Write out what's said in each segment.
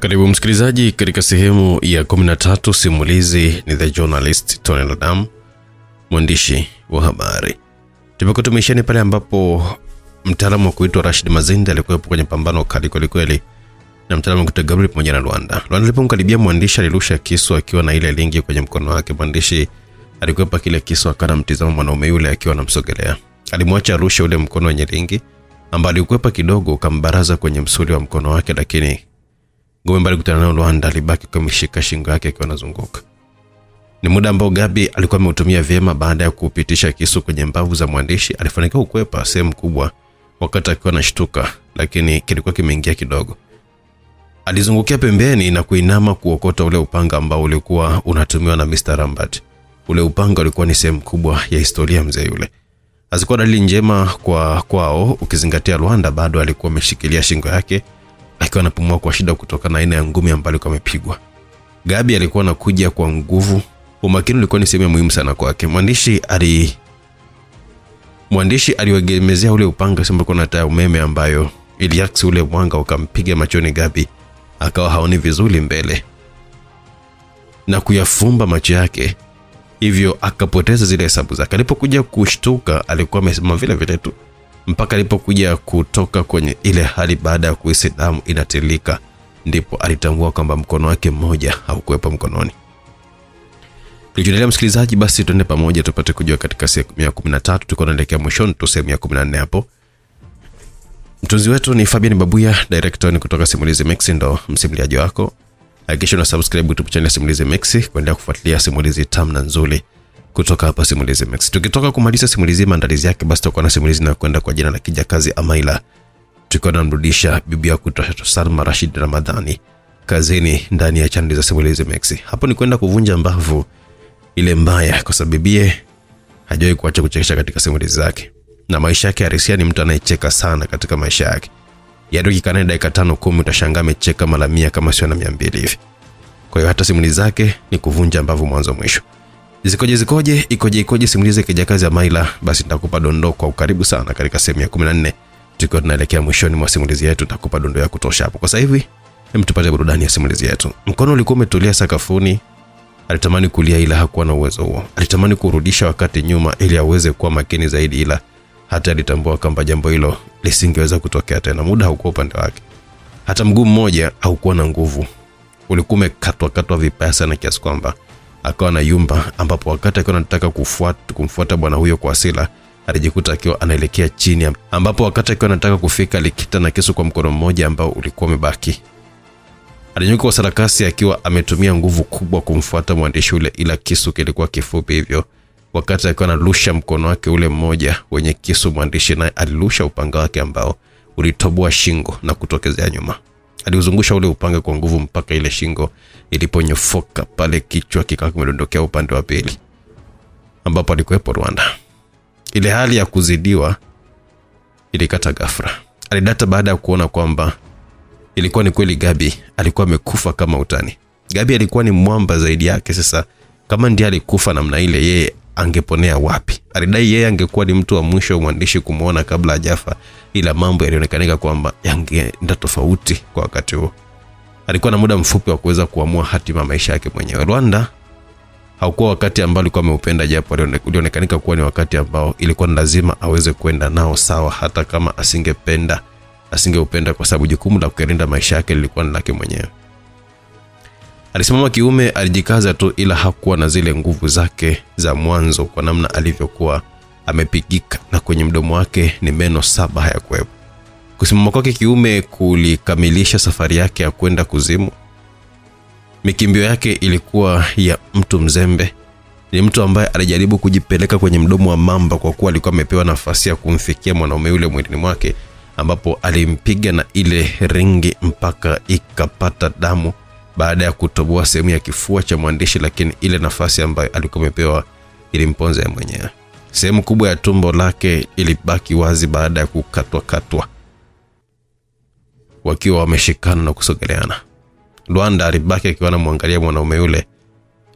Karibu msikilizaji katika sehemu ya 13. Simulizi ni The Journalist Tony Ladam, mwandishi wa habari. Tumekutumisheni pale ambapo mtaalamu kuitwa Rashid Mazinde alikuwa kwenye pambano kali kweli na mtaalamu kuitwa Gabriel pamoja na Luanda. Luanda alipomkaribia mwandishi alirusha kisu akiwa na ile lingi kwenye mkono wake. Mwandishi alikuwa kile kisu akana mtizama mwanaume yule akiwa anamsogelea. Alimwacha arushe ule mkono wenye lingi ambao alikuwa kidogo ukambaraza kwenye msuli wa mkono wake, lakini ngome mbali kutana na Luanda alibaki kumshika shingo yake akiwa anazunguka. Ni muda ambao Gabi alikuwa ameutumia vyema. Baada ya kupitisha kisu kwenye mbavu za mwandishi, alifanikiwa kukwepa sehemu kubwa wakati akiwa anashtuka, lakini kilikuwa kimeingia kidogo. Alizungukia pembeni na kuinama kuokota ule upanga ambao ulikuwa unatumiwa na Mr. Rambat. Ule upanga ulikuwa ni sehemu kubwa ya historia mzee yule. Hazikuwa dalili njema kwao ukizingatia Luanda bado alikuwa ameshikilia shingo yake akiwa anapumua kwa shida kutokana na aina ya ngumi ambayo alikuwa amepigwa. Gabi alikuwa anakuja kwa nguvu. Umakini ulikuwa ni sehemu muhimu sana kwake. Mwandishi aliwegemezea ule upanga sema kuna taa umeme ambayo iliaksi ule mwanga ukampiga machoni Gabi, akawa haoni vizuri mbele na kuyafumba macho yake, hivyo akapoteza zile hesabu zake. Alipokuja kushtuka alikuwa amesema vile tu mpaka alipokuja kutoka kwenye ile hali baada ya kuhisi damu inatilika, ndipo alitambua kwamba mkono wake mmoja haukuwepo mkononi. Tukiendelea msikilizaji, basi tuende pamoja tupate kujua katika sehemu ya 13. Tuko tunaelekea mwishoni tu sehemu ya 14 hapo. Mtunzi wetu ni Fabian Babuya, director ni kutoka Simulizi Max, ndo msimuliaji wako. Hakikisha una subscribe YouTube channel Simulizi Max kuendelea kufuatilia simulizi tamu na nzuri kutoka hapa Simulizi Max. Tukitoka kumaliza simulizi maandalizi yake, basi tutakuwa na simulizi na kwenda kwa jina la Kijakazi Amaila. Tuko tunamrudisha bibi yake kutoka Salma Rashid Ramadhani kazini ndani ya channel za Simulizi Max. Hapo ni kwenda kuvunja mbavu ile mbaya kwa sababu bibie hajawahi kuacha kuchekesha katika simulizi zake. Na maisha yake halisia ni mtu anayecheka sana katika maisha yake. Yaani ukikana dakika 5-10 utashangaa amecheka mara 100 kama sio na 200 hivi. Kwa hiyo hata simulizi zake ni kuvunja mbavu mwanzo mwisho. Ikoje simulizi ya Kijakazi Amaila, basi nitakupa dondoo kwa ukaribu sana katika sehemu ya 14. Tukiwa tunaelekea mwishoni mwa simulizi yetu, nitakupa dondoo ya kutosha hapo. Kwa sasa hivi tupate burudani ya simulizi yetu. Mkono ulikuwa umetulia sakafuni. Alitamani kulia ila hakuwa na uwezo huo. Alitamani kurudisha wakati nyuma ili aweze kuwa makini zaidi, ila hata alitambua kwamba jambo hilo lisingeweza kutokea tena. Muda haukuwa upande wake. Hata mguu mmoja haukuwa na nguvu. Ulikuwa umekatwa vibaya sana kiasi kwamba akawa na yumba, ambapo wakati akiwa anataka kumfuata bwana huyo kwa hasira, alijikuta akiwa anaelekea chini, ambapo wakati akiwa anataka kufika alikita na kisu kwa mkono mmoja ambao ulikuwa umebaki. Alinyuka kwa sarakasi akiwa ametumia nguvu kubwa kumfuata mwandishi ule, ila kisu kilikuwa kifupi, hivyo wakati akiwa analusha mkono wake ule mmoja wenye kisu, mwandishi naye alirusha upanga wake ambao ulitoboa shingo na kutokezea nyuma. Aliuzungusha ule upanga kwa nguvu mpaka ile shingo iliponyofoka pale, kichwa kikawa kimedondokea upande wa pili ambapo alikuwepo Luanda. Ile hali ya kuzidiwa ilikata ghafla. Alidata baada ya kuona kwamba ilikuwa ni kweli Gabi alikuwa amekufa kama utani. Gabi alikuwa ni mwamba zaidi yake. Sasa kama ndiye alikufa namna ile, yeye angeponea wapi? Alidai yeye angekuwa ni mtu wa mwisho mwandishi kumuona kabla hajafa, ila mambo yalionekana kwamba yangeenda tofauti kwa wakati huo. Alikuwa na muda mfupi wa kuweza kuamua hatima maisha yake mwenyewe. Luanda haukuwa wakati ambao alikuwa ameupenda, japo ulionekana kuwa ni wakati ambao ilikuwa lazima aweze kwenda nao sawa, hata kama asingeupenda kwa sababu jukumu la kulinda maisha yake lilikuwa ni lake mwenyewe. Alisimama kiume, alijikaza tu, ila hakuwa na zile nguvu zake za mwanzo kwa namna alivyokuwa amepigika, na kwenye mdomo wake ni meno 7 hayakuwepo. Kusimama kwake kiume kulikamilisha safari yake ya kwenda kuzimu. Mikimbio yake ilikuwa ya mtu mzembe. Ni mtu ambaye alijaribu kujipeleka kwenye mdomo wa mamba kwa kuwa alikuwa amepewa nafasi ya kumfikia mwanaume yule mwilini mwake, ambapo alimpiga na ile ringi mpaka ikapata damu baada ya kutoboa sehemu ya kifua cha mwandishi, lakini ile nafasi ambayo alikuwa amepewa ilimponza yeye mwenyewe. Sehemu kubwa ya tumbo lake ilibaki wazi baada ya kukatwa wakiwa wameshikana na kusogeleana. Luanda alibaki akiwa anamwangalia mwanaume yule,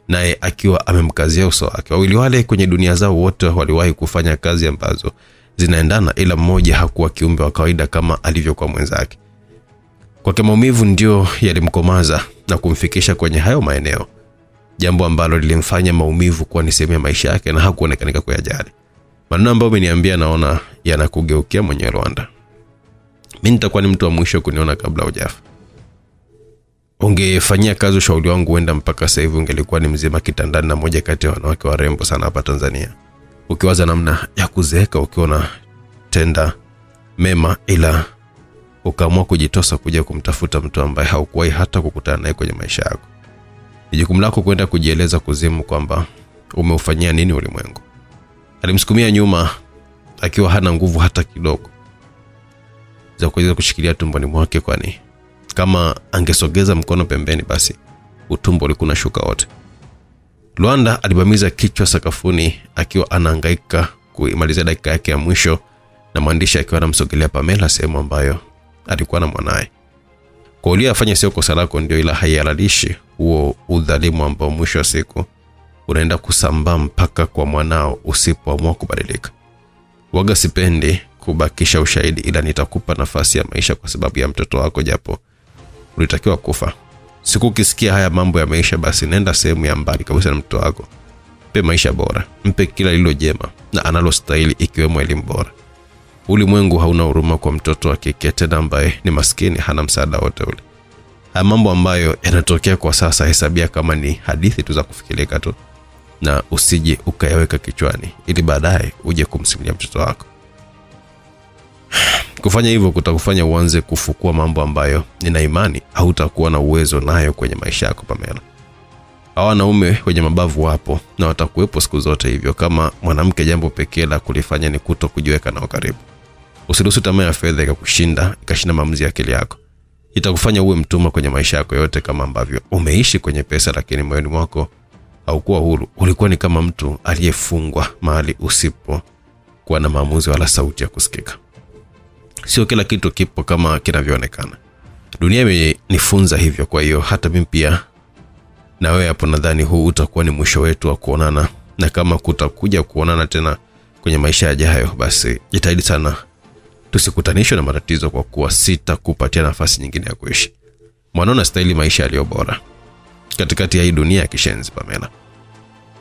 naye akiwa amemkazia uso wake. Wawili wale kwenye dunia zao wote waliwahi kufanya kazi ambazo zinaendana, ila mmoja hakuwa kiumbe wa kawaida kama alivyokuwa mwenzake. Kwake maumivu ndio yalimkomaza na kumfikisha kwenye hayo maeneo, jambo ambalo lilimfanya maumivu kuwa ni sehemu ya maisha yake na hakuonekana kuyajali. Maneno ambayo umeniambia naona yanakugeukia mwenyewe Lwanda. Mimi nitakuwa ni mtu wa mwisho kuniona kabla hujafa. Ungefanyia kazi ushauri wangu, huenda mpaka sasa hivi ungelikuwa ni mzima kitandani na moja kati ya wanawake warembo sana hapa Tanzania. Ukiwaza namna ya kuzeeka ukiona tenda mema, ila ukaamua kujitosa kuja kumtafuta mtu ambaye haukuwahi hata kukutana naye kwenye maisha yako. Ni jukumu lako kwenda kujieleza kuzimu kwamba umeufanyia nini ulimwengu. Alimsukumia nyuma akiwa hana nguvu hata kidogo za kuweza kushikilia tumboni mwake, kwani kama angesogeza mkono pembeni basi utumbo ulikuwa unashuka wote. Lwanda alibamiza kichwa sakafuni akiwa anahangaika kuimaliza dakika yake ya mwisho, na mwandishi akiwa anamsogelea Pamela sehemu ambayo alikuwa na mwanae. Kwa ulia afanya sio kosa lako ndio, ila haihalalishi huo udhalimu ambao mwisho wa siku unaenda kusambaa mpaka kwa mwanao usipoamua kubadilika. Waga sipendi kubakisha ushahidi, ila nitakupa nafasi ya maisha kwa sababu ya mtoto wako, japo ulitakiwa kufa. Siku ukisikia haya mambo ya maisha, basi nenda sehemu ya mbali kabisa na mtoto wako. Mpe maisha bora, mpe kila lilo jema na analostahili, ikiwemo elimu bora. Ulimwengu hauna huruma kwa mtoto wa kike tena ambaye ni maskini, hana msaada wote ule. Haya mambo ambayo yanatokea kwa sasa hesabia kama ni hadithi tu za kufikirika tu, na usije ukayaweka kichwani ili baadaye uje kumsimulia mtoto wako. Kufanya hivyo kutakufanya uanze kufukua mambo ambayo nina imani hautakuwa na uwezo nayo kwenye maisha yako Pamela. Hawa wanaume wenye mabavu wapo na watakuwepo siku zote, hivyo kama mwanamke jambo pekee la kulifanya ni kutokujiweka nao karibu. Usiruhusu tamaa ya fedha ikashinda maamuzi ya akili yako. Itakufanya uwe mtumwa kwenye maisha yako yote, kama ambavyo umeishi kwenye pesa lakini moyoni mwako haukuwa huru. Ulikuwa ni kama mtu aliyefungwa mahali usipo kuwa na maamuzi wala sauti ya kusikika. Sio kila kitu kipo kama kinavyoonekana. Dunia imenifunza hivyo, kwa hiyo hata mimi pia na wewe hapo nadhani huu utakuwa ni mwisho wetu wa kuonana, na kama kutakuja kuonana tena kwenye maisha yajayo, basi jitahidi sana tusikutanishwe na matatizo, kwa kuwa sitakupatia nafasi nyingine ya kuishi. Mwanona stahili maisha yaliyo bora katikati ya hii dunia ya kishenzi Pamela.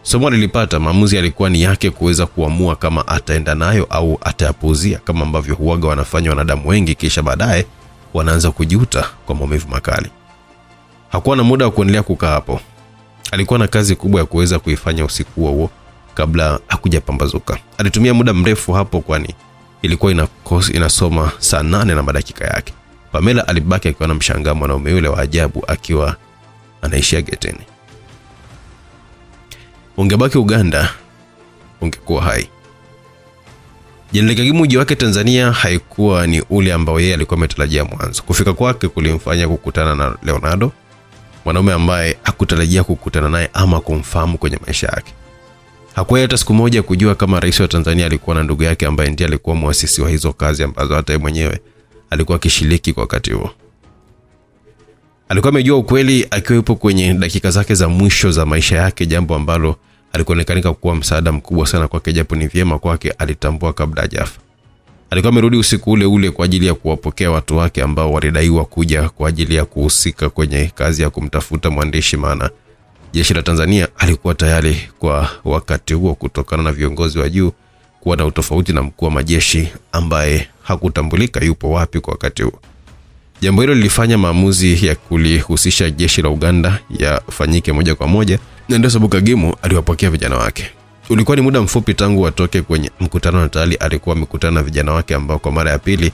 Somo nilipata, maamuzi yalikuwa ni yake kuweza kuamua kama ataenda nayo au atayapuuzia, kama ambavyo huaga wanafanya wanadamu wengi, kisha baadaye wanaanza kujuta kwa maumivu makali. Hakuwa na muda wa kuendelea kukaa hapo. Alikuwa na kazi kubwa ya kuweza kuifanya usiku huo kabla hakujapambazuka. Alitumia muda mrefu hapo, kwani ilikuwa inasoma saa 8 na madakika yake. Pamela alibaki akiwa na mshangao mwanaume yule wa ajabu akiwa anaishia getini. Ungebaki Uganda ungekuwa hai. Jeneleka mji wake Tanzania haikuwa ni ule ambao yeye alikuwa ametarajia mwanzo. Kufika kwake kulimfanya kukutana na Leonardo, mwanaume ambaye hakutarajia kukutana naye ama kumfahamu kwenye maisha yake. Hakuwa hata siku moja kujua kama rais wa Tanzania alikuwa na ndugu yake ambaye ndiye alikuwa muasisi wa hizo kazi ambazo hata yeye mwenyewe alikuwa akishiriki kwa wakati huo. Alikuwa amejua ukweli akiwa yupo kwenye dakika zake za mwisho za maisha yake, jambo ambalo alikuonekana kuwa msaada mkubwa sana kwake, japo ni vyema kwake alitambua kabla hajafa. Alikuwa amerudi usiku ule ule kwa ajili ya kuwapokea watu wake ambao walidaiwa kuja kwa ajili ya kuhusika kwenye kazi ya kumtafuta mwandishi, maana jeshi la Tanzania alikuwa tayari kwa wakati huo, kutokana na viongozi wa juu kuwa na utofauti na mkuu wa majeshi ambaye hakutambulika yupo wapi kwa wakati huo. Jambo hilo lilifanya maamuzi ya kulihusisha jeshi la Uganda yafanyike moja kwa moja, na ndio sababu Kagimu aliwapokea vijana wake. Ulikuwa ni muda mfupi tangu watoke kwenye mkutano, na tayari alikuwa amekutana na vijana wake ambao kwa mara ya pili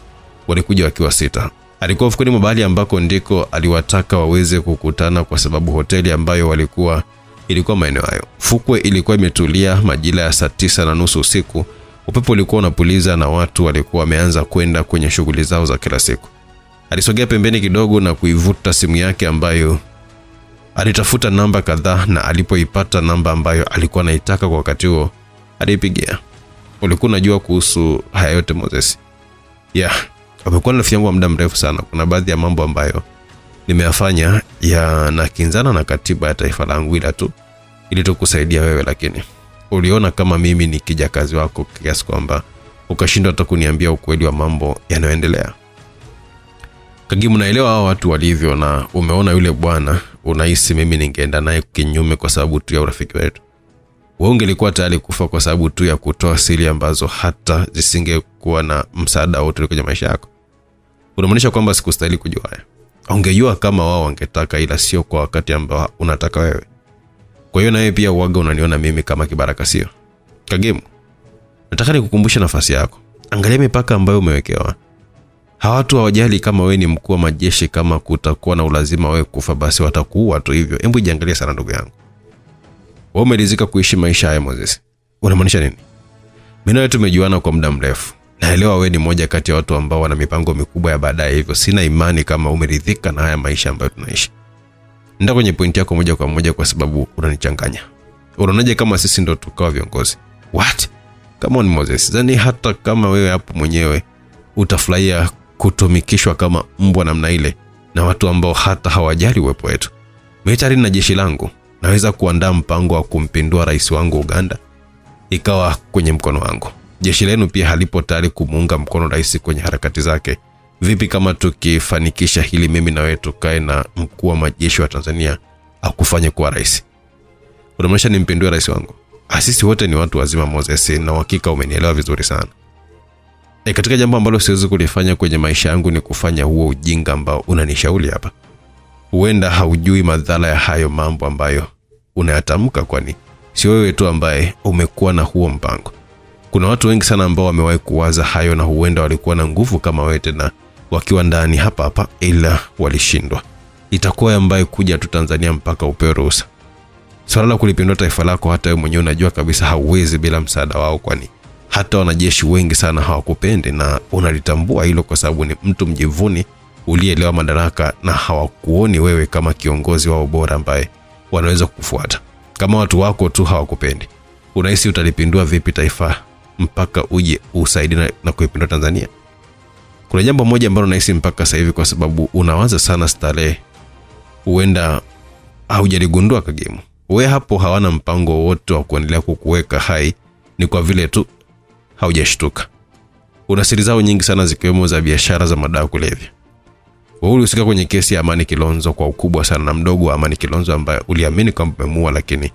walikuja wakiwa 6. Alikuwa ufukweni mwa bahari ambako ndiko aliwataka waweze kukutana, kwa sababu hoteli ambayo walikuwa ilikuwa maeneo hayo. Fukwe ilikuwa imetulia majira ya saa 9:30 usiku. Upepo ulikuwa unapuliza na watu walikuwa wameanza kwenda kwenye shughuli zao za kila siku. Alisogea pembeni kidogo na kuivuta simu yake ambayo alitafuta namba kadhaa, na alipoipata namba ambayo alikuwa anaitaka kwa wakati huo alipigia. Ulikuwa unajua kuhusu haya yote Moses? Amekuwa na rafiki yangu muda mrefu sana. Kuna baadhi ya mambo ambayo nimeyafanya yanakinzana na katiba ya taifa langu, ila tu ili tukusaidia wewe, lakini uliona kama mimi ni kijakazi wako kiasi kwamba ukashindwa hata kuniambia ukweli wa mambo yanayoendelea. Kagimu, naelewa hao watu walivyo, na umeona yule bwana, unahisi mimi ningeenda naye kinyume kwa sababu tu ya urafiki wetu? Wewe ungelikuwa tayari kufa kwa sababu tu ya kutoa siri ambazo hata zisingekuwa na msaada wote kwenye maisha yako. Unamaanisha kwamba sikustahili kujua haya? Ungejua kama wao wangetaka, ila sio kwa wakati ambao unataka wewe. Kwa hiyo nawe pia uaga unaniona mimi kama kibaraka, sio? Kagimu, nataka nikukumbushe nafasi yako. Angalia mipaka ambayo umewekewa. Hawa watu hawajali kama wewe ni mkuu wa majeshi. Kama kutakuwa na ulazima wewe kufa, basi watakuua tu hivyo. Hebu jiangalie sana ndugu yangu. Wewe umelizika kuishi maisha haya Moses. Unamaanisha nini? Mimi na wewe tumejuana kwa muda mrefu. Naelewa wewe ni moja kati ya watu ambao wana mipango mikubwa ya baadaye, hivyo sina imani kama umeridhika na haya maisha ambayo tunaishi. Nenda kwenye pointi yako moja kwa moja kwa sababu unanichanganya. Unaonaje kama sisi ndo tukawa viongozi? What? Come on Moses. Zani hata kama wewe hapo mwenyewe utafurahia kutumikishwa kama mbwa namna ile na watu ambao hata hawajali uwepo wetu. Mimi tayari na jeshi langu. Naweza kuandaa mpango wa kumpindua rais wangu Uganda ikawa kwenye mkono wangu. Jeshi lenu pia halipo tayari kumuunga mkono rais kwenye harakati zake. Vipi kama tukifanikisha hili, mimi na wewe tukae na mkuu wa majeshi wa Tanzania akufanye kuwa rais? Unamaanisha nimpindue rais wangu? Sisi wote ni watu wazima Moses, na hakika umenielewa vizuri sana. Katika jambo ambalo siwezi kulifanya kwenye maisha yangu ni kufanya huo ujinga ambao unanishauri hapa. Huenda haujui madhara ya hayo mambo ambayo unayatamka, kwani si wewe tu ambaye umekuwa na huo mpango. Kuna watu wengi sana ambao wamewahi kuwaza hayo, na huenda walikuwa na nguvu kama wewe tena wakiwa ndani hapa, ila walishindwa. Itakuwa ambaye kuja tu Tanzania mpaka upewe ruhusa. Swala la kulipindua taifa lako, hata wewe mwenyewe unajua kabisa hauwezi bila msaada wao, kwani hata wanajeshi wengi sana hawakupendi, na unalitambua hilo kwa sababu ni mtu mjivuni ulielewa madaraka, na hawakuoni wewe kama kiongozi wao bora ambaye wanaweza kufuata. Kama watu wako tu hawakupendi, unahisi utalipindua vipi taifa mpaka uje usaidie na kuipindua Tanzania? Kuna jambo moja ambalo nahisi mpaka sasa hivi, kwa sababu unawaza sana starehe, huenda haujaligundua Kagimu. Wewe hapo hawana mpango wote wa kuendelea kukuweka hai, ni kwa vile tu haujashtuka. Una siri zao nyingi sana, zikiwemo za biashara za madawa kulevya. Wewe ulihusika kwenye kesi ya Amani Kilonzo kwa ukubwa sana, na mdogo wa Amani Kilonzo ambaye uliamini kwamba umemuua, lakini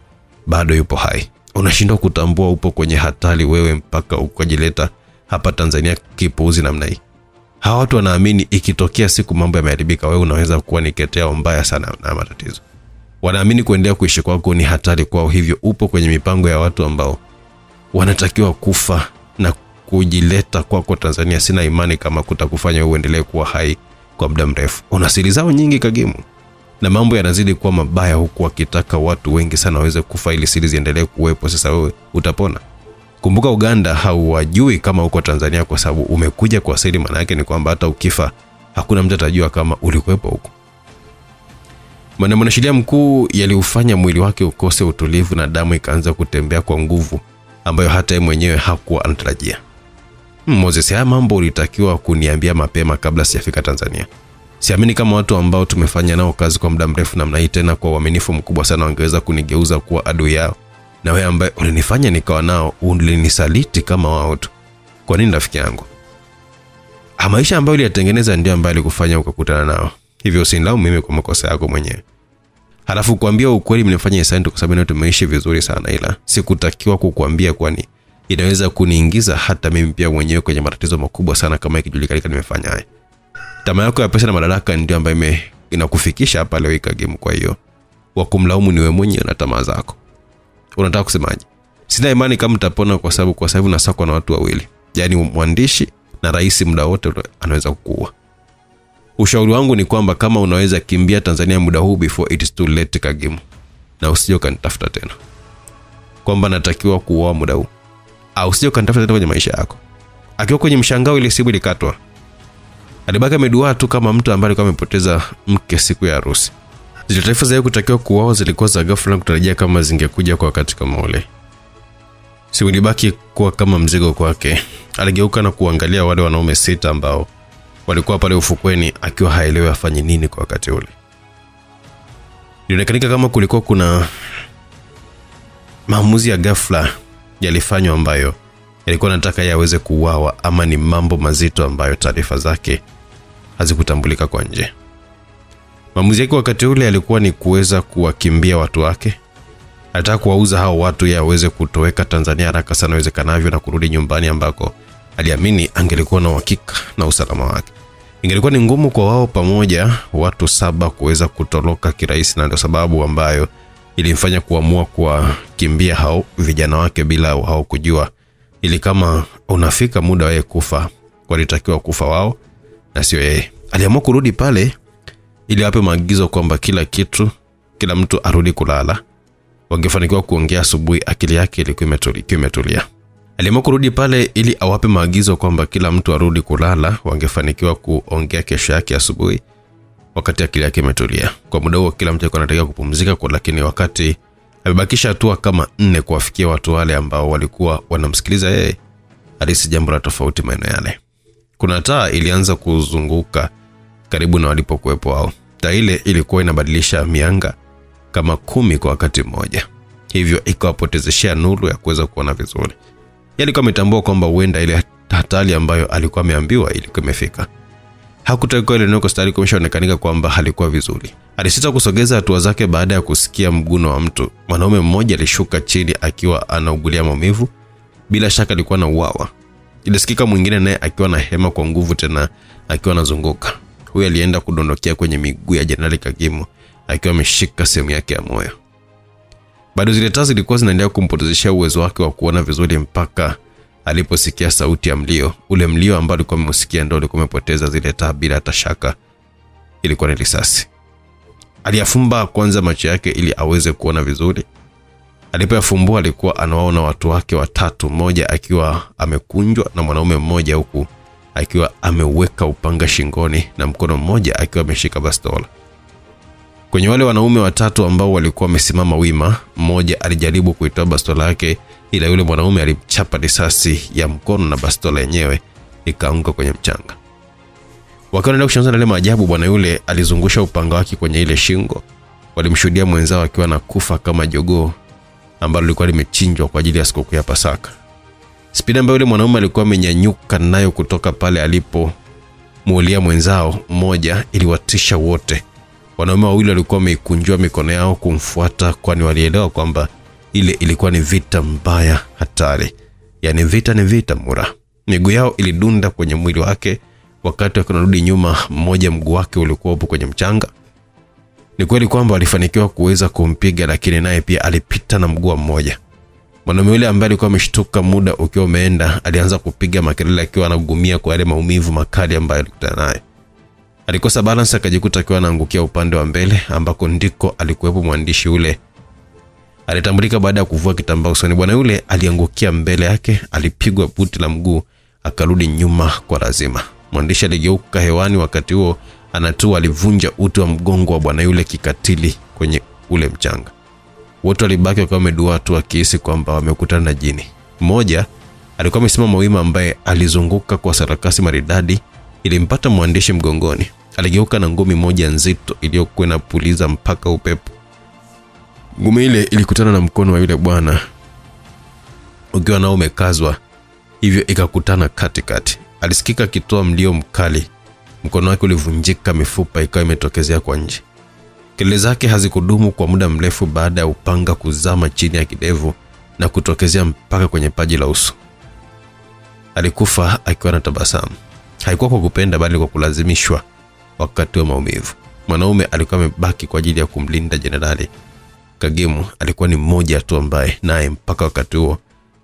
bado yupo hai. Unashindwa kutambua upo kwenye hatari wewe mpaka ukajileta hapa Tanzania kipuuzi namna hii. Hawa watu wanaamini ikitokea siku mambo yameharibika, wewe unaweza kuwa ni keteo mbaya sana na matatizo. Wanaamini kuendelea kuishi kwako ni hatari kwao, hivyo upo kwenye mipango ya watu ambao wanatakiwa kufa na kujileta kwako Tanzania. Sina imani kama kutakufanya uendelee kuwa hai kwa muda mrefu. Una siri zao nyingi Kagimu, na mambo yanazidi kuwa mabaya, huku wakitaka watu wengi sana waweze kufa ili siri ziendelee kuwepo. Sasa wewe utapona? Kumbuka Uganda hawajui kama uko Tanzania kwa sababu umekuja kwa siri. Maana yake ni kwamba hata ukifa hakuna mtu atajua kama ulikuwepo huko. Mwanasheria mkuu yaliufanya mwili wake ukose utulivu na damu ikaanza kutembea kwa nguvu ambayo hata yeye mwenyewe hakuwa anatarajia. Moses, haya mambo ulitakiwa kuniambia mapema kabla sijafika Tanzania. Siamini kama watu ambao tumefanya nao kazi kwa muda mrefu namna hii, tena kwa uaminifu mkubwa sana, wangeweza kunigeuza kuwa adui yao. Na wewe ambaye ulinifanya nikawa nao, ulinisaliti kama wao tu. Kwa nini rafiki yangu? Maisha ambayo uliyatengeneza ndio ambayo alikufanya ukakutana nao. Hivyo usinilaumu mimi kwa makosa yako mwenyewe. Halafu kuambia ukweli mnifanya asante kwa sababu tumeishi vizuri sana, ila sikutakiwa kukuambia, kwani inaweza kuniingiza hata mimi pia mwenyewe kwenye matatizo makubwa sana kama ikijulikana nimefanya haya. Tamaa yako ya pesa na madaraka ndio ambayo inakufikisha hapa leo Kagimu. Kwa hiyo wakumlaumu ni wewe mwenyewe na tamaa zako. Unataka kusemaje? Sina imani kama mtapona kwa sababu kwa sababu nasakwa na watu wawili, yani mwandishi na rais, muda wote anaweza kukuua. Ushauri wangu ni kwamba kama unaweza kimbia Tanzania muda huu before it is too late Kagimu, na usije kanitafuta tena kwamba natakiwa kuoa muda huu, au usije kanitafuta tena kwenye maisha yako. Akiwa kwenye mshangao ile simu ilikatwa, alibaki amedua tu kama mtu ambaye alikuwa amepoteza mke siku ya harusi. Zile taarifa za kutakiwa kuoa zilikuwa za ghafla, kutarajia kama zingekuja kwa wakati kama ule. Simu ilibaki kuwa kama mzigo kwake. Aligeuka na kuangalia wale wanaume 6 ambao walikuwa pale ufukweni, akiwa haelewi afanye nini kwa wakati ule. Ilionekana kama kulikuwa kuna maamuzi ya ghafla yalifanywa ambayo yalikuwa nataka yaweze kuuawa, ama ni mambo mazito ambayo taarifa zake hazikutambulika kwa nje. Maamuzi yake wakati ule alikuwa ni kuweza kuwakimbia watu wake. Alitaka kuwauza hao watu ili aweze kutoweka Tanzania haraka sana iwezekanavyo na kurudi nyumbani ambako aliamini angelikuwa na uhakika na usalama wake. Ingelikuwa ni ngumu kwa wao pamoja watu 7 kuweza kutoroka kirahisi, na ndio sababu ambayo ilimfanya kuamua kuwakimbia hao vijana wake bila hao kujua. Ili kama unafika muda wao kufa, walitakiwa kufa wao na sio yeye. Aliamua kurudi pale ili awape maagizo kwamba kila mtu arudi kulala. Wangefanikiwa kuongea asubuhi, akili yake ilikuwa imetulia. Aliamua kurudi pale ili awape maagizo kwamba kila mtu arudi kulala. Wangefanikiwa kuongea kesho yake asubuhi wakati akili yake imetulia. Kwa muda huo kila mtu alikuwa anataka kupumzika, lakini wakati amebakisha hatua kama 4 kuwafikia watu wale ambao walikuwa wanamsikiliza yeye, alisi jambo la tofauti maeneo yale. Kuna taa ilianza kuzunguka karibu na walipokuwepo wao. Taa ile ilikuwa inabadilisha mianga kama 10 kwa wakati mmoja. Hivyo ikawapotezeshia nuru ya kuweza kuona vizuri. Alikuwa ametambua kwamba huenda ile hatari ambayo alikuwa ameambiwa ilikuwa imefika. Hakutaka ile neno stari kumshaonekanika kwamba halikuwa vizuri. Alisita kusogeza hatua zake baada ya kusikia mguno wa mtu. Mwanaume mmoja alishuka chini akiwa anaugulia maumivu. Bila shaka alikuwa na uwawa. Ilisikika mwingine naye akiwa na hema kwa nguvu tena akiwa anazunguka. Huyo alienda kudondokea kwenye miguu ya Jenerali Kagimu akiwa ameshika sehemu yake ya moyo. Bado zile taa zilikuwa zinaendelea kumpotezeshia uwezo wake wa kuona vizuri mpaka aliposikia sauti ya mlio. Ule mlio ambao alikuwa ameusikia ndio ulikuwa umepoteza zile taa bila hata shaka. Ilikuwa ni risasi. Aliyafumba kwanza macho yake ili aweze kuona vizuri. Alipoyafumbua alikuwa anawaona watu wake 3, mmoja akiwa amekunjwa na mwanaume mmoja huku akiwa ameweka upanga shingoni na mkono mmoja akiwa ameshika bastola. Kwenye wale wanaume 3 ambao walikuwa wamesimama wima, mmoja alijaribu kuitoa bastola yake, ila yule mwanaume alimchapa risasi ya mkono na bastola yenyewe ikaanguka kwenye mchanga. Wakaendelea kushangaa na ile maajabu. Bwana yule alizungusha upanga wake kwenye ile shingo. Walimshuhudia mwenzao akiwa anakufa kama jogoo ambalo lilikuwa limechinjwa kwa ajili ya sikukuu ya Pasaka. Spidi ambayo yule mwanaume alikuwa amenyanyuka nayo kutoka pale alipo muulia mwenzao mmoja iliwatisha wote. Wanaume wawili walikuwa wameikunjua mikono yao kumfuata, kwani walielewa kwamba ile ilikuwa ni vita mbaya hatari. Yaani vita ni vita mura. Miguu yao ilidunda kwenye mwili wake wakati wakarudi nyuma. Mmoja mguu wake ulikuwa upo kwenye mchanga. Ni kweli kwamba walifanikiwa kuweza kumpiga, lakini naye pia alipita na mguu mmoja. Mwanaume yule ambaye alikuwa ameshtuka muda ukiwa umeenda alianza kupiga makelele akiwa anagumia kwa yale maumivu makali ambayo alikutana naye. Alikosa balance akajikuta akiwa anaangukia upande wa mbele ambako ndiko alikuwepo mwandishi yule. Alitambulika baada ya kuvua kitambaa usoni. Bwana yule aliangukia mbele yake, alipigwa buti la mguu, akarudi nyuma kwa lazima. Mwandishi aligeuka hewani wakati huo anatua, alivunja uti wa mgongo wa bwana yule kikatili kwenye ule mchanga. Wote walibaki wakiwa wamedua tu wakihisi kwamba wamekutana na jini. Mmoja alikuwa amesimama wima ambaye alizunguka kwa sarakasi maridadi, ilimpata mwandishi mgongoni. Aligeuka na ngumi moja nzito iliyokuwa inapuliza mpaka upepo. Ngumi ile ilikutana na mkono wa yule bwana ukiwa nao umekazwa, hivyo ikakutana katikati. Alisikika akitoa mlio mkali. Mkono wake ulivunjika, mifupa ikawa imetokezea kwa nje. Kelele zake hazikudumu kwa muda mrefu baada ya upanga kuzama chini ya kidevu na kutokezea mpaka kwenye paji la uso. Alikufa akiwa na tabasamu. Haikuwa kwa kupenda bali kwa kulazimishwa wakati wa maumivu. Mwanaume alikuwa amebaki kwa ajili ya kumlinda Jenerali Kagimu. Alikuwa ni mmoja tu ambaye naye mpaka wakati huo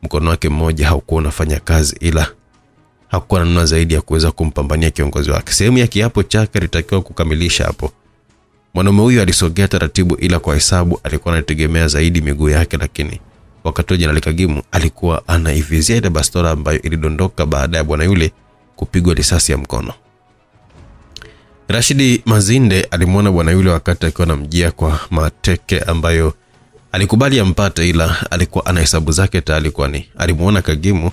mkono wake mmoja haukuwa unafanya kazi, ila hakuwa na namna zaidi ya kuweza kumpambania kiongozi wake. Sehemu ya kiapo chake ilitakiwa kukamilisha hapo. Mwanaume huyu alisogea taratibu, ila kwa hesabu alikuwa anategemea zaidi miguu yake, lakini wakati wa Jenerali Kagimu alikuwa anaivizia ile bastola ambayo ilidondoka baada ya bwana yule kupigwa risasi ya mkono. Rashidi Mazinde alimwona bwana yule wakati akiwa anamjia kwa mateke ambayo alikubali ampate, ila alikuwa ana hesabu zake tayari, kwani alimuona Kagimu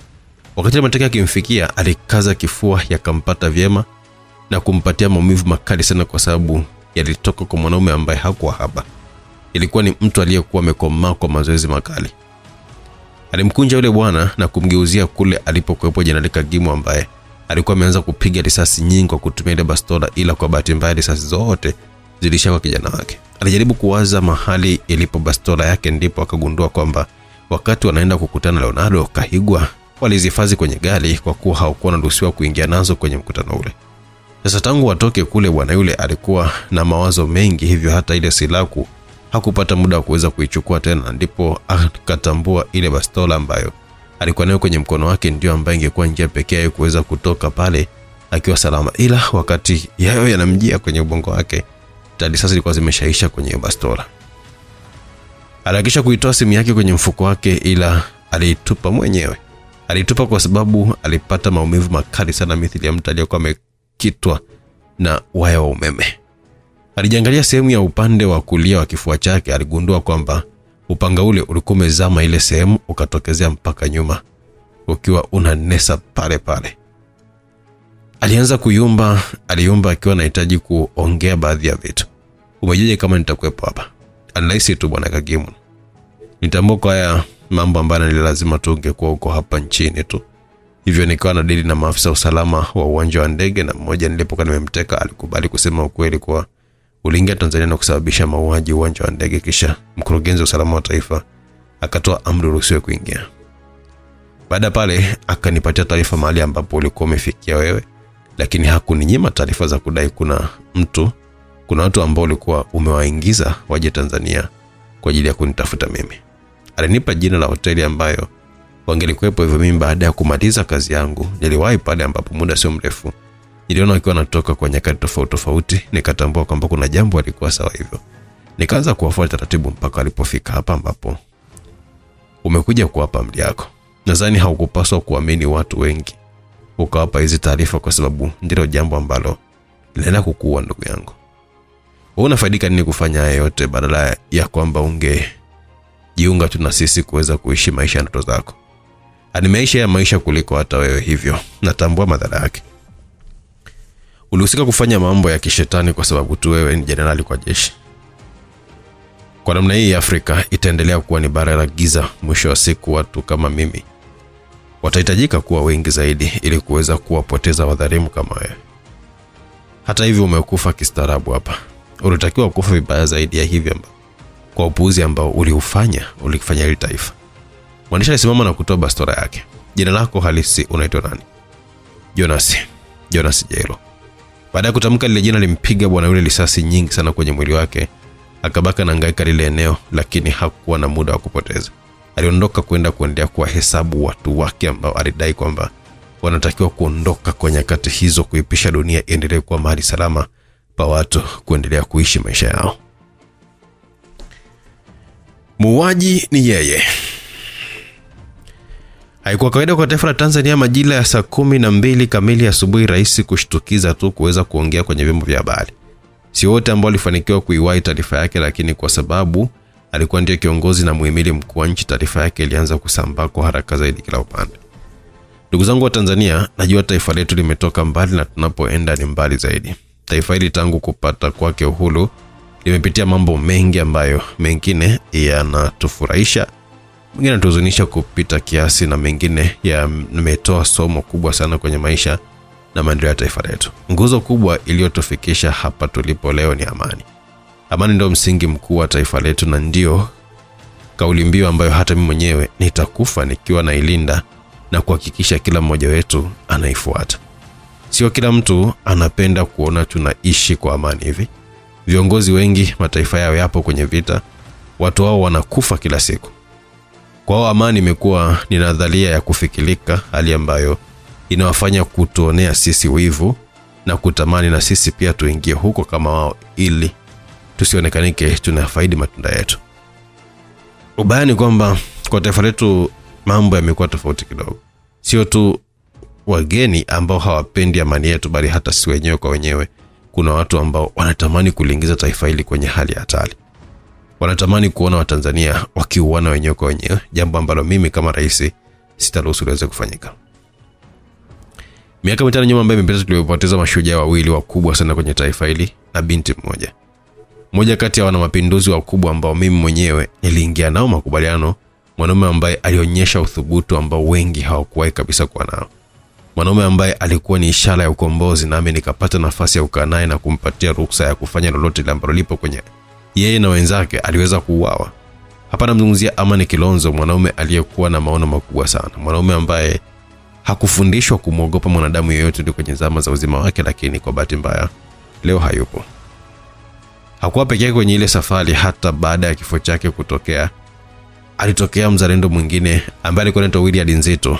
wakati mateke yakimfikia alikaza kifua yakampata vyema na kumpatia maumivu makali sana, kwa sababu yalitoka kwa mwanaume ambaye hakuwa haba. Ilikuwa ni mtu aliyekuwa amekomaa kwa mazoezi makali. Alimkunja yule bwana na kumgeuzia kule alipokuwepo Jenerali Kagimu ambaye alikuwa ameanza kupiga risasi nyingi kwa kutumia ile bastola, ila kwa bahati mbaya risasi zote zilishawa kijana wake. Alijaribu kuwaza mahali ilipo bastola yake, ndipo akagundua kwamba wakati wanaenda kukutana Leonardo Kahigwa walizihifadhi kwenye gari kwa kuwa hawakuwa wanaruhusiwa kuingia nazo kwenye mkutano ule. Sasa tangu watoke kule, bwana yule alikuwa na mawazo mengi, hivyo hata ile silaha hakupata muda wa kuweza kuichukua tena. Ndipo akatambua ile bastola ambayo alikuwa nayo kwenye mkono wake ndio ambayo ingekuwa njia pekee ya kuweza kutoka pale akiwa salama. Ila wakati yayo yanamjia kwenye ubongo wake, tayari sasa ilikuwa zimeshaisha kwenye bastola. Alihakisha kuitoa simu yake kwenye mfuko wake, ila aliitupa mwenyewe. Alitupa kwa sababu alipata maumivu makali sana, mithili ya mtu aliyekuwa amekitwa na waya wa umeme. Alijiangalia sehemu ya upande wa kulia wa kifua chake, aligundua kwamba upanga ule ulikuwa umezama ile sehemu ukatokezea mpaka nyuma ukiwa unanesa pale pale. Alianza kuyumba, aliomba akiwa anahitaji kuongea baadhi ya vitu. Umejeje kama nitakuepo hapa? Anlaisi tu bwana Kagimu. Nitambua kwa haya mambo ambayo ni lazima tu ungekuwa uko hapa nchini tu. Hivyo nikawa na dili na maafisa usalama wa uwanja wa ndege, na mmoja nilipokuwa nimemteka alikubali kusema ukweli kwa uliingia Tanzania na kusababisha mauaji uwanja wa ndege, kisha mkurugenzi wa usalama wa taifa akatoa amri ruhusiwe kuingia. Baada pale akanipatia taarifa mahali ambapo ulikuwa umefikia wewe, lakini hakuninyima taarifa za kudai kuna watu ambao ulikuwa umewaingiza waje Tanzania kwa ajili ya kunitafuta mimi. Alinipa jina la hoteli ambayo wangelikuwepo, hivyo mimi baada ya kumaliza kazi yangu niliwahi pale, ambapo muda sio mrefu niliona wakiwa natoka kwa nyakati tofauti. Nikatambua kwamba kuna jambo alikuwa sawa, hivyo nikaanza kuwafuata taratibu mpaka alipofika hapa ambapo umekuja kuwapa amri yako. Nadhani haukupaswa kuamini watu wengi ukawapa hizi taarifa, kwa sababu ndilo jambo ambalo linaenda kukuua ndugu yangu. Unafaidika nini kufanya haya yote badala ya kwamba ungejiunga tu na sisi kuweza kuishi maisha ya ndoto zako? Ani maisha kuliko hata wewe, hivyo natambua madhara yake. Ulihusika kufanya mambo ya kishetani kwa sababu tu wewe ni jenerali kwa jeshi. Kwa namna hii Afrika itaendelea kuwa ni bara la giza. Mwisho wa siku watu kama mimi watahitajika kuwa wengi zaidi ili kuweza kuwapoteza wadhalimu kama wewe. Hata hivyo umekufa kistaarabu hapa. Ulitakiwa kufa vibaya zaidi ya hivyo kwa upuuzi ambao ulifanya ile taifa. Mwandishi alisimama na kutoa bastola yake. Jina lako halisi unaitwa nani? Jonas Jairo. Baada ya kutamka lile jina limpiga bwana yule risasi nyingi sana kwenye mwili wake. Akabaka na ngaika lile eneo, lakini hakuwa na muda wa kupoteza. Aliondoka kwenda kuendelea kuwahesabu watu wake ambao alidai kwamba wanatakiwa kuondoka kwa nyakati hizo, kuipisha dunia iendelee kuwa mahali salama pa watu kuendelea kuishi maisha yao. Muuaji ni yeye. Haikuwa kawaida kwa taifa la Tanzania majira ya saa 12 kamili asubuhi rais kushtukiza tu kuweza kuongea kwenye vyombo vya habari. Si wote ambao walifanikiwa kuiwahi taarifa yake, lakini kwa sababu alikuwa ndiye kiongozi na muhimili mkuu wa nchi, taarifa yake ilianza kusambaa kwa haraka zaidi kila upande. Ndugu zangu wa Tanzania, najua taifa letu limetoka mbali na tunapoenda ni mbali zaidi. Taifa hili tangu kupata kwake uhuru limepitia mambo mengi ambayo mengine yanatufurahisha, mengine yanatuhuzunisha kupita kiasi, na mengine yametoa somo kubwa sana kwenye maisha na maendeleo ya taifa letu. Nguzo kubwa iliyotufikisha hapa tulipo leo ni amani. Amani ndio msingi mkuu wa taifa letu, na ndio kauli mbiu ambayo hata mimi mwenyewe nitakufa nikiwa nailinda na kuhakikisha kila mmoja wetu anaifuata. Sio kila mtu anapenda kuona tunaishi kwa amani hivi. Viongozi wengi mataifa yao yapo kwenye vita, watu wao wanakufa kila siku. Kwa amani imekuwa ni nadharia ya kufikirika, hali ambayo inawafanya kutuonea sisi wivu na kutamani na sisi pia tuingie huko kama wao, ili tusionekanike tunafaidi matunda yetu. Ubaya ni kwamba kwa taifa letu mambo yamekuwa tofauti kidogo. Sio tu wageni ambao hawapendi amani yetu, bali hata sisi wenyewe kwa wenyewe kuna watu ambao wanatamani kuliingiza taifa hili kwenye hali ya hatari. Wanatamani kuona Watanzania wakiuana wenyewe kwa wenyewe, jambo ambalo mimi kama rais sitaruhusu liweze kufanyika. Miaka 5 nyuma ambayo imepita tulipoteza mashujaa wawili wakubwa sana kwenye taifa hili na binti mmoja. Mmoja kati ya wana mapinduzi wakubwa ambao mimi mwenyewe niliingia nao makubaliano, mwanaume ambaye alionyesha uthubutu ambao wengi hawakuwahi kabisa kuwa nao. mwanaume ambaye alikuwa ni ishara ya ukombozi, nami nikapata nafasi ya kukaa naye na kumpatia ruhusa ya kufanya lolote ambalo lipo kwenye yeye na wenzake, aliweza kuuawa. Hapa namzungumzia Amani Kilonzo, mwanaume aliyekuwa na maono makubwa sana, mwanaume ambaye hakufundishwa kumwogopa mwanadamu yeyote kwenye zama za uzima wake, lakini kwa bahati mbaya leo hayupo. Hakuwa pekee kwenye ile safari. Hata baada ya kifo chake kutokea, alitokea mzalendo mwingine ambaye alikuwa anaitwa William Nzito.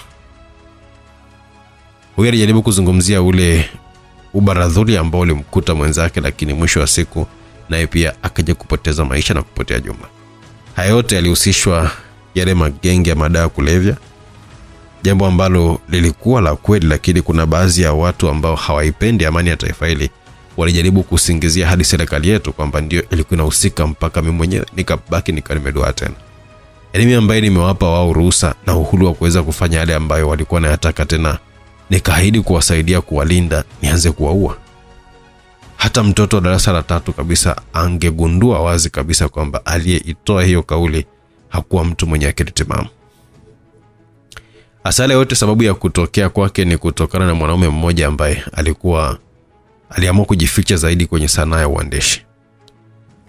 Huyu alijaribu kuzungumzia ule ubaradhuli ambao ulimkuta mwenzake, lakini mwisho wa siku naye pia akaja kupoteza maisha na kupotea jumla. Haya yote yalihusishwa yale magenge ya madawa kulevya, jambo ambalo lilikuwa la kweli, lakini kuna baadhi ya watu ambao hawaipendi amani ya taifa hili walijaribu kusingizia hadi serikali yetu kwamba ndio ilikuwa inahusika, mpaka mimi mwenyewe nikabaki nimedoa tena. Elimu ambayo nimewapa wao ruhusa na uhuru wa kuweza kufanya yale ambayo walikuwa wanayataka, tena nikaahidi kuwasaidia, kuwalinda, nianze kuwaua. Hata mtoto wa darasa la 3 kabisa angegundua wazi kabisa kwamba aliyeitoa hiyo kauli hakuwa mtu mwenye akili timamu. Asale yote sababu ya kutokea kwake ni kutokana na mwanaume mmoja ambaye aliamua kujificha zaidi kwenye sanaa ya uandishi.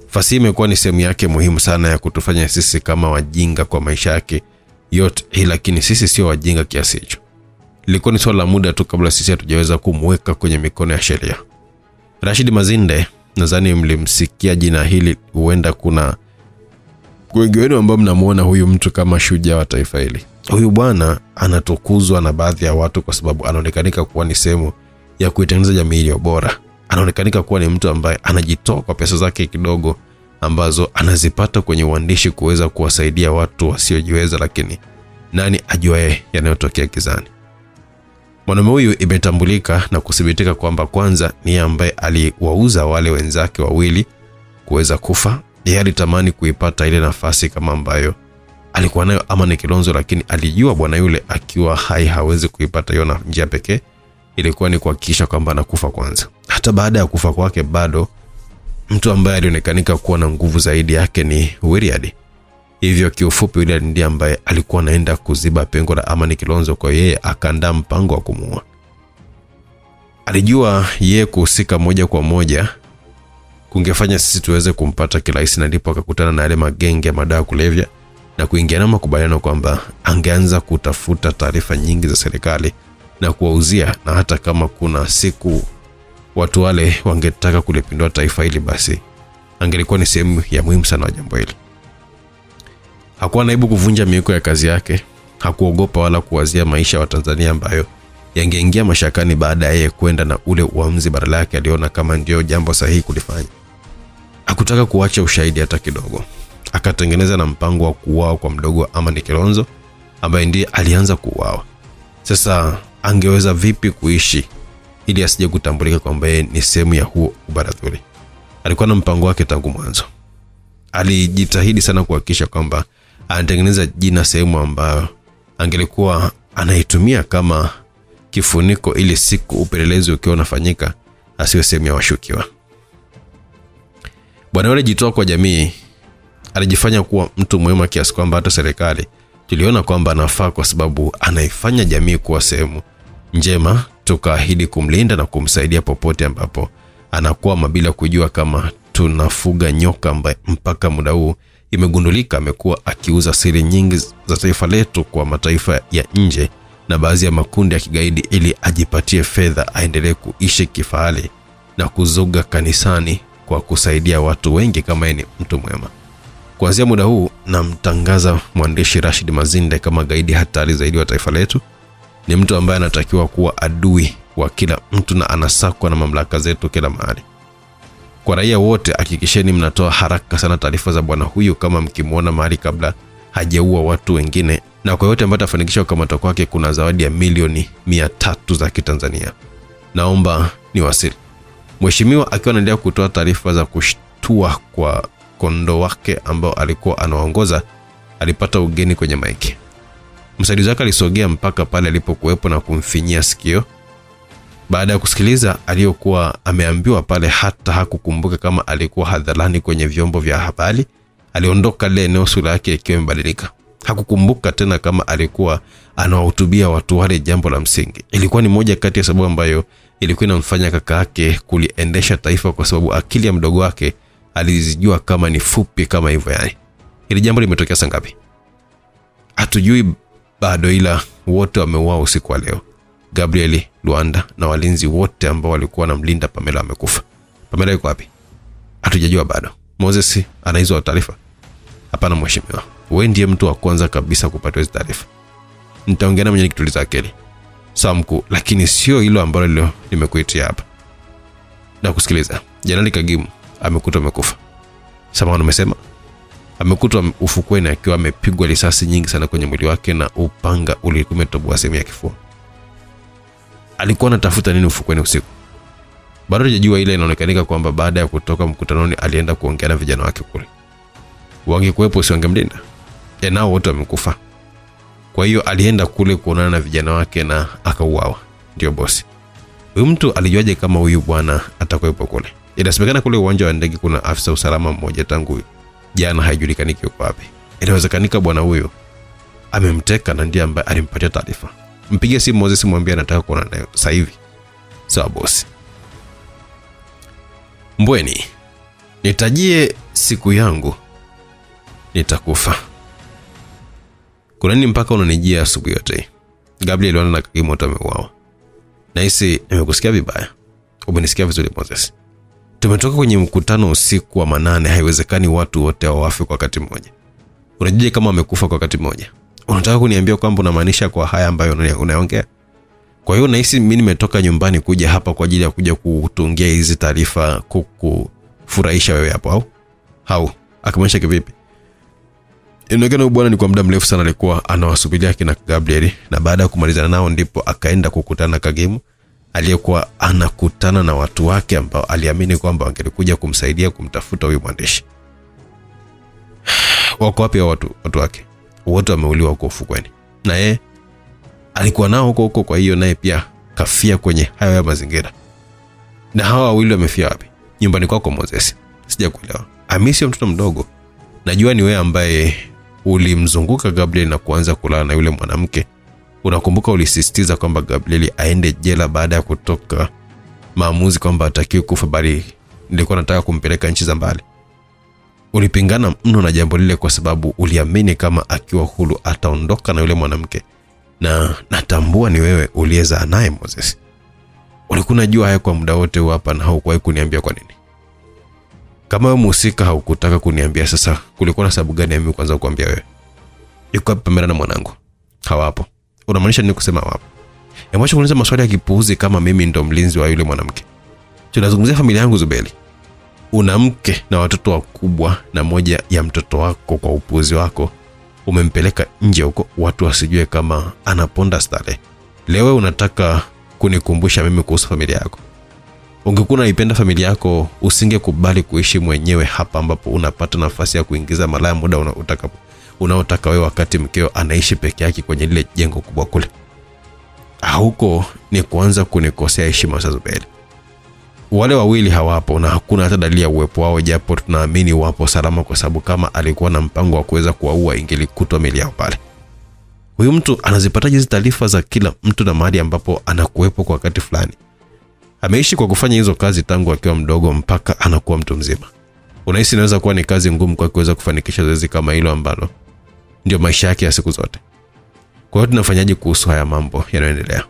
Fasihi imekuwa ni sehemu yake muhimu sana ya kutufanya sisi kama wajinga kwa maisha yake yote, lakini sisi sio wajinga kiasi hicho. Ilikuwa ni swala la muda tu kabla sisi hatujaweza kumweka kwenye mikono ya sheria. Rashid Mazinde, nadhani mlimsikia jina hili, huenda kuna wengi wenu ambao mnamuona huyu mtu kama shujaa wa taifa hili. Huyu bwana anatukuzwa na baadhi ya watu kwa sababu anaonekanika kuwa ni sehemu ya kuitengeneza jamii iliyo bora. Anaonekanika kuwa ni mtu ambaye anajitoa kwa pesa zake kidogo ambazo anazipata kwenye uandishi kuweza kuwasaidia watu wasiojiweza, lakini nani ajuaye yanayotokea gizani. Mwanaume huyu imetambulika na kuthibitika kwamba kwanza ni ambaye aliwauza wale wenzake wawili kuweza kufa. Yeye alitamani kuipata ile nafasi kama ambayo alikuwa nayo Amani Kilonzo, lakini alijua bwana yule akiwa hai hawezi kuipata hiyo, na njia pekee ilikuwa ni kuhakikisha kwamba anakufa kwanza. Hata baada ya kufa kwake bado mtu ambaye alionekanika kuwa na nguvu zaidi yake ni William. Hivyo kiufupi William ndiye ambaye alikuwa anaenda kuziba pengo la Amani Kilonzo, kwa yeye akaandaa mpango wa kumuua. Alijua yeye kuhusika moja kwa moja kungefanya sisi tuweze kumpata kirahisi, na ndipo akakutana na yale magenge ya madawa kulevya na kuingia na makubaliano kwamba angeanza kutafuta taarifa nyingi za serikali na kuwauzia, na hata kama kuna siku watu wale wangetaka kulipindua taifa hili, basi angelikuwa ni sehemu ya muhimu sana wa jambo hili. Hakuwa naibu kuvunja miiko ya kazi yake, hakuogopa wala kuwazia maisha wa Tanzania ambayo yangeingia mashakani baada ya yeye kwenda na ule uamuzi. Badala yake aliona kama ndio jambo sahihi kulifanya. Hakutaka kuacha ushahidi hata kidogo. Akatengeneza na mpango wa kuuawa kwa mdogo wa Amani Kilonzo ambaye ndiye alianza kuuawa. Sasa angeweza vipi kuishi ili asije kutambulika kwamba yeye ni sehemu ya huo ubaradhuli? Alikuwa na mpango wake tangu mwanzo. Alijitahidi sana kuhakikisha kwamba anatengeneza jina sehemu ambayo angelikuwa anaitumia kama kifuniko, ili siku upelelezi ukiwa unafanyika asiwe sehemu ya washukiwa. Bwana yule jitoa kwa jamii, alijifanya kuwa mtu mwema kiasi kwamba hata serikali tuliona kwamba anafaa kwa sababu anaifanya jamii kuwa sehemu njema. Tukaahidi kumlinda na kumsaidia popote ambapo anakuwa, bila kujua kama tunafuga nyoka ambaye mpaka muda huu imegundulika amekuwa akiuza siri nyingi za taifa letu kwa mataifa ya nje na baadhi ya makundi ya kigaidi, ili ajipatie fedha aendelee kuishi kifahari na kuzoga kanisani kwa kusaidia watu wengi kama yeye ni mtu mwema. Kuanzia muda huu namtangaza mwandishi Rashid Mazinde kama gaidi hatari zaidi wa taifa letu. Ni mtu ambaye anatakiwa kuwa adui wa kila mtu na anasakwa na mamlaka zetu kila mahali. Kwa raia wote, hakikisheni mnatoa haraka sana taarifa za bwana huyu kama mkimuona mahali kabla hajaua watu wengine, na kwa yote ambaye atafanikisha kukamata kwake kuna zawadi ya milioni 300 za Kitanzania. Naomba niwasili. Mheshimiwa akiwa anaendelea kutoa taarifa za kushtua kwa kondo wake ambao alikuwa anaongoza, alipata ugeni kwenye maiki. Msaidizi wake alisogea mpaka pale alipokuwepo na kumfinyia sikio. Baada ya kusikiliza aliyokuwa ameambiwa pale, hata hakukumbuka kama alikuwa hadharani kwenye vyombo vya habari. Aliondoka ile eneo, sura yake ikiwa imebadilika. Hakukumbuka tena kama alikuwa anawahutubia watu wale jambo la msingi. Ilikuwa ni moja kati ya sababu ambayo ilikuwa inamfanya kaka yake kuliendesha taifa, kwa sababu akili ya mdogo wake alizijua kama ni fupi kama hivyo yani. Hili jambo limetokea saa ngapi? Hatujui bado, ila wote wameuawa usiku wa leo. Gabriel, Luanda na walinzi wote ambao walikuwa wanamlinda Pamela wamekufa. Pamela yuko wapi? Hatujajua bado. Moses ana hizo taarifa? Hapana mheshimiwa. Wewe ndiye mtu wa kwanza kabisa kupata hizo taarifa. Nitaongea na mwenye kituliza akili. Sawa mkuu, lakini sio hilo ambalo leo nimekuitia hapa. Na kusikiliza. Jenerali Kagimu amekutwa amekufa. Samahani, umesema? Amekutwa ufukweni akiwa amepigwa risasi nyingi sana kwenye mwili wake na upanga ulikuwa umetoboa sehemu ya kifua. Alikuwa anatafuta nini ufukweni usiku? Bado hajajua, ile inaonekanika kwamba baada ya kutoka mkutanoni alienda kuongea na vijana wake kule. Wangekuepo si wangemlinda? Nao wote wamekufa. Kwa hiyo alienda kule kuonana na vijana wake na akauawa. Ndio bosi. Huyu mtu alijuaje kama huyu bwana atakuwepo kule? Inasemekana kule uwanja wa ndege kuna afisa usalama mmoja tangu jana haijulikani yuko wapi. Inawezekanika bwana huyo amemteka na ndiye ambaye alimpatia taarifa. Mpigie simu Moses, mwambie anataka kuonana naye sasa hivi. Sawa bosi. Mbweni, nitajie siku yangu nitakufa. Kuna nini mpaka unanijia asubuhi yote? Gabriel wana na Kagimu wameuawa. Nahisi nimekusikia vibaya. Umenisikia vizuri Moses? Tumetoka kwenye mkutano usiku wa manane, haiwezekani watu wote wafe kwa wakati mmoja. Unajije kama wamekufa kwa wakati mmoja? Unataka kuniambia kwamba unamaanisha kwa haya ambayo unaongea? Kwa hiyo nahisi mimi nimetoka nyumbani kuja hapa kwa ajili ya kuja kutungia hizi taarifa kukufurahisha wewe hapo au? Akamaanisha kivipi? Inaonekana bwana ni kwa muda mrefu sana alikuwa anawasubiria kina Gabriel, na baada ya kumalizana nao ndipo akaenda kukutana na Kagimu aliyekuwa anakutana na watu wake ambao aliamini kwamba wangekuja kumsaidia kumtafuta huyu mwandishi. Wako wapi watu wake? Wote wameuliwa huko ufukweni. Na yeye alikuwa nao huko, kwa hiyo naye pia kafia kwenye hayo ya mazingira. Na hawa wawili wamefia wapi? Nyumbani kwako Moses? Sijakuelewa. Amisi mtoto mdogo. Najua ni wewe ambaye ulimzunguka Gabriel na kuanza kulala na yule mwanamke. Unakumbuka ulisisitiza kwamba Gabriel aende jela baada ya kutoka maamuzi kwamba hatakiwi kufa, bali nilikuwa nataka kumpeleka nchi za mbali. Ulipingana mno na jambo lile kwa sababu uliamini kama akiwa huru ataondoka na yule mwanamke. Na natambua ni wewe uliyezaa naye Moses. Ulikuwa unajua haya kwa muda wote hapa na haukuwahi kuniambia kwa nini? Kama wewe mhusika haukutaka kuniambia, sasa kulikuwa na sababu gani ya mimi kwanza kukuambia wewe? Yuko hapa Pamela na mwanangu? Hawapo. Unamaanisha nini kusema hawapo? Yamwacha kuniuliza maswali ya kipuuzi kama mimi ndo mlinzi wa yule mwanamke. Tunazungumzia familia yangu Zubeli. Una mke na watoto wakubwa, na moja ya mtoto wako kwa upuuzi wako umempeleka nje huko watu wasijue kama anaponda stare. Leo unataka kunikumbusha mimi kuhusu familia yako. Ungekuwa unaipenda familia yako usingekubali kuishi mwenyewe hapa ambapo unapata nafasi ya kuingiza malaya muda unaotaka wewe, wakati mkeo anaishi peke yake kwenye lile jengo kubwa kule. Huko ni kuanza kunikosea heshima sasa Zubeli. Wale wawili hawapo na hakuna hata dalili ya uwepo wao, japo tunaamini wapo salama, kwa sababu kama alikuwa na mpango wa kuweza kuwaua ingelikutwa mili yao pale. Huyu mtu anazipataje hizo taarifa za kila mtu na mahali ambapo anakuwepo kwa wakati fulani? Ameishi kwa kufanya hizo kazi tangu akiwa mdogo mpaka anakuwa mtu mzima. Unahisi inaweza kuwa ni kazi ngumu kwa kuweza kufanikisha zoezi kama hilo ambalo ndio maisha yake ya siku zote? Kwa hiyo tunafanyaje kuhusu haya mambo yanayoendelea?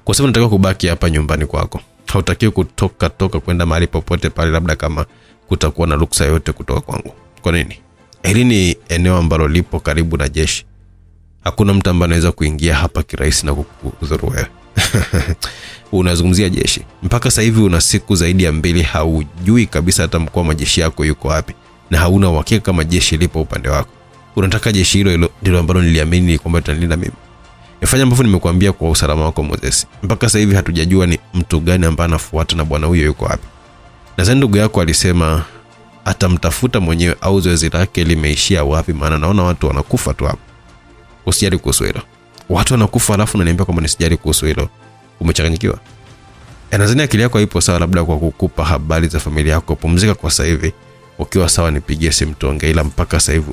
Kwa sababu nataka kubaki hapa nyumbani kwako. Hautakiwi kutoka kwenda mahali popote pale, labda kama kutakuwa na ruksa yote kutoka kwangu. Kwa nini? Hili ni eneo ambalo lipo karibu na jeshi. Hakuna mtu ambaye anaweza kuingia hapa kirahisi na kukudhuru wewe. Unazungumzia jeshi? Mpaka sasa hivi una siku zaidi ya 2 haujui kabisa hata mkuu wa majeshi yako yuko wapi, na hauna uhakika kama jeshi lipo upande wako. Unataka jeshi hilo ndilo ambalo niliamini kwamba tutanilinda mimi. Nifanya ambavyo nimekuambia kwa usalama wako Moses. Mpaka sasa hivi hatujajua ni mtu gani ambaye anafuata na bwana huyo yuko wapi. Na ndugu yako alisema atamtafuta mwenyewe, au zoezi lake limeishia wapi? Maana naona watu wanakufa tu hapo. Usijali kuhusu hilo. Watu wanakufa alafu unaniambia kwamba nisijali kuhusu hilo. Umechanganyikiwa? Nadhani akili yako haipo sawa, labda kwa kukupa habari za familia yako. Pumzika kwa sasa hivi. Ukiwa sawa nipigie simu tuongee, ila mpaka sasa hivi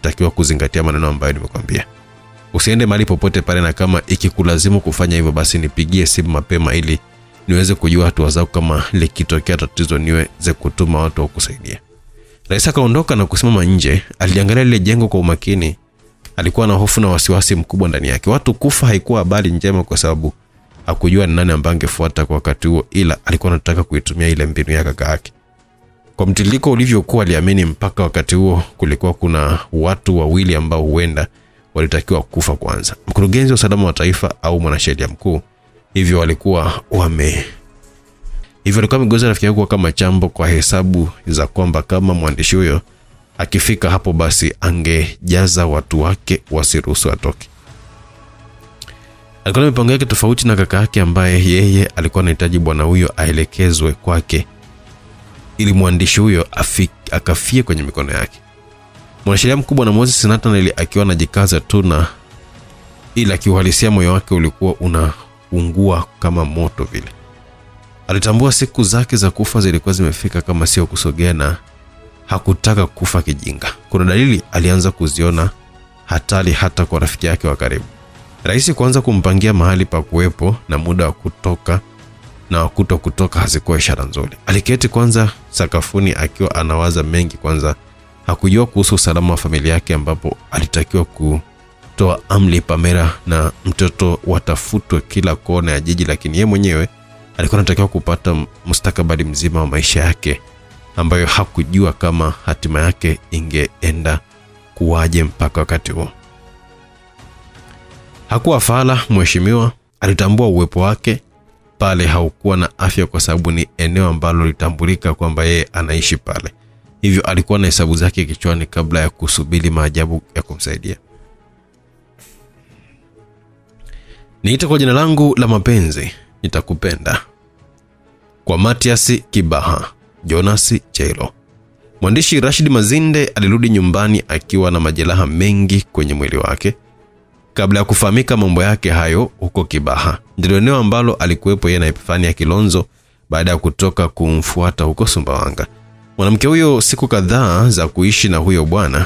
unatakiwa kuzingatia maneno ambayo nimekwambia. Usiende mahali popote pale, na kama ikikulazimu kufanya hivyo basi nipigie simu mapema ili niweze kujua hatua zako, kama likitokea tatizo niweze kutuma watu wa kusaidia. Rais akaondoka na kusimama nje. Aliangalia lile jengo kwa umakini. Alikuwa na hofu na wasiwasi mkubwa ndani yake. Watu kufa haikuwa habari njema, kwa sababu hakujua ni nani ambaye angefuata kwa wakati huo, ila alikuwa anataka kuitumia ile mbinu ya kaka yake. Kwa mtiririko ulivyokuwa, aliamini mpaka wakati huo kulikuwa kuna watu wawili ambao huenda walitakiwa kufa kwanza: mkurugenzi wa usalama wa taifa au mwanasheria mkuu. Hivyo walikuwa wamegoza rafiki yake kama chambo, kwa hesabu za kwamba kama mwandishi huyo akifika hapo basi angejaza watu wake wasiruhusu atoke. Alikuwa na mipango yake tofauti na kaka yake, ambaye yeye alikuwa anahitaji bwana huyo aelekezwe kwake ili mwandishi huyo akafie kwenye mikono yake. Mwanasheria mkubwa na Moses Nathaniel akiwa anajikaza tu, na ila kiuhalisia moyo wake ulikuwa unaungua kama moto vile. Alitambua siku zake za kufa zilikuwa zimefika, kama sio kusogea, na hakutaka kufa kijinga. Kuna dalili alianza kuziona hatari hata kwa rafiki yake wa karibu. Rais kuanza kumpangia mahali pa kuwepo na muda wa kutoka na kutoka hazikuwa ishara nzuri. Aliketi kwanza sakafuni akiwa anawaza mengi. Kwanza hakujua kuhusu usalama wa familia yake, ambapo alitakiwa kutoa amri Pamela na mtoto watafutwe kila kona ya jiji, lakini yeye mwenyewe alikuwa anatakiwa kupata mustakabali mzima wa maisha yake, ambayo hakujua kama hatima yake ingeenda kuwaje mpaka wakati huo. Hakuwa fala mheshimiwa, alitambua uwepo wake pale haukuwa na afya, kwa sababu ni eneo ambalo litambulika kwamba yeye anaishi pale. Hivyo alikuwa na hesabu zake kichwani kabla ya kusubiri maajabu ya kumsaidia. Niita kwa jina langu la mapenzi, nitakupenda. Kwa Matias Kibaha, Jonas Chelo. Mwandishi Rashid Mazinde alirudi nyumbani akiwa na majeraha mengi kwenye mwili wake. Kabla ya kufahamika mambo yake hayo huko Kibaha, ndilo eneo ambalo alikuwepo yeye na Epifania Kilonzo baada ya kutoka kumfuata huko Sumbawanga. Mwanamke huyo siku kadhaa za kuishi na huyo bwana,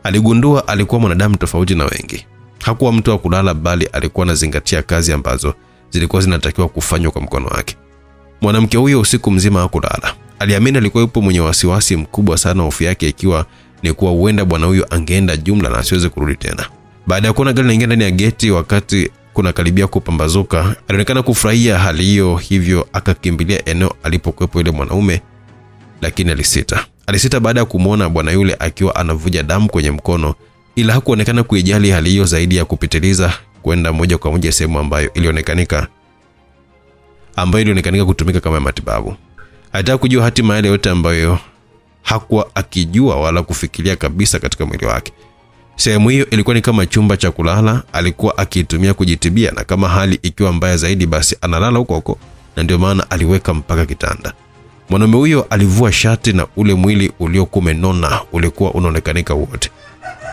aligundua alikuwa mwanadamu tofauti na wengi. Hakuwa mtu wa kulala, bali alikuwa anazingatia kazi ambazo zilikuwa zinatakiwa kufanywa kwa mkono wake. Mwanamke huyo usiku mzima hakulala. Aliamini alikuwa yupo mwenye wasiwasi mkubwa sana, hofu yake ikiwa ni kuwa huenda bwana huyo angeenda jumla na asiweze kurudi tena. Baada ya kuona gari linaingia ndani ya geti wakati kuna karibia kupambazuka, alionekana kufurahia hali hiyo, hivyo akakimbilia eneo alipokuwepo yule mwanaume, lakini alisita baada ya kumuona bwana yule akiwa anavuja damu kwenye mkono, ila hakuonekana kuijali hali hiyo zaidi ya kupitiliza kwenda moja kwa moja sehemu ambayo ilionekanika kutumika kama matibabu. Alitaka kujua hatima yale yote ambayo hakuwa akijua wala kufikiria kabisa katika mwili wake. Sehemu hiyo ilikuwa ni kama chumba cha kulala, alikuwa akitumia kujitibia, na kama hali ikiwa mbaya zaidi basi analala huko, na ndio maana aliweka mpaka kitanda. Mwanaume huyo alivua shati na ule mwili uliokuwa umenona ulikuwa unaonekanika wote.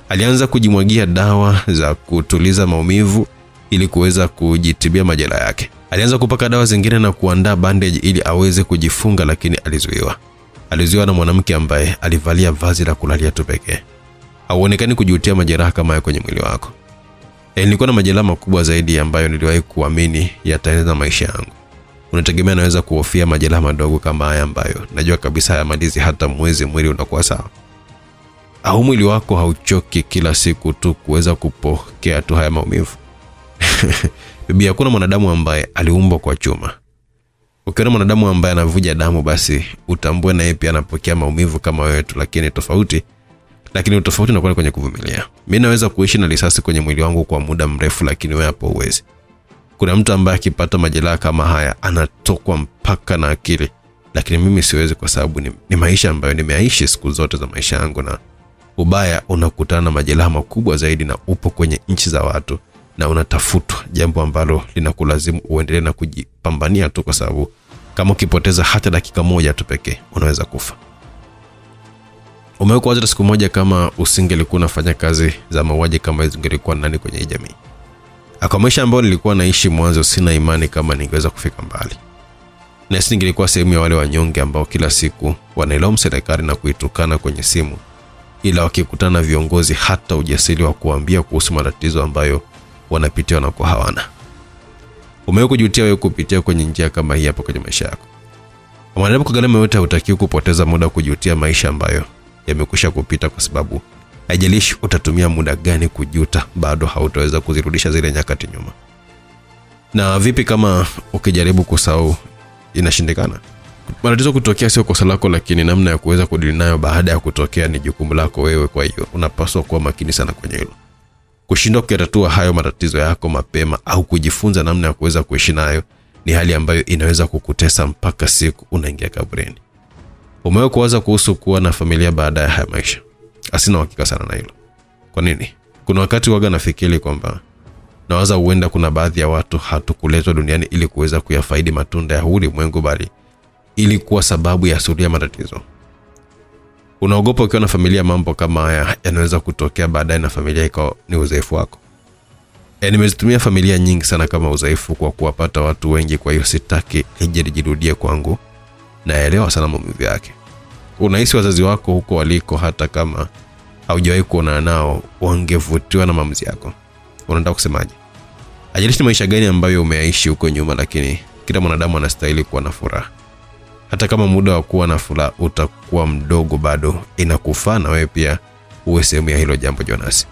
Alianza kujimwagia dawa za kutuliza maumivu ili kuweza kujitibia majeraha yake. Alianza kupaka dawa zingine na kuandaa bandage ili aweze kujifunga, lakini alizuiwa na mwanamke ambaye alivalia vazi la kulalia tu pekee. Hauonekani kujutia majeraha kama ya kwenye mwili wako. Nilikuwa na majeraha makubwa zaidi ambayo niliwahi kuamini yataeneza maisha yangu. Unategemea naweza kuhofia majeraha madogo kama haya ambayo najua kabisa hayamalizi hata mwezi mwili unakuwa sawa? Au mwili wako hauchoki kila siku tu kuweza kupokea tu haya maumivu? Bibi, hakuna mwanadamu ambaye aliumbwa kwa chuma. Ukiona mwanadamu ambaye anavuja damu, basi utambue na yeye pia anapokea maumivu kama wewe tu, lakini utofauti unakuwa kwenye kuvumilia. Mimi naweza kuishi na risasi kwenye mwili wangu kwa muda mrefu, lakini wewe hapo huwezi. Kuna mtu ambaye akipata majeraha kama haya anatokwa mpaka na akili, lakini mimi siwezi, kwa sababu ni maisha ambayo nimeishi siku zote za maisha yangu, na ubaya unakutana na majeraha makubwa zaidi na upo kwenye nchi za watu na unatafutwa, jambo ambalo linakulazimu uendelee na kujipambania tu, kwa sababu kama ukipoteza hata dakika moja tu pekee unaweza kufa. Umekuwa hata siku moja kama usingelikuwa unafanya kazi za mauaji kama hizo, ungelikuwa nani kwenye jamii? Kwa maisha ambayo nilikuwa naishi mwanzo, sina imani kama ningeweza kufika mbali. Na ningekuwa sehemu ya wale wanyonge ambao kila siku wanailaumu serikali na kuitukana kwenye simu ila wakikutana na viongozi hata ujasiri wa kuambia kuhusu matatizo ambayo wanapitia wanakuwa hawana. Umewahi kujutia wewe kupitia kwenye njia kama hii hapo kwenye maisha yako? Mwanadamu kwa gharama yote hutakiwi kupoteza muda kujutia maisha ambayo yamekwisha kupita, kwa sababu haijalishi utatumia muda gani kujuta, bado hautaweza kuzirudisha zile nyakati nyuma. Na vipi kama ukijaribu kusahau inashindikana? Matatizo kutokea sio kosa lako, lakini namna ya kuweza kudili nayo baada ya kutokea ni jukumu lako wewe. Kwa hiyo unapaswa kuwa makini sana kwenye hilo. Kushindwa kuyatatua hayo matatizo yako mapema au kujifunza namna ya kuweza kuishi nayo ni hali ambayo inaweza kukutesa mpaka siku unaingia kaburini. Umewahi kuwaza kuhusu kuwa na familia baada ya haya maisha? Asina uhakika sana na hilo. Kwa nini? Kuna wakati waga nafikiri kwamba nawaza huenda kuna baadhi ya watu hatukuletwa duniani ili kuweza kuyafaidi matunda ya ulimwengu, bali ili kuwa sababu ya suluhu ya matatizo. Unaogopa ukiwa na familia mambo kama haya yanaweza kutokea baadaye na familia ikawa ni udhaifu wako? Nimezitumia familia nyingi sana kama udhaifu kwa kuwapata watu wengi, kwa hiyo sitaki lijirudie kwangu. Naelewa sana maumivu yake. Unahisi wazazi wako huko waliko, hata kama haujawahi kuonana nao, wangevutiwa na maamuzi yako? Unataka kusemaje? Ajalishi maisha gani ambayo umeishi huko nyuma, lakini kila mwanadamu anastahili kuwa na furaha. Hata kama muda wa kuwa na furaha utakuwa mdogo, bado inakufaa na wewe pia uwe sehemu ya hilo jambo. Jonas,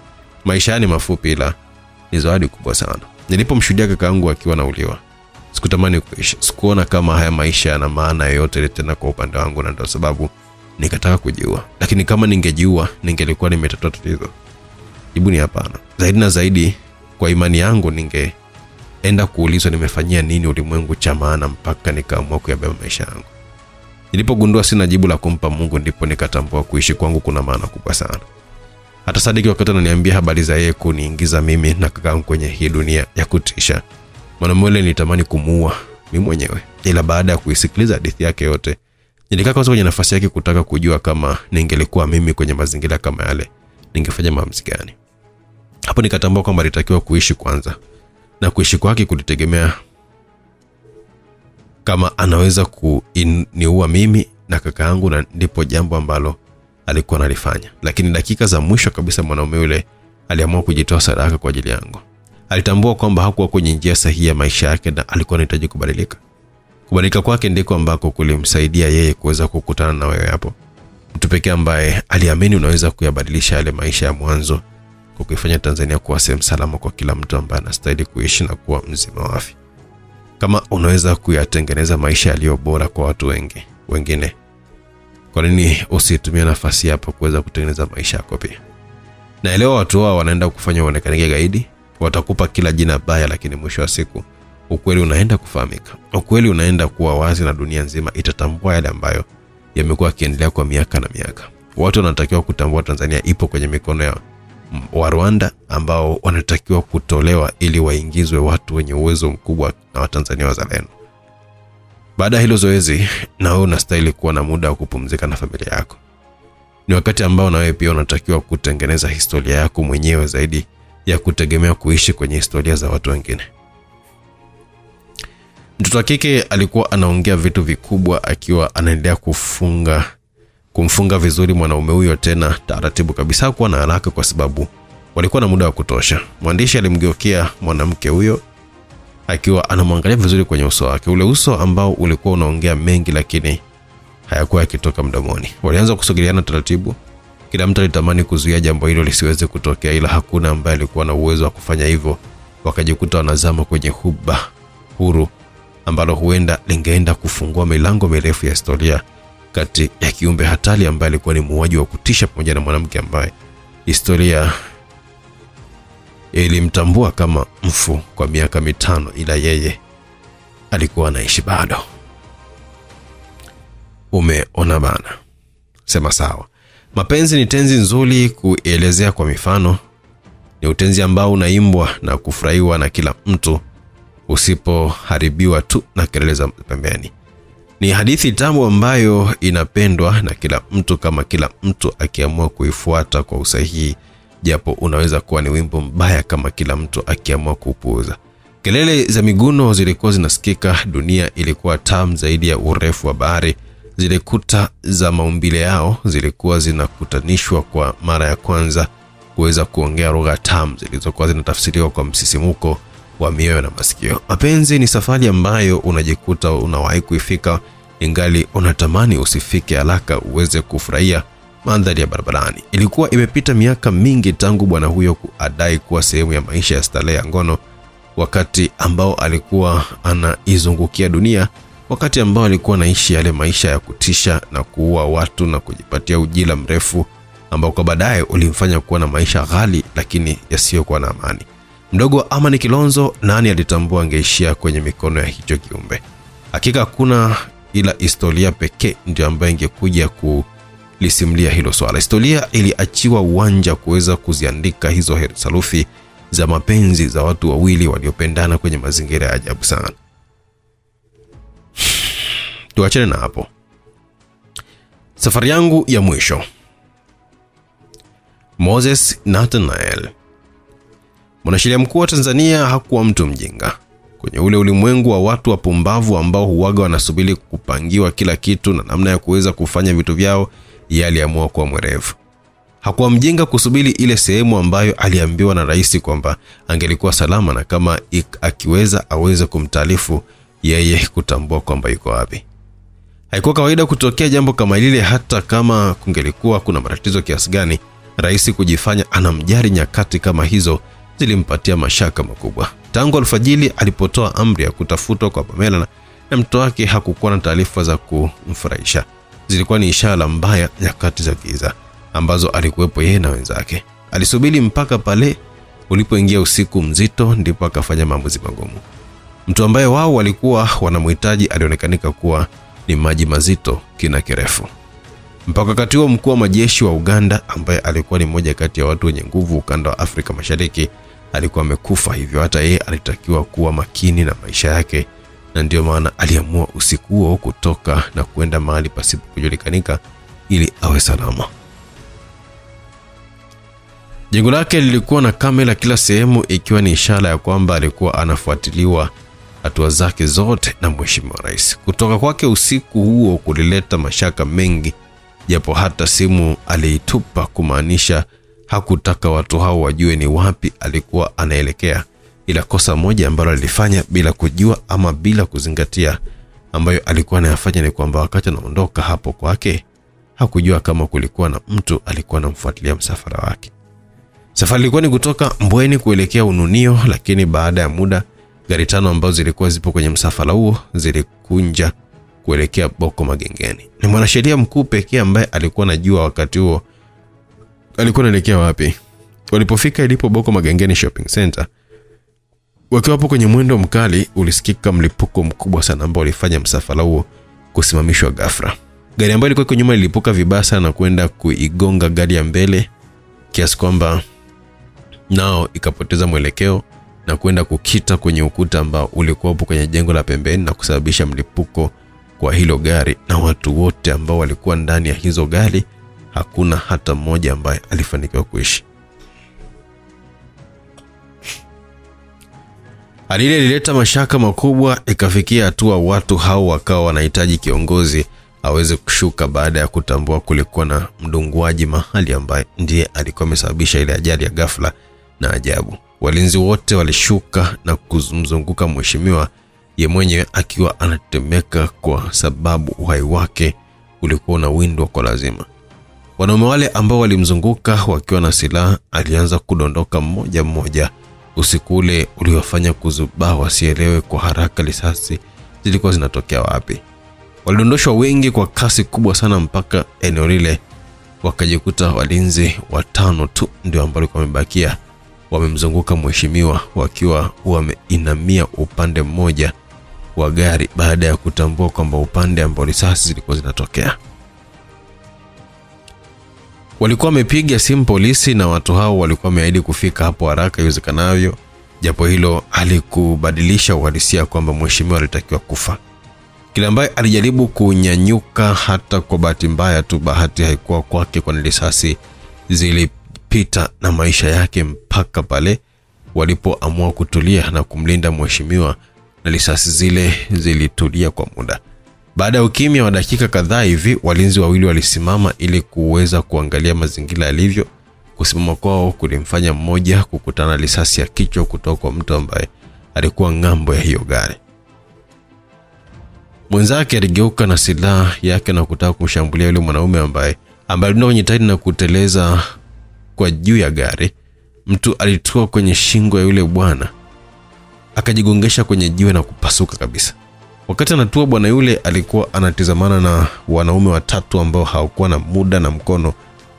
maisha ni mafupi ila ni zawadi kubwa sana. Nilipomshuhudia kaka yangu akiwa anauliwa, sikutamani kuishi. Sikuona kama haya maisha yana maana yoyote tena kwa upande wangu, na ndio sababu nikataka kujiua. Lakini kama ningejiua, ningelikuwa nimetatua tatizo? Jibu ni hapana. Zaidi na zaidi, kwa imani yangu ningeenda kuulizwa nimefanyia nini ulimwengu cha maana mpaka nikaamua kuyabeba maisha yangu. Nilipogundua sina jibu la kumpa Mungu, ndipo nikatambua kuishi kwangu kuna maana kubwa sana. Hata Sadiki wakati ananiambia habari za yeye kuniingiza mimi na kaka yangu kwenye hii dunia ya kutisha, mwanamume nilitamani kumuua mimi mwenyewe. Ila baada ya kuisikiliza hadithi yake yote, nilikaa kwenye nafasi yake kutaka kujua kama ningelikuwa mimi kwenye mazingira kama yale, ningefanya maamuzi gani. Hapo nikatambua kwamba nilitakiwa kuishi kwanza, na kuishi kwake kulitegemea kama anaweza kuniua mimi na kaka yangu, na ndipo jambo ambalo alikuwa analifanya. Lakini dakika za mwisho kabisa mwanamume yule aliamua kujitoa sadaka kwa ajili yangu. Alitambua kwamba hakuwa kwenye njia sahihi ya maisha yake na alikuwa anahitaji kubadilika. Kubadilika kwake ndiko ambako kulimsaidia yeye kuweza kukutana na wewe hapo. Mtu pekee ambaye aliamini unaweza kuyabadilisha yale maisha ya mwanzo, kwa kuifanya Tanzania kuwa sehemu salama kwa kila mtu ambaye anastahili kuishi na kuwa mzima wa afya. Kama unaweza kuyatengeneza maisha yaliyo bora kwa watu wengine, kwa nini usitumie nafasi hapo kuweza kutengeneza maisha yako pia? Naelewa watu wao wanaenda kufanya uonekane gaidi, watakupa kila jina baya, lakini mwisho wa siku ukweli unaenda kufahamika. Ukweli unaenda kuwa wazi na dunia nzima itatambua yale ambayo yamekuwa yakiendelea kwa miaka na miaka. Watu wanatakiwa kutambua Tanzania ipo kwenye mikono ya wa Rwanda ambao wanatakiwa kutolewa ili waingizwe watu wenye uwezo mkubwa na Watanzania wazalendo. Baada hilo zoezi, na wewe unastahili kuwa na muda wa kupumzika na familia yako. Ni wakati ambao na wewe pia unatakiwa kutengeneza historia yako mwenyewe zaidi ya kutegemea kuishi kwenye historia za watu wengine. Mtoto wa kike alikuwa anaongea vitu vikubwa akiwa anaendelea kumfunga vizuri mwanaume huyo, tena taratibu kabisa. Hakuwa na haraka kwa sababu walikuwa na muda wa kutosha. Mwandishi alimgeukia mwanamke huyo akiwa anamwangalia vizuri kwenye uso wake, ule uso ambao ulikuwa unaongea mengi lakini hayakuwa yakitoka mdomoni. Walianza kusogeleana taratibu. Kila mtu alitamani kuzuia jambo hilo lisiweze kutokea, ila hakuna ambaye alikuwa na uwezo wa kufanya hivyo. Wakajikuta wanazama kwenye huba huru ambalo huenda lingeenda kufungua milango mirefu ya historia kati ya kiumbe hatari ambaye alikuwa ni muuaji wa kutisha pamoja na mwanamke ambaye historia ilimtambua kama mfu kwa miaka 5, ila yeye alikuwa anaishi bado. Umeona bana? Sema sawa. Mapenzi ni tenzi nzuri kuelezea kwa mifano. Ni utenzi ambao unaimbwa na kufurahiwa na kila mtu, usipoharibiwa tu na kelele za pembeni. Ni hadithi tamu ambayo inapendwa na kila mtu, kama kila mtu akiamua kuifuata kwa usahihi, japo unaweza kuwa ni wimbo mbaya kama kila mtu akiamua kupuuza. Kelele za miguno zilikuwa zinasikika, dunia ilikuwa tamu zaidi ya urefu wa bahari Zile kuta za maumbile yao zilikuwa zinakutanishwa kwa mara ya kwanza kuweza kuongea lugha tamu zilizokuwa zinatafsiriwa kwa msisimuko wa mioyo na masikio. Mapenzi ni safari ambayo unajikuta unawahi kuifika ingali unatamani usifike haraka uweze kufurahia mandhari ya barabarani. Ilikuwa imepita miaka mingi tangu bwana huyo kuadai kuwa sehemu ya maisha ya starehe ya ngono, wakati ambao alikuwa anaizungukia dunia, wakati ambao alikuwa anaishi yale maisha ya kutisha na kuua watu na kujipatia ujira mrefu ambao kwa baadaye ulimfanya kuwa na maisha ghali lakini yasiyokuwa na amani. Mdogo wa Amani Kilonzo, nani alitambua angeishia kwenye mikono ya hicho kiumbe? Hakika hakuna, ila historia pekee ndio ambayo ingekuja kulisimlia hilo swala. Historia iliachiwa uwanja kuweza kuziandika hizo sarufi za mapenzi za watu wawili waliopendana kwenye mazingira ya ajabu sana. Tuachane na hapo. Safari yangu ya mwisho. Moses Nathanael. Mwanasheria mkuu wa Tanzania hakuwa mtu mjinga. Kwenye ule ulimwengu wa watu wapumbavu ambao huwaga wanasubiri kupangiwa kila kitu na namna ya kuweza kufanya vitu vyao, yeye aliamua kuwa mwerevu. Hakuwa mjinga kusubiri ile sehemu ambayo aliambiwa na rais kwamba angelikuwa salama na kama akiweza aweze kumtaarifu yeye kutambua kwamba yuko wapi. Haikuwa kawaida kutokea jambo kama lile, hata kama kungelikuwa kuna matatizo kiasi gani. Rais kujifanya anamjari nyakati kama hizo zilimpatia mashaka makubwa. Tangu alfajili alipotoa amri ya kutafutwa kwa Pamela na mtoto wake, hakukuwa na taarifa za kumfurahisha. Zilikuwa ni ishara mbaya nyakati za giza ambazo alikuwepo yeye na wenzake. Alisubiri mpaka pale ulipoingia usiku mzito ndipo akafanya maamuzi magumu. Mtu ambaye wao walikuwa wanamhitaji alionekanika kuwa ni maji mazito kina kirefu. Mpaka wakati huo mkuu wa majeshi wa Uganda, ambaye alikuwa ni mmoja kati ya watu wenye nguvu ukanda wa Afrika Mashariki, alikuwa amekufa. Hivyo hata yeye alitakiwa kuwa makini na maisha yake, na ndio maana aliamua usiku huo kutoka na kwenda mahali pasipo kujulikanika ili awe salama. Jengo lake lilikuwa na kamera kila sehemu, ikiwa ni ishara ya kwamba alikuwa anafuatiliwa hatua zake zote na mheshimiwa rais. Kutoka kwake usiku huo kulileta mashaka mengi, japo hata simu aliitupa, kumaanisha hakutaka watu hao wajue ni wapi alikuwa anaelekea. Ila kosa moja ambalo alifanya bila kujua ama bila kuzingatia ambayo alikuwa anayafanya ni kwamba wakati anaondoka hapo kwake hakujua kama kulikuwa na mtu alikuwa anamfuatilia msafara wake. Safari ilikuwa ni kutoka Mbweni kuelekea Ununio, lakini baada ya muda gari 5 ambazo zilikuwa zipo kwenye msafara huo zilikunja kuelekea Boko Magengeni. Ni mwanasheria mkuu pekee ambaye alikuwa anajua wakati huo alikuwa anaelekea wapi. Walipofika ilipo Boko Magengeni Shopping Center, wakiwa hapo kwenye mwendo mkali, ulisikika mlipuko mkubwa sana ambao ulifanya msafara huo kusimamishwa ghafla. Gari ambayo ilikuwa nyuma ilipuka vibaya sana na kwenda kuigonga gari ya mbele kiasi kwamba nao ikapoteza mwelekeo na kwenda kukita kwenye ukuta ambao ulikuwa hapo kwenye jengo la pembeni na kusababisha mlipuko kwa hilo gari, na watu wote ambao walikuwa ndani ya hizo gari hakuna hata mmoja ambaye alifanikiwa kuishi. Hali ile ilileta mashaka makubwa, ikafikia hatua watu hao wakawa wanahitaji kiongozi aweze kushuka baada ya kutambua kulikuwa na mdunguaji mahali ambaye ndiye alikuwa amesababisha ile ajali ya ghafla na ajabu. Walinzi wote walishuka na kumzunguka mheshimiwa, yeye mwenyewe akiwa anatemeka kwa sababu uhai wake ulikuwa unawindwa kwa lazima. Wanaume wale ambao walimzunguka wakiwa na silaha alianza kudondoka mmoja mmoja. Usiku ule uliwafanya kuzubaa wasielewe kwa haraka risasi zilikuwa zinatokea wapi. Walidondoshwa wengi kwa kasi kubwa sana mpaka eneo lile wakajikuta walinzi 5 tu ndio ambao walikuwa wamebakia wamemzunguka mheshimiwa, wakiwa wameinamia upande mmoja wa gari baada ya kutambua kwamba upande ambao risasi zilikuwa zinatokea. Walikuwa wamepiga simu polisi na watu hao walikuwa wameahidi kufika hapo haraka iwezekanavyo, japo hilo alikubadilisha uhalisia kwamba mheshimiwa alitakiwa kufa. Kila ambaye alijaribu kunyanyuka, hata kwa bahati mbaya tu bahati haikuwa kwake, kwa risasi zilipita na maisha yake mpaka pale walipoamua kutulia na kumlinda mheshimiwa, na risasi zile zilitulia kwa muda. Baada ya ukimya wa dakika kadhaa hivi, walinzi wawili walisimama ili kuweza kuangalia mazingira yalivyo. Kusimama kwao kulimfanya mmoja kukutana risasi ya kichwa kutoka kwa mtu ambaye alikuwa ngambo ya hiyo gari. Mwenzake aligeuka na silaha yake na kutaka kumshambulia yule mwanaume ambaye alikuwa kwenye tairi na kuteleza kwa juu ya gari. Mtu alitua kwenye shingo ya yule bwana, akajigongesha kwenye jiwe na kupasuka kabisa. Wakati anatua, bwana yule alikuwa anatizamana na wanaume watatu ambao hawakuwa na muda, na mkono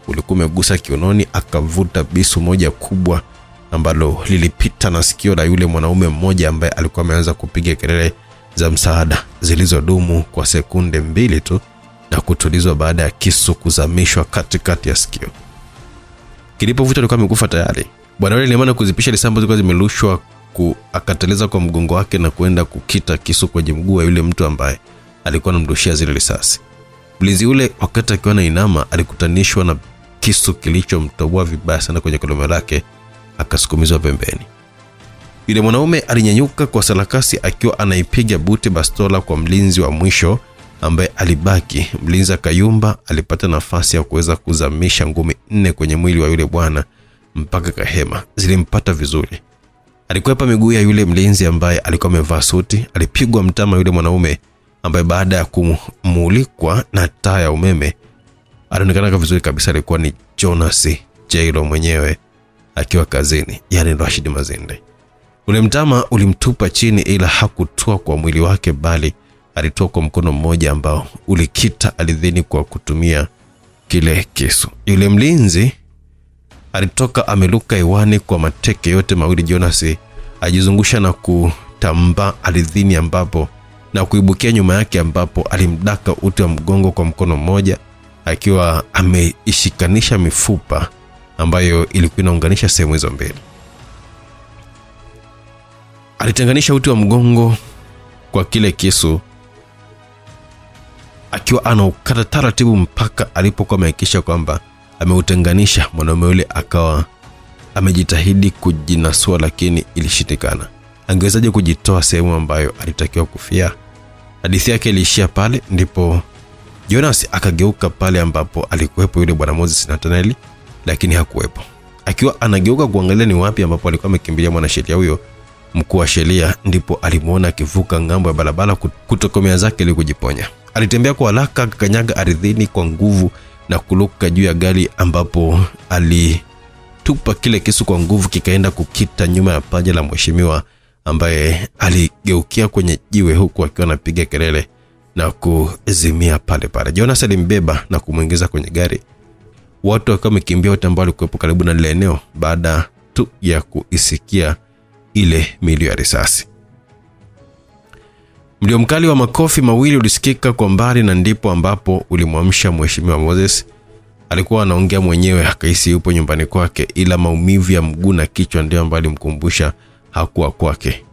ulikuwa umegusa kiunoni. Akavuta bisu moja kubwa ambalo lilipita na sikio la yule mwanaume mmoja ambaye alikuwa ameanza kupiga kelele za msaada zilizodumu kwa sekunde 2 tu na kutulizwa baada ya kisu kuzamishwa katikati ya sikio. Kilipovuta alikuwa amekufa tayari. Bwana yule aliamua kuzipisha risasi ambazo zilikuwa zimerushwa, akateleza kwa mgongo wake na kuenda kukita kisu kwenye mguu wa yule mtu ambaye alikuwa anamrushia zile risasi. Mlinzi yule wakati akiwa na inama alikutanishwa na kisu kilichomtoboa vibaya sana kwenye kolomeo lake, akasukumizwa pembeni. Yule mwanaume alinyanyuka kwa sarakasi akiwa anaipiga buti bastola kwa mlinzi wa mwisho ambaye alibaki. Mlinzi Kayumba alipata nafasi ya kuweza kuzamisha ngumi 4 kwenye mwili wa yule bwana mpaka kahema zilimpata vizuri. Alikwepa miguu ya yule mlinzi ambaye alikuwa amevaa suti. Alipigwa mtama yule mwanaume ambaye baada ya kumulikwa na taa ya umeme alionekana vizuri kabisa. Alikuwa ni Jonas Jairo mwenyewe akiwa kazini, yani Rashid Mazinde. Ule mtama ulimtupa chini, ila hakutua kwa mwili wake, bali alitoa kwa mkono mmoja ambao ulikita ardhini kwa kutumia kile kisu. Yule mlinzi alitoka ameluka hewani kwa mateke yote mawili. Jonas ajizungusha na kutamba ardhini ambapo na kuibukia nyuma yake, ambapo alimdaka uti wa mgongo kwa mkono mmoja akiwa ameishikanisha mifupa ambayo ilikuwa inaunganisha sehemu hizo mbili. Alitenganisha uti wa mgongo kwa kile kisu akiwa anaukata taratibu mpaka alipokuwa amehakikisha kwamba ameutenganisha. Mwanaume yule akawa amejitahidi kujinasua, lakini ilishindikana. Angewezaje kujitoa sehemu ambayo alitakiwa kufia? Hadithi yake ilishia pale. Ndipo Jonas akageuka pale ambapo alikuwepo yule bwana Moses Nathaniel, lakini hakuwepo. Akiwa anageuka kuangalia ni wapi ambapo alikuwa amekimbilia mwanasheria huyo, mkuu wa sheria, ndipo alimuona akivuka ngambo ya barabara kutokomea zake ili kujiponya. Alitembea kwa haraka, akakanyaga ardhini kwa nguvu na kuluka juu ya gari, ambapo alitupa kile kisu kwa nguvu, kikaenda kukita nyuma ya paja la mheshimiwa ambaye aligeukia kwenye jiwe huku akiwa anapiga kelele na kuzimia pale pale. Jonas alimbeba na kumuingiza kwenye gari. Watu wakawa wamekimbia wote ambao walikuwepo karibu na lile eneo baada tu ya kuisikia ile milio ya risasi. Mlio mkali wa makofi mawili ulisikika kwa mbali, na ndipo ambapo ulimwamsha mheshimiwa Moses. Alikuwa anaongea mwenyewe, akahisi yupo nyumbani kwake, ila maumivu ya mguu na kichwa ndio ambayo alimkumbusha hakuwa kwake.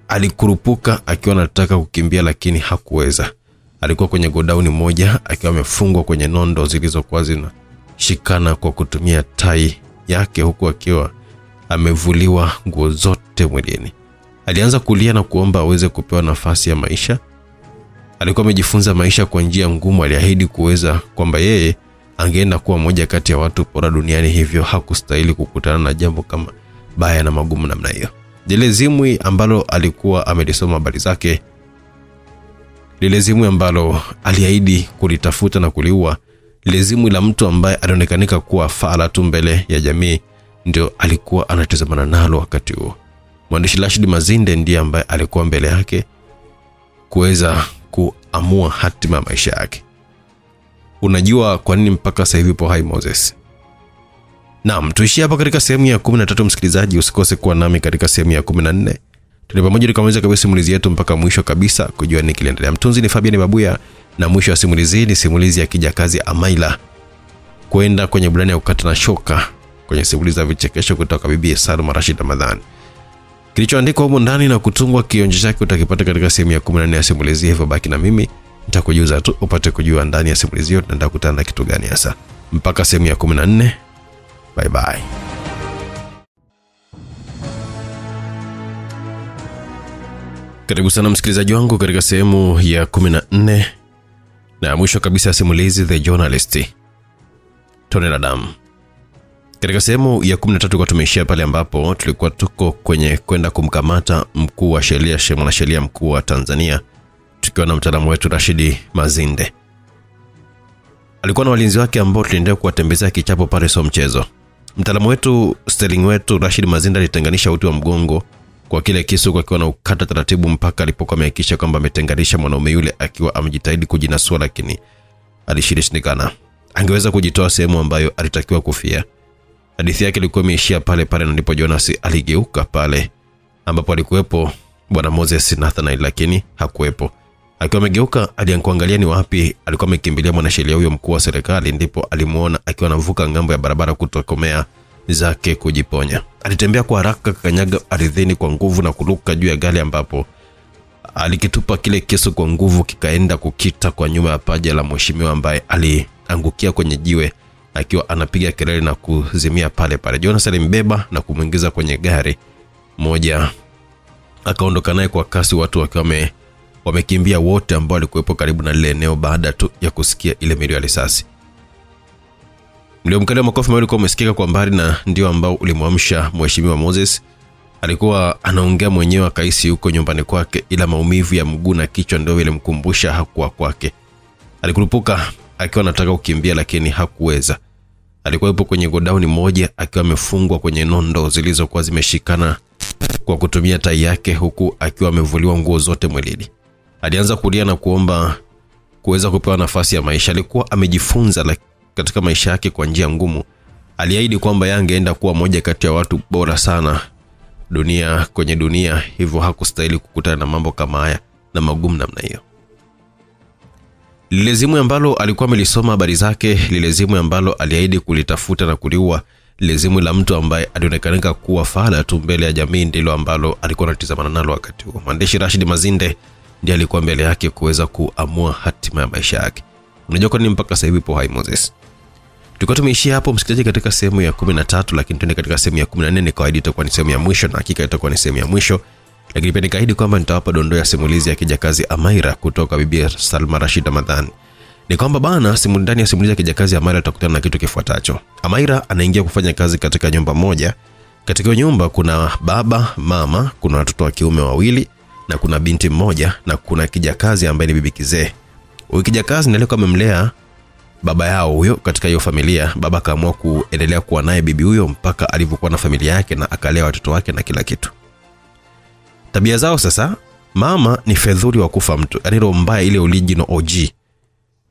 Alikurupuka akiwa anataka kukimbia, lakini hakuweza. Alikuwa kwenye godauni moja akiwa amefungwa kwenye nondo zilizokuwa zinashikana kwa kutumia tai yake, huku akiwa amevuliwa nguo zote mwilini. Alianza kulia na kuomba aweze kupewa nafasi ya maisha. Alikuwa amejifunza maisha kwa njia ngumu. Aliahidi kuweza kwamba yeye angeenda kuwa moja kati ya watu bora duniani, hivyo hakustahili kukutana na jambo kama baya na magumu namna hiyo. Lile zimwi ambalo alikuwa amelisoma habari zake, lile zimwi ambalo aliahidi kulitafuta na kuliua, lile zimwi la mtu ambaye alionekanika kuwa fala tu mbele ya jamii, ndio alikuwa anatazamana nalo wakati huo. Mwandishi Rashid Mazinde ndiye ambaye alikuwa mbele yake kuweza kuamua hatima ya maisha yake. Unajua kwa nini mpaka sasa hivi po hai Moses? Naam, tuishie hapa katika sehemu ya 13 msikilizaji. Usikose kuwa nami katika sehemu ya 14. Tuna pamoja tukamaliza kabisa simulizi yetu mpaka mwisho kabisa kujua nini kiliendelea. Mtunzi ni Fabian Babuya, na mwisho wa simulizi ni simulizi ya kijakazi Amaila kwenda kwenye burani ya kukata na shoka kwenye simulizi za vichekesho kutoka Bibi Salma Rashid Ramadhani. Kilichoandikwa humo ndani na kutungwa kionjo chake utakipata katika sehemu ya 14 ya simulizi. Hivyo baki na mimi, nitakujuza tu upate kujua ndani ya simulizi hiyo tunaenda kukutana na kitu gani hasa. Mpaka sehemu ya 14. Bye bye. Karibu sana msikilizaji wangu katika sehemu ya 14 na mwisho kabisa simulizi The Journalist, Tony Radam. Katika sehemu ya 13 kwa tumeishia pale ambapo tulikuwa tuko kwenye kwenda kumkamata mkuu wa sheria, mwanasheria mkuu wa Tanzania, tukiwa na mtaalamu wetu Rashid Mazinde. Alikuwa na walinzi wake ambao tuliendelea kuwatembezea kichapo pale sio mchezo. Mtaalamu wetu Sterling wetu Rashid Mazinde alitenganisha uti wa mgongo kwa kile kisu kwa kiwa na ukata taratibu mpaka alipokuwa amehakikisha kwamba ametenganisha mwanaume yule akiwa amejitahidi kujinasua, lakini alishindikana. Angeweza kujitoa sehemu ambayo alitakiwa kufia. Hadithi yake ilikuwa imeishia pale pale, na ndipo Jonas aligeuka pale ambapo alikuwepo bwana Moses Nathanael, lakini hakuwepo. Akiwa amegeuka aliangalia ni wapi alikuwa amekimbilia mwanasheria huyo mkuu wa serikali, ndipo alimuona akiwa anavuka ngambo ya barabara kutokomea zake kujiponya. Alitembea kwa haraka, kanyaga ardhini kwa nguvu na kuruka juu ya gari ambapo alikitupa kile kisu kwa nguvu, kikaenda kukita kwa nyuma ya paja la mheshimiwa ambaye aliangukia kwenye jiwe akiwa anapiga kelele na kuzimia pale pale. Jonas alimbeba na kumuingiza kwenye gari moja, akaondoka naye kwa kasi, watu wakiwa wamekimbia wote ambao walikuwepo karibu na lile eneo baada tu ya kusikia ile milio ya risasi. Mlio mkali wa makofi ulikuwa umesikika kwa mbali, na ndio ambao ulimwamsha mheshimiwa Moses. Alikuwa anaongea mwenyewe akaisi yuko nyumbani kwake, ila maumivu ya mguu na kichwa ndio ilimkumbusha hakuwa kwake. Alikurupuka akiwa anataka kukimbia lakini hakuweza. Alikuwa yupo kwenye godown moja akiwa amefungwa kwenye nondo zilizokuwa zimeshikana kwa kutumia tai yake, huku akiwa amevuliwa nguo zote mwilini. Alianza kulia na kuomba kuweza kupewa nafasi ya maisha. Alikuwa amejifunza katika maisha yake kwa njia ngumu. Aliahidi kwamba yangeenda kuwa moja kati ya watu bora sana kwenye dunia, hivyo hakustahili kukutana na mambo kama haya na magumu namna hiyo. Lile zimu ambalo alikuwa amelisoma habari zake, lile zimu ambalo aliahidi kulitafuta na kuliua, lile zimu la mtu ambaye alionekana kuwa fala tu mbele ya jamii, ndilo ambalo alikuwa anatizamana nalo wakati huo. Mwandishi Rashid Mazinde ndiye alikuwa mbele yake kuweza kuamua hatima ya maisha yake. Unajua kwa nini mpaka sasa hivi po hai Moses? Tulikuwa tumeishia hapo msikilizaji katika sehemu ya 13, lakini tuende katika sehemu ya 14. Ni kawaida itakuwa ni sehemu ya mwisho, na hakika itakuwa ni sehemu ya mwisho, lakini pia nikaahidi kwamba nitawapa dondoo ya simulizi ya kijakazi Amaira kutoka Bibi Salma Rashid Ramadhani. Ni kwamba bana ndani ya simulizi ya kijakazi Amaira tutakutana na kitu kifuatacho. Amaira anaingia kufanya kazi katika nyumba moja. Katika nyumba kuna baba, mama, kuna watoto wa kiume 2 na kuna binti mmoja, na kuna kijakazi ambaye ni bibi kizee. Huyu kijakazi ndiye alikuwa amemlea baba yao huyo katika hiyo familia. Baba kaamua kuendelea kuwa naye bibi huyo mpaka alivyokuwa na familia yake na akalea watoto wake na kila kitu. Tabia zao sasa, mama ni fedhuri wa kufa mtu, yani roho mbaya ile original OG.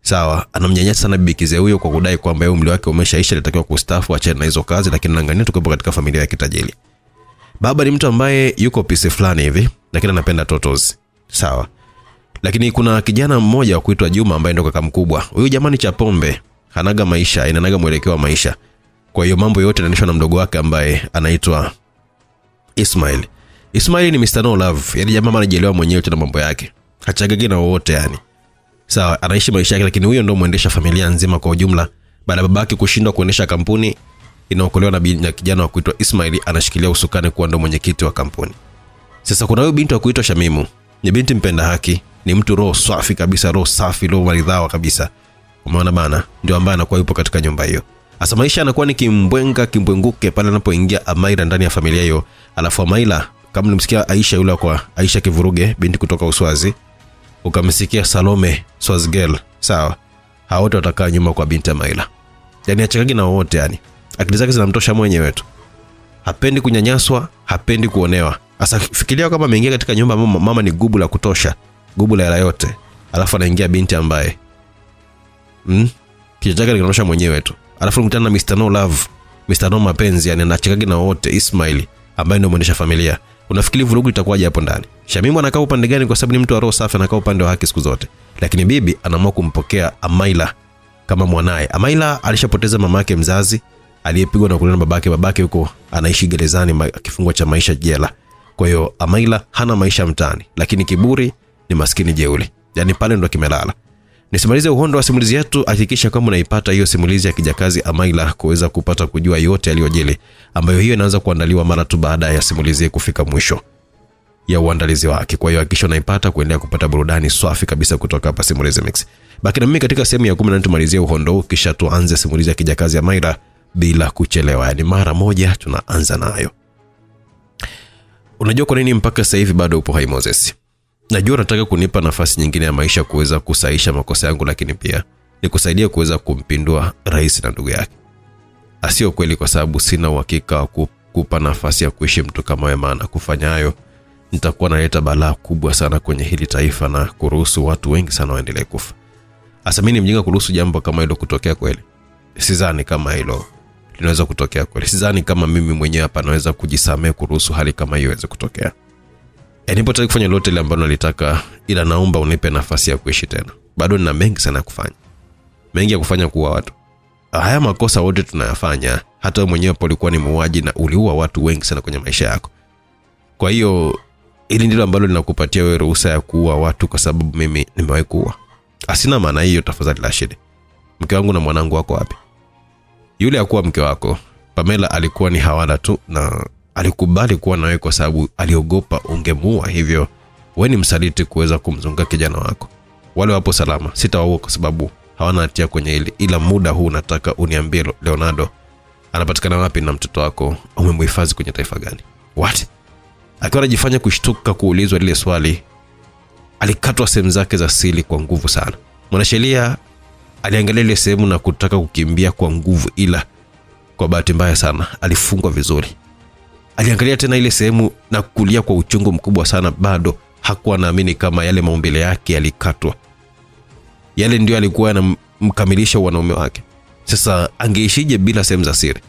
Sawa, anamnyanyasa sana bibi kizee huyo kwa kudai kwamba yeye umri wake umeshaisha, alitakiwa kustaafu achane na hizo kazi, lakini anangania tuko katika familia ya kitajiri. Baba ni mtu ambaye yuko pisi fulani hivi, lakini anapenda totos. Sawa. Lakini kuna kijana mmoja wa kuitwa Juma ambaye ndio kaka mkubwa. Huyu jamani cha pombe, hanaga maisha, inanaga mwelekeo wa maisha. Kwa hiyo mambo yote yanaendeshwa na mdogo wake ambaye anaitwa Ismail. Ismail ni Mr. No Love, yani jamaa anajielewa mwenyewe tena mambo yake. Hachagagi na wote yani. Sawa, anaishi maisha yake, lakini huyo ndio muendesha familia nzima kwa ujumla. Baada ya babake kushindwa kuendesha kampuni inaokolewa na kijana wa kuitwa Ismail, anashikilia usukani kuwa ndio mwenyekiti wa kampuni. Sasa kuna huyo binti wa kuitwa Shamimu. Ni binti mpenda haki, ni mtu roho safi kabisa, roho safi, roho maridhawa kabisa. Umeona bana, ndio ambaye anakuwa yupo katika nyumba hiyo. Asa maisha anakuwa ni kimbwenguke pale anapoingia Amaira ndani ya familia hiyo. Alafu Amaira, kama nimsikia Aisha yule kwa Aisha Kivuruge, binti kutoka Uswazi, ukamsikia Salome Swaz girl, sawa, hao wote watakaa nyuma kwa binti Amaira. Yani achakagi na wote yani. Akili zake zinamtosha mwenyewe tu. Hapendi kunyanyaswa, hapendi kuonewa. Asa fikiria kama ameingia katika nyumba mama ni gubu la kutosha, gubu la hela yote. Alafu anaingia binti ambaye kichwa chake kinaonyesha mwenyewe tu. Alafu mkutana na Mr. No Love, Mr. No mapenzi, yani anachekagi na wote, Ismail ambaye ndio mwendesha familia. Unafikiri vurugu itakuwaje hapo ndani? Shamimu anakaa upande gani? Kwa sababu ni mtu wa roho safi, anakaa upande wa haki siku zote. Lakini bibi anaamua kumpokea Amaila kama mwanae. Amaila alishapoteza mamake mzazi aliyepigwa na kuliwa na babake. Babake yuko anaishi gerezani, kifungo cha maisha jela. Kwa hiyo Amaila hana maisha mtaani, lakini kiburi ni maskini jeuli. Yani pale ndo kimelala. Nisimalize uhondo wa simulizi yetu, hakikisha kama unaipata hiyo simulizi ya kijakazi Amaila kuweza kupata kujua yote yaliyojili, ambayo hiyo inaanza kuandaliwa mara tu baada ya simulizi kufika mwisho. ya uandalizi wake. Kwa hiyo hakikisha unaipata kuendelea kupata burudani swafi kabisa kutoka hapa Simulizi Mix. Baki na mimi katika sehemu ya 14 tumalizie uhondo, kisha tuanze simulizi ya kijakazi ya Maira bila kuchelewa. Yaani mara moja tunaanza nayo. Unajua kwa nini mpaka sasa hivi bado upo hai Moses? Najua unataka kunipa nafasi nyingine ya maisha kuweza kusahisha makosa yangu, lakini pia nikusaidia kuweza kumpindua rais na ndugu yake. Asio kweli, kwa sababu sina uhakika wa kukupa nafasi ya kuishi mtu kama wewe, maana kufanya hayo nitakuwa naleta balaa kubwa sana kwenye hili taifa na kuruhusu watu wengi sana waendelee kufa. Asa mimi ni mjinga kuruhusu jambo kama hilo kutokea kweli? Sidhani kama hilo linaweza kutokea kweli. Sidhani kama mimi mwenyewe hapa naweza kujisamea kuruhusu hali kama hiyo iweze kutokea. Nipo tayari kufanya lolote ile ambalo nalitaka, ila naomba unipe nafasi ya kuishi tena. Bado nina mengi sana kufanya. Mengi ya kufanya kuua watu. Haya makosa wote tunayafanya. Hata wewe mwenyewe ulikuwa ni muuaji na uliua watu wengi sana kwenye maisha yako. Kwa hiyo ili ndilo ambalo linakupatia wewe ruhusa ya kuua watu kwa sababu mimi nimewahi kuua? Asina maana hiyo tafadhali Rashid. Mke wangu na mwanangu wako wapi? Yule hakuwa mke wako. Pamela alikuwa ni hawala tu na alikubali kuwa nawe kwa sababu aliogopa ungemuua, hivyo wewe ni msaliti kuweza kumzunguka kijana wako. Wale wapo salama, sitawaua kwa sababu hawana hatia kwenye hili, ila muda huu nataka uniambie Leonardo anapatikana wapi na mtoto wako umemhifadhi kwenye taifa gani? What? Akiwa anajifanya kushtuka kuulizwa lile swali, alikatwa sehemu zake za siri kwa nguvu sana. Mwanasheria aliangalia ile sehemu na kutaka kukimbia kwa nguvu, ila kwa bahati mbaya sana alifungwa vizuri. Aliangalia tena ile sehemu na kulia kwa uchungu mkubwa sana, bado hakuwa naamini kama yale maumbile yake yalikatwa. Yale ndio alikuwa anamkamilisha wanaume wake. Sasa angeishije bila sehemu za siri?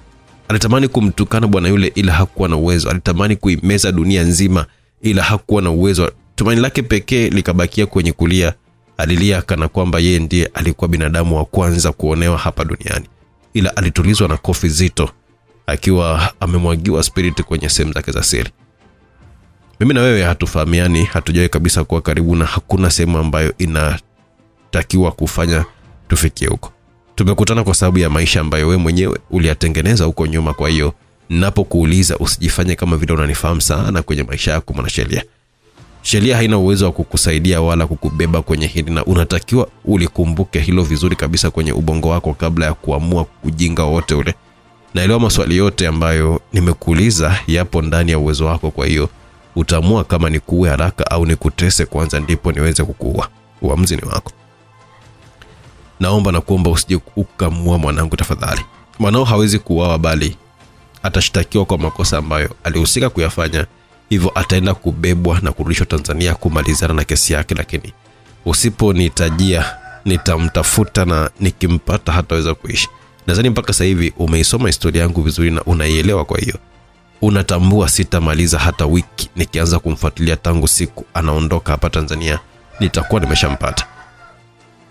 Alitamani kumtukana bwana yule, ila hakuwa na uwezo. Alitamani kuimeza dunia nzima, ila hakuwa na uwezo. Tumaini lake pekee likabakia kwenye kulia. Alilia kana kwamba yeye ndiye alikuwa binadamu wa kwanza kuonewa hapa duniani, ila alitulizwa na kofi zito akiwa amemwagiwa spirit kwenye sehemu zake za siri. Mimi na wewe hatufahamiani, hatujawahi kabisa kuwa karibu, na hakuna sehemu ambayo inatakiwa kufanya tufikie huko. Tumekutana kwa sababu ya maisha ambayo wewe mwenyewe uliyatengeneza huko nyuma. Kwa hiyo ninapokuuliza usijifanye kama vile unanifahamu sana kwenye maisha yako mwanasheria. Sheria haina uwezo wa kukusaidia wala kukubeba kwenye hili, na unatakiwa ulikumbuke hilo vizuri kabisa kwenye ubongo wako kabla ya kuamua kujinga wote ule. Naelewa maswali yote ambayo nimekuuliza yapo ndani ya uwezo wako, kwa hiyo utaamua kama ni kuue haraka au ni kutese kwanza ndipo niweze kukuua. Uamuzi ni wako. Naomba na kuomba usije ukamua mwanangu tafadhali. Mwanao hawezi kuuawa, bali atashtakiwa kwa makosa ambayo alihusika kuyafanya. Hivyo ataenda kubebwa na kurudishwa Tanzania kumalizana na kesi yake, lakini usiponitajia nitamtafuta na nikimpata hataweza kuishi. Nadhani mpaka sasa hivi umeisoma historia yangu vizuri na unaielewa, kwa hiyo unatambua sitamaliza hata wiki nikianza kumfuatilia tangu siku anaondoka hapa Tanzania nitakuwa nimeshampata.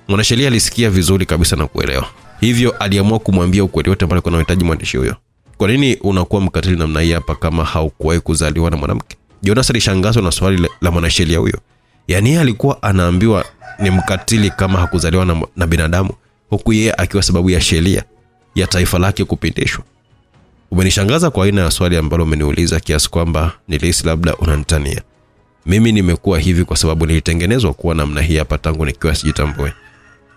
Mwanasheria alisikia vizuri kabisa na kuelewa. Hivyo aliamua kumwambia ukweli wote ambao alikuwa anahitaji mwandishi huyo. Kwa nini unakuwa mkatili namna hii hapa kama haukuwahi kuzaliwa na mwanamke? Jonas alishangazwa na swali la mwanasheria huyo. Yaani alikuwa anaambiwa ni mkatili kama hakuzaliwa na binadamu, huku yeye akiwa sababu ya sheria ya taifa lake kupindishwa. Umenishangaza kwa aina ya swali ambalo umeniuliza kiasi kwamba nilihisi labda unanitania. Mimi nimekuwa hivi kwa sababu nilitengenezwa kuwa namna hii hapa tangu nikiwa sijitambue.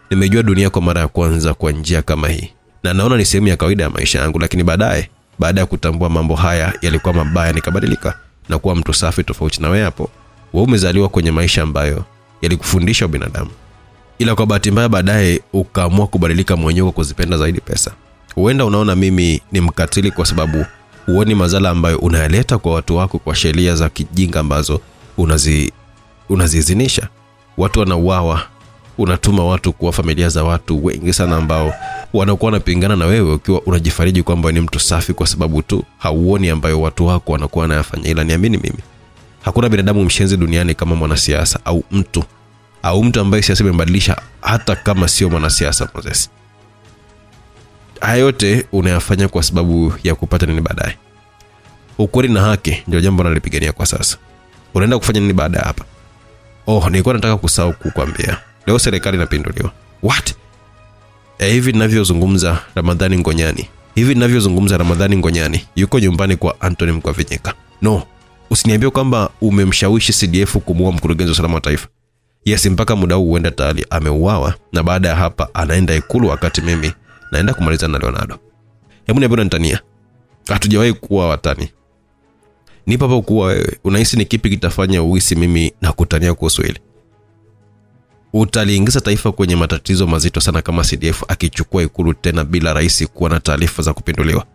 Nimejua dunia kwa mara ya kwanza kwa njia kama hii, na naona ni sehemu ya kawaida ya maisha yangu, lakini baada ya kutambua mambo haya yalikuwa mabaya, nikabadilika na kuwa mtu safi tofauti na wewe hapo. Wewe umezaliwa kwenye maisha ambayo yalikufundisha binadamu, ila kwa bahati mbaya baadaye ukaamua kubadilika mwenyewe kuzipenda zaidi pesa. Huenda unaona mimi ni mkatili kwa sababu huoni madhara ambayo unayaleta kwa watu wako kwa sheria za kijinga ambazo unazizinisha. Watu wanauawa, unatuma watu kwa familia za watu wengi sana ambao wanakuwa wanapingana na wewe, ukiwa unajifariji kwamba ni mtu safi kwa sababu tu hauoni ambayo watu wako wanakuwa wanayafanya. Ila niamini mimi, hakuna binadamu mshenzi duniani kama mwanasiasa au mtu ambaye siasa imebadilisha, hata kama sio mwanasiasa Moses. Haya yote unayafanya kwa sababu ya kupata nini baadaye? Ukweli na haki ndio jambo nalipigania kwa sasa. Unaenda kufanya nini baada hapa? Nilikuwa nataka kusahau kukwambia. Leo serikali inapinduliwa. What? Hivi ninavyozungumza Ramadhani Ngonyani yuko nyumbani kwa Anthony Mkwavinyika. No, Usiniambie kwamba umemshawishi CDF kumuua mkurugenzi wa usalama wa taifa. Yes, mpaka muda huu huenda tayari ameuawa, na baada ya hapa anaenda Ikulu wakati mimi naenda kumaliza na Leonardo. Hebu niambie unanitania. Hatujawahi kuwa watani. Nipo hapa kuwa wewe. Unahisi ni kipi kitafanya uhisi mimi na kutania kuhusu hili? Utaliingiza taifa kwenye matatizo mazito sana kama CDF akichukua Ikulu tena bila rais kuwa na taarifa za kupinduliwa.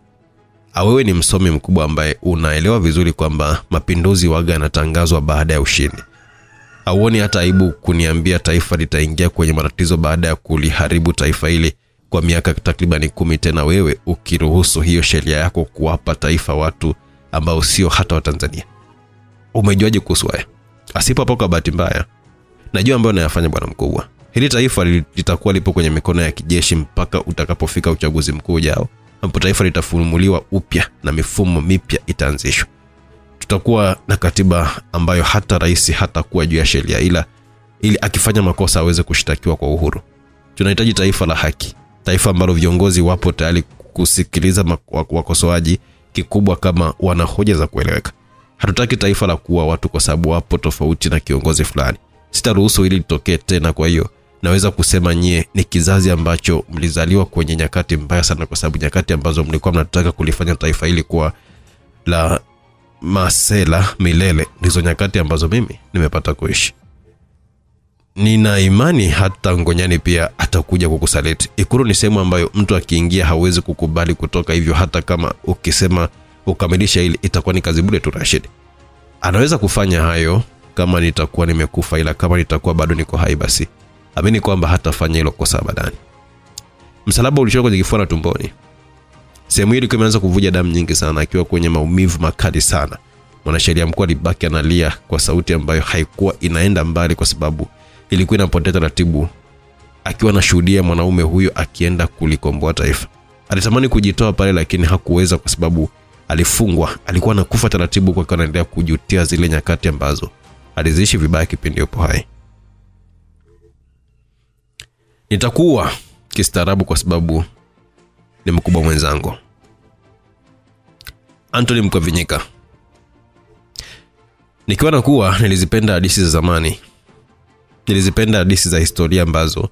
Wewe ni msomi mkubwa ambaye unaelewa vizuri kwamba mapinduzi waga yanatangazwa baada ya ushindi. Hauoni hata aibu kuniambia taifa litaingia kwenye matatizo baada ya kuliharibu taifa hili kwa miaka takriban 10 tena, wewe ukiruhusu hiyo sheria yako kuwapa taifa watu ambao sio hata wa Tanzania? Umejuaje kuhusu haya? Asipo hapo kwa bahati mbaya, najua ambayo unayafanya bwana mkubwa. Hili taifa litakuwa lipo kwenye mikono ya kijeshi mpaka utakapofika uchaguzi mkuu ujao, ambapo taifa litafumuliwa upya na mifumo mipya itaanzishwa. Tutakuwa na katiba ambayo hata rais hatakuwa juu ya sheria, ila ili akifanya makosa aweze kushtakiwa kwa uhuru. Tunahitaji taifa la haki, taifa ambalo viongozi wapo tayari kusikiliza wakosoaji, kikubwa kama wana hoja za kueleweka. Hatutaki taifa la kuua watu kwa sababu wapo tofauti na kiongozi fulani. Sitaruhusu hili litokee tena. Kwa hiyo naweza kusema nyie ni kizazi ambacho mlizaliwa kwenye nyakati mbaya sana, kwa sababu nyakati ambazo mlikuwa mnataka kulifanya taifa hili kuwa la masela milele ndizo nyakati ambazo mimi nimepata kuishi. Nina imani hata Ngonyani pia atakuja kukusaliti. Ikulu ni sehemu ambayo mtu akiingia hawezi kukubali kutoka, hivyo hata kama ukisema ukamilisha hili itakuwa ni kazi bure tu. Rashid anaweza kufanya hayo kama nitakuwa nimekufa, ila kama nitakuwa bado niko hai, basi amini kwamba hatafanya hilo kosa badani. Msalaba ulichoka kwenye kifua na tumboni. Sehemu hili imeanza kuvuja damu nyingi sana, akiwa kwenye maumivu makali sana. Mwanasheria mkuu alibaki analia kwa sauti ambayo haikuwa inaenda mbali, kwa sababu ilikuwa inapoteza taratibu, akiwa anashuhudia mwanaume huyo akienda kulikomboa taifa. Alitamani kujitoa pale, lakini hakuweza kwa sababu alifungwa. Alikuwa anakufa taratibu kwa kuendelea kujutia zile nyakati ambazo aliziishi vibaya kipindi yupo hai. Nitakuwa kistaarabu kwa sababu ni mkubwa mwenzangu. Anthony Mkwavinyika. Nikiwa nakuwa nilizipenda hadithi za zamani. Nilizipenda hadithi za historia ambazo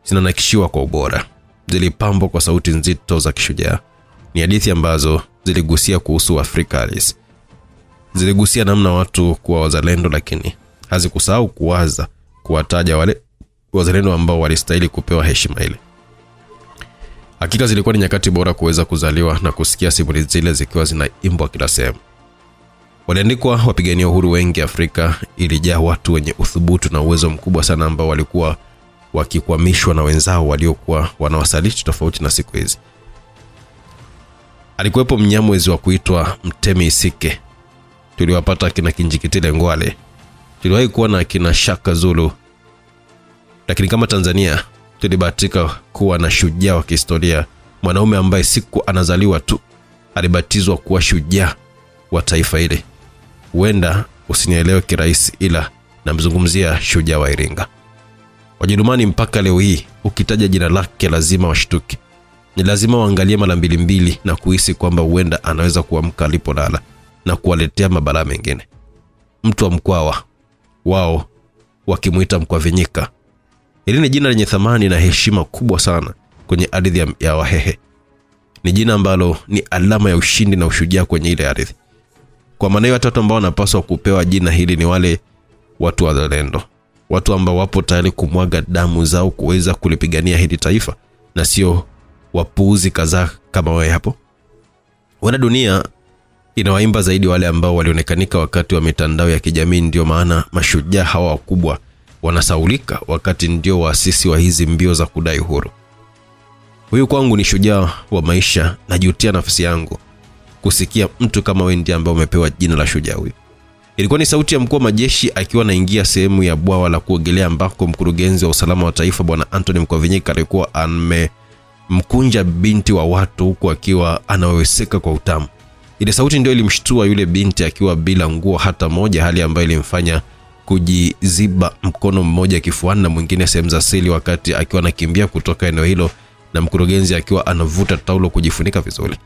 zinanakishiwa kwa ubora, zilipambwa kwa sauti nzito za kishujaa. Ni hadithi ambazo ziligusia kuhusu Afrika halisi. Ziligusia namna watu kuwa wazalendo, lakini hazikusahau kuwaza kuwataja wale wazalendo ambao walistahili kupewa heshima ile. Hakika zilikuwa ni nyakati bora kuweza kuzaliwa na kusikia simulizi zile zikiwa zinaimbwa kila sehemu. Waliandikwa wapigania uhuru wengi. Afrika ilijaa watu wenye uthubutu na uwezo mkubwa sana ambao walikuwa wakikwamishwa na wenzao waliokuwa wanawasaliti tofauti na siku hizi. Alikuwepo Mnyamwezi wa kuitwa Mtemi Isike. Tuliwapata kina Kinjikitile Ngwale. Tuliwahi kuona kina Shaka Zulu. Lakini kama Tanzania tulibahatika kuwa na shujaa wa kihistoria, mwanaume ambaye siku anazaliwa tu alibatizwa kuwa shujaa wa taifa hili. Huenda usinielewe kirahisi, ila namzungumzia shujaa wa Iringa. Wajerumani mpaka leo hii ukitaja jina lake lazima washtuke. Ni lazima waangalie mara mbili na kuhisi kwamba huenda anaweza kuamka alipolala na kuwaletea mabalaa mengine. Mtu wa Mkwawa, wao wakimuita Mkwavinyika. Hili ni jina lenye thamani na heshima kubwa sana kwenye ardhi ya Wahehe. Ni jina ambalo ni alama ya ushindi na ushujaa kwenye ile ardhi. Kwa maana hiyo watu ambao wanapaswa kupewa jina hili ni wale watu wazalendo, watu ambao wapo tayari kumwaga damu zao kuweza kulipigania hili taifa, na sio wapuuzi kadhaa kama wewe hapo. Wana dunia inawaimba zaidi wale ambao walionekanika wakati wa mitandao ya kijamii. Ndio maana mashujaa hawa wakubwa wanasaulika wakati ndio waasisi wa hizi mbio za kudai uhuru. Huyu kwangu ni shujaa wa maisha. Najutia nafsi yangu kusikia mtu kama wewe ndiye ambaye umepewa jina la shujaa huyu. Ilikuwa ni sauti ya mkuu wa majeshi akiwa anaingia sehemu ya bwawa la kuogelea ambako mkurugenzi wa usalama wa taifa bwana Anthony Mkwavinyika alikuwa amemkunja binti wa watu huku akiwa anaweweseka kwa utamu. Ile sauti ndio ilimshtua yule binti akiwa bila nguo hata moja, hali ambayo ilimfanya kujiziba mkono mmoja kifuani na mwingine sehemu za siri, wakati akiwa anakimbia kutoka eneo hilo na mkurugenzi akiwa anavuta taulo kujifunika vizuri.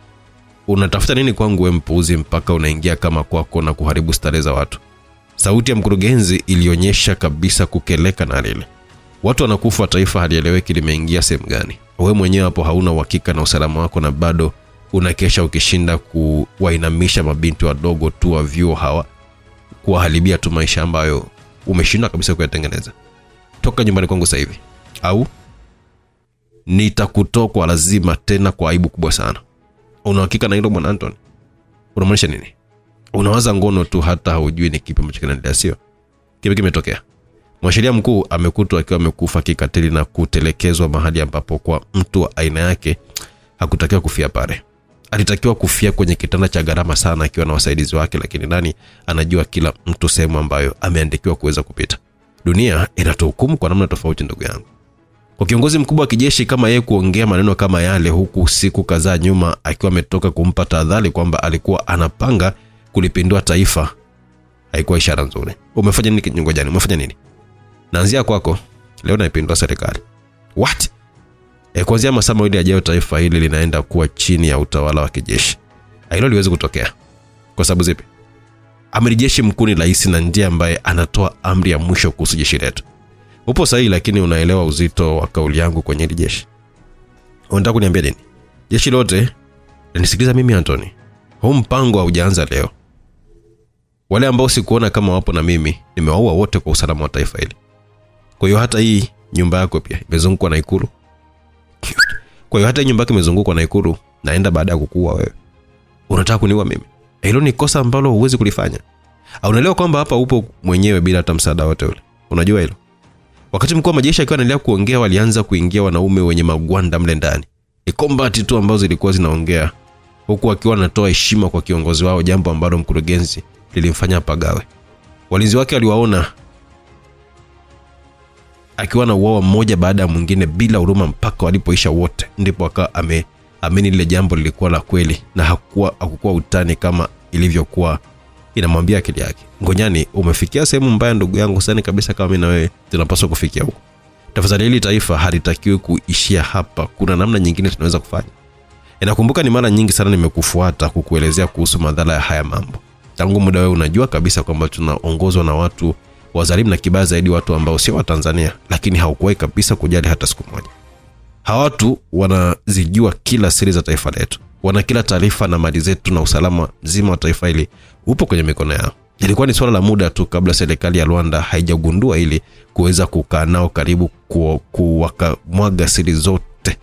unatafuta nini kwangu wewe mpuuzi mpaka unaingia kama kwako na kuharibu starehe za watu? Sauti ya mkurugenzi ilionyesha kabisa kukeleka na lile. Watu wanakufa, taifa halieleweki limeingia sehemu gani. Wewe mwenyewe hapo hauna uhakika na usalama wako na bado unakesha ukishinda kuwainamisha mabinti wadogo tu wa vyuo hawa, kuwaharibia tu maisha ambayo umeshinda kabisa kuyatengeneza. Toka nyumbani kwangu sasa hivi au nitakutoa kwa lazima, tena kwa aibu kubwa sana. Una uhakika na hilo bwana Anton? Unamaanisha nini? Unawaza ngono tu hata hujui ni kipi ambacho kinaendelea, sio? Kipi kimetokea? Mwanasheria mkuu amekutwa akiwa amekufa kikatili na kutelekezwa mahali ambapo kwa mtu wa aina yake hakutakiwa kufia pale. Alitakiwa kufia kwenye kitanda cha gharama sana akiwa na wasaidizi wake, lakini nani anajua kila mtu sehemu ambayo ameandikiwa kuweza kupita. Dunia inatuhukumu kwa namna tofauti ndugu yangu. Kwa kiongozi mkubwa wa kijeshi kama yeye kuongea maneno kama yale huku siku kadhaa nyuma akiwa ametoka kumpa tahadhari kwamba alikuwa anapanga kulipindua taifa, haikuwa ishara nzuri. Umefanya nini kinyongo jani? Umefanya nini? Naanzia kwako. Leo naipindua serikali. What? Kuanzia masaa mawili yajayo taifa hili linaenda kuwa chini ya utawala wa kijeshi. Hilo liwezi kutokea. Kwa sababu zipi? Amiri jeshi mkuu ni rais na ndiye ambaye anatoa amri ya mwisho kuhusu jeshi letu. Upo sahihi, lakini unaelewa uzito wa kauli yangu kwenye hili jeshi. Unataka kuniambia nini? Jeshi lote linisikiliza mimi Anthony. Huu mpango haujaanza leo. Wale ambao sikuona kama wapo na mimi nimewaua wote kwa usalama wa taifa hili. Kwa hiyo hata hii nyumba yako pia imezungukwa na Ikulu. Kwa hiyo hata nyumba yako imezungukwa na Ikulu, naenda baada ya kukuua wewe. Unataka kuniua mimi? Hilo ni kosa ambalo huwezi kulifanya. Au unaelewa kwamba hapa upo mwenyewe bila hata msaada wote ule? Unajua hilo? Wakati mkuu wa majeshi akiwa anaendelea kuongea, walianza kuingia wanaume wenye magwanda mle ndani. Ni combat tu ambazo zilikuwa zinaongea huku akiwa anatoa heshima kwa kiongozi wao, jambo ambalo mkurugenzi lilimfanya pagawe. Walinzi wake waliwaona akiwa na uawa mmoja baada ya mwingine bila huruma mpaka walipoisha wote, ndipo akawa ameamini lile jambo lilikuwa la kweli na hakukuwa utani kama ilivyokuwa inamwambia akili yake. Ngonyani, umefikia sehemu mbaya ndugu yangu sana kabisa, kama mimi na wewe tunapaswa kufikia huko. Tafadhali, hili taifa halitakiwi kuishia hapa. Kuna namna nyingine tunaweza kufanya. Nakumbuka ni mara nyingi sana nimekufuata kukuelezea kuhusu madhara ya haya mambo. Tangu muda wewe unajua kabisa kwamba tunaongozwa na watu wazalimu na kibaya zaidi, watu ambao sio wa Tanzania, lakini haukuwahi kabisa kujali hata siku moja. Hawa watu wanazijua kila siri za taifa letu. Wana kila taarifa na mali zetu na usalama mzima wa taifa hili upo kwenye mikono yao. Ilikuwa ni swala la muda tu kabla serikali ya Rwanda haijagundua ili kuweza kukaa nao karibu kuwakamwaga siri zote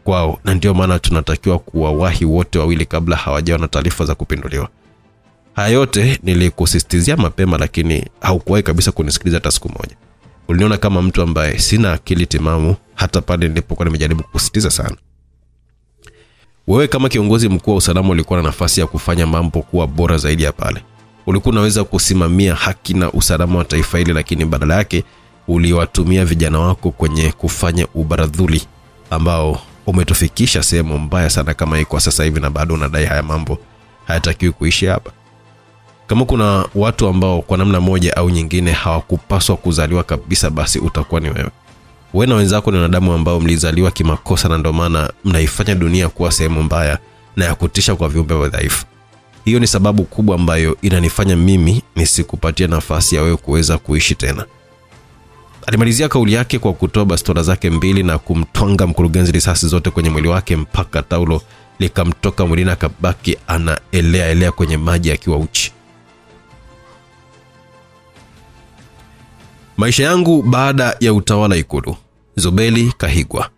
kwao, na ndio maana tunatakiwa kuwawahi wote wawili kabla hawajawa na taarifa za kupinduliwa. Haya yote nilikusisitizia mapema, lakini haukuwahi kabisa kunisikiliza hata siku moja. Uliniona kama mtu ambaye sina akili timamu hata pale nilipokuwa nimejaribu kusisitiza sana. Wewe kama kiongozi mkuu wa usalama ulikuwa na nafasi ya kufanya mambo kuwa bora zaidi ya pale. Ulikuwa unaweza kusimamia haki na usalama wa taifa hili, lakini badala yake uliwatumia vijana wako kwenye kufanya ubaradhuli ambao umetufikisha sehemu mbaya sana kama hii kwa sasa hivi, na bado unadai haya mambo hayatakiwi kuishi hapa. Kama kuna watu ambao kwa namna moja au nyingine hawakupaswa kuzaliwa kabisa, basi utakuwa ni wewe. Wewe na wenzako ni wanadamu ambao mlizaliwa kimakosa, na ndio maana mnaifanya dunia kuwa sehemu mbaya na ya kutisha kwa viumbe wadhaifu. Hiyo ni sababu kubwa ambayo inanifanya mimi nisikupatie nafasi ya wewe kuweza kuishi tena. Alimalizia kauli yake kwa kutoa bastola zake mbili na kumtwanga mkurugenzi risasi zote kwenye mwili wake mpaka taulo likamtoka mwilini, akabaki anaelea kwenye maji akiwa uchi. Maisha yangu baada ya utawala Ikulu. Zuberi Kahigwa.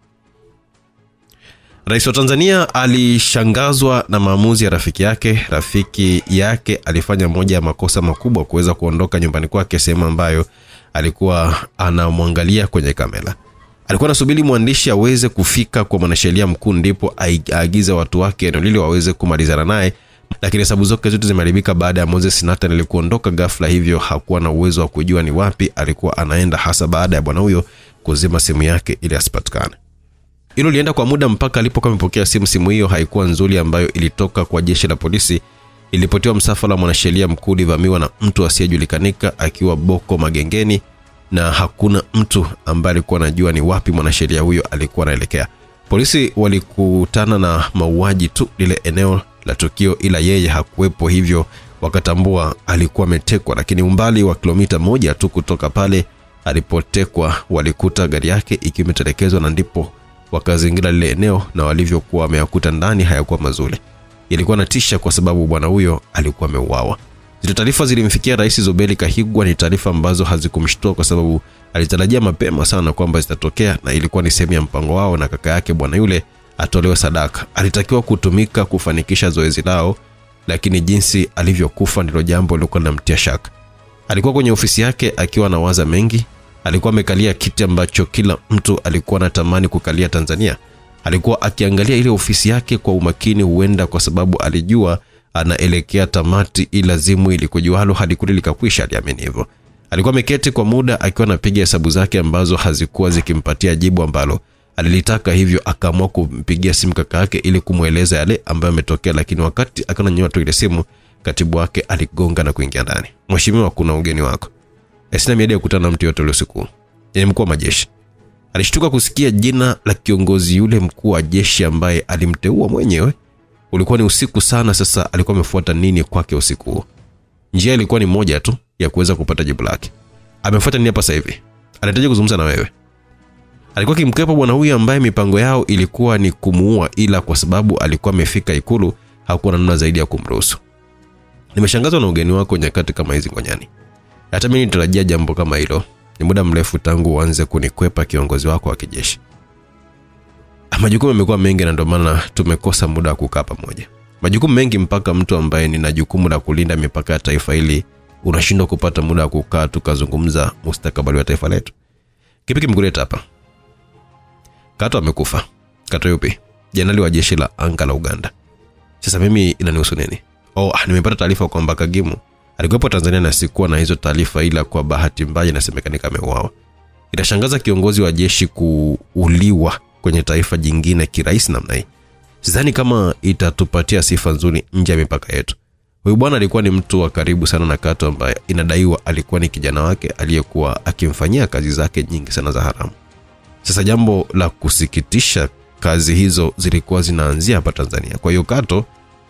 Rais wa Tanzania alishangazwa na maamuzi ya rafiki yake. Rafiki yake alifanya moja ya makosa makubwa kuweza kuondoka nyumbani kwake, sehemu ambayo alikuwa anamwangalia kwenye kamera. Alikuwa anasubiri mwandishi aweze kufika kwa mwanasheria mkuu ndipo aagize watu wake eneo lile waweze kumalizana naye, lakini sababu zote zimeharibika baada ya Moses Nathan kuondoka ghafla, hivyo hakuwa na uwezo wa kujua ni wapi alikuwa anaenda, hasa baada ya bwana huyo kuzima simu yake ili asipatikane. Hilo lienda kwa muda mpaka alipokuwa amepokea simu hiyo haikuwa nzuri, ambayo ilitoka kwa jeshi la polisi. Ilipotiwa msafara wa mwanasheria mkuu ulivamiwa na mtu asiyejulikanika akiwa Boko Magengeni, na hakuna mtu ambaye alikuwa anajua ni wapi mwanasheria huyo alikuwa anaelekea. Polisi walikutana na mauaji tu lile eneo la tukio, ila yeye hakuwepo, hivyo wakatambua alikuwa ametekwa. Lakini umbali wa kilomita 1 tu kutoka pale alipotekwa walikuta gari yake ikiwa imetelekezwa, na ndipo wakazingira lile eneo, na walivyokuwa wameyakuta ndani hayakuwa mazuri. Ilikuwa natisha kwa sababu bwana huyo alikuwa ameuawa. Zile taarifa zilimfikia Rais Zuberi Kahigwa. Ni taarifa ambazo hazikumshtua kwa sababu alitarajia mapema sana kwamba zitatokea, na ilikuwa ni sehemu ya mpango wao na kaka yake bwana yule atolewe sadaka. Alitakiwa kutumika kufanikisha zoezi lao, lakini jinsi alivyokufa ndilo jambo lilikuwa linamtia shaka. Alikuwa kwenye ofisi yake akiwa anawaza mengi. Alikuwa amekalia kiti ambacho kila mtu alikuwa anatamani kukalia Tanzania. Alikuwa akiangalia ile ofisi yake kwa umakini, huenda kwa sababu alijua anaelekea tamati, ila zimu ilikujualo hadi kule likakwisha, aliamini hivyo. Alikuwa ameketi kwa muda akiwa anapiga hesabu zake ambazo hazikuwa zikimpatia jibu ambalo alilitaka, hivyo akaamua kumpigia simu kaka yake ili kumueleza yale ambayo yametokea. Lakini wakati akananyoa tu ile simu, katibu wake aligonga na kuingia ndani. Mheshimiwa, kuna ugeni wako. Sina miadi ya kukutana na mtu yote leo usiku. Ni mkuu wa majeshi. Alishtuka kusikia jina la kiongozi yule mkuu wa jeshi ambaye alimteua mwenyewe. Ulikuwa ni usiku sana. Sasa alikuwa amefuata nini kwake usiku huo? Njia ilikuwa ni moja tu ya kuweza kupata jibu lake. Amefuata nini hapa sasa hivi? Anahitaji kuzungumza na wewe. Alikuwa kimkepa bwana huyu ambaye mipango yao ilikuwa ni kumuua, ila kwa sababu alikuwa amefika Ikulu hakuwa na namna zaidi ya kumruhusu. Nimeshangazwa na ugeni wako nyakati kama hizi Ngonyani. Hata mimi nitarajia jambo kama hilo. Ni muda mrefu tangu uanze kunikwepa kiongozi wako wa kijeshi. Majukumu yamekuwa mengi na ndio maana tumekosa muda wa kukaa pamoja. Majukumu mengi mpaka mtu ambaye nina jukumu la kulinda mipaka ya taifa hili unashindwa kupata muda wa kukaa tukazungumza mustakabali wa taifa letu. Kipi kimkuleta hapa? Kato amekufa. Kato yupi? Jenerali wa jeshi la anga la Uganda. Sasa mimi inanihusu nini? Nimepata taarifa kwamba Kagimu alikuwepo Tanzania na sikuwa na hizo taarifa, ila kwa bahati mbaya inasemekana ameuawa. Inashangaza kiongozi wa jeshi kuuliwa kwenye taifa jingine kirahisi namna hii. Sidhani kama itatupatia sifa nzuri nje ya mipaka yetu. Huyu bwana alikuwa ni mtu wa karibu sana na Kato ambaye inadaiwa alikuwa ni kijana wake aliyekuwa akimfanyia kazi zake nyingi sana za haramu. Sasa jambo la kusikitisha, kazi hizo zilikuwa zinaanzia hapa Tanzania. Kwa hiyo Kato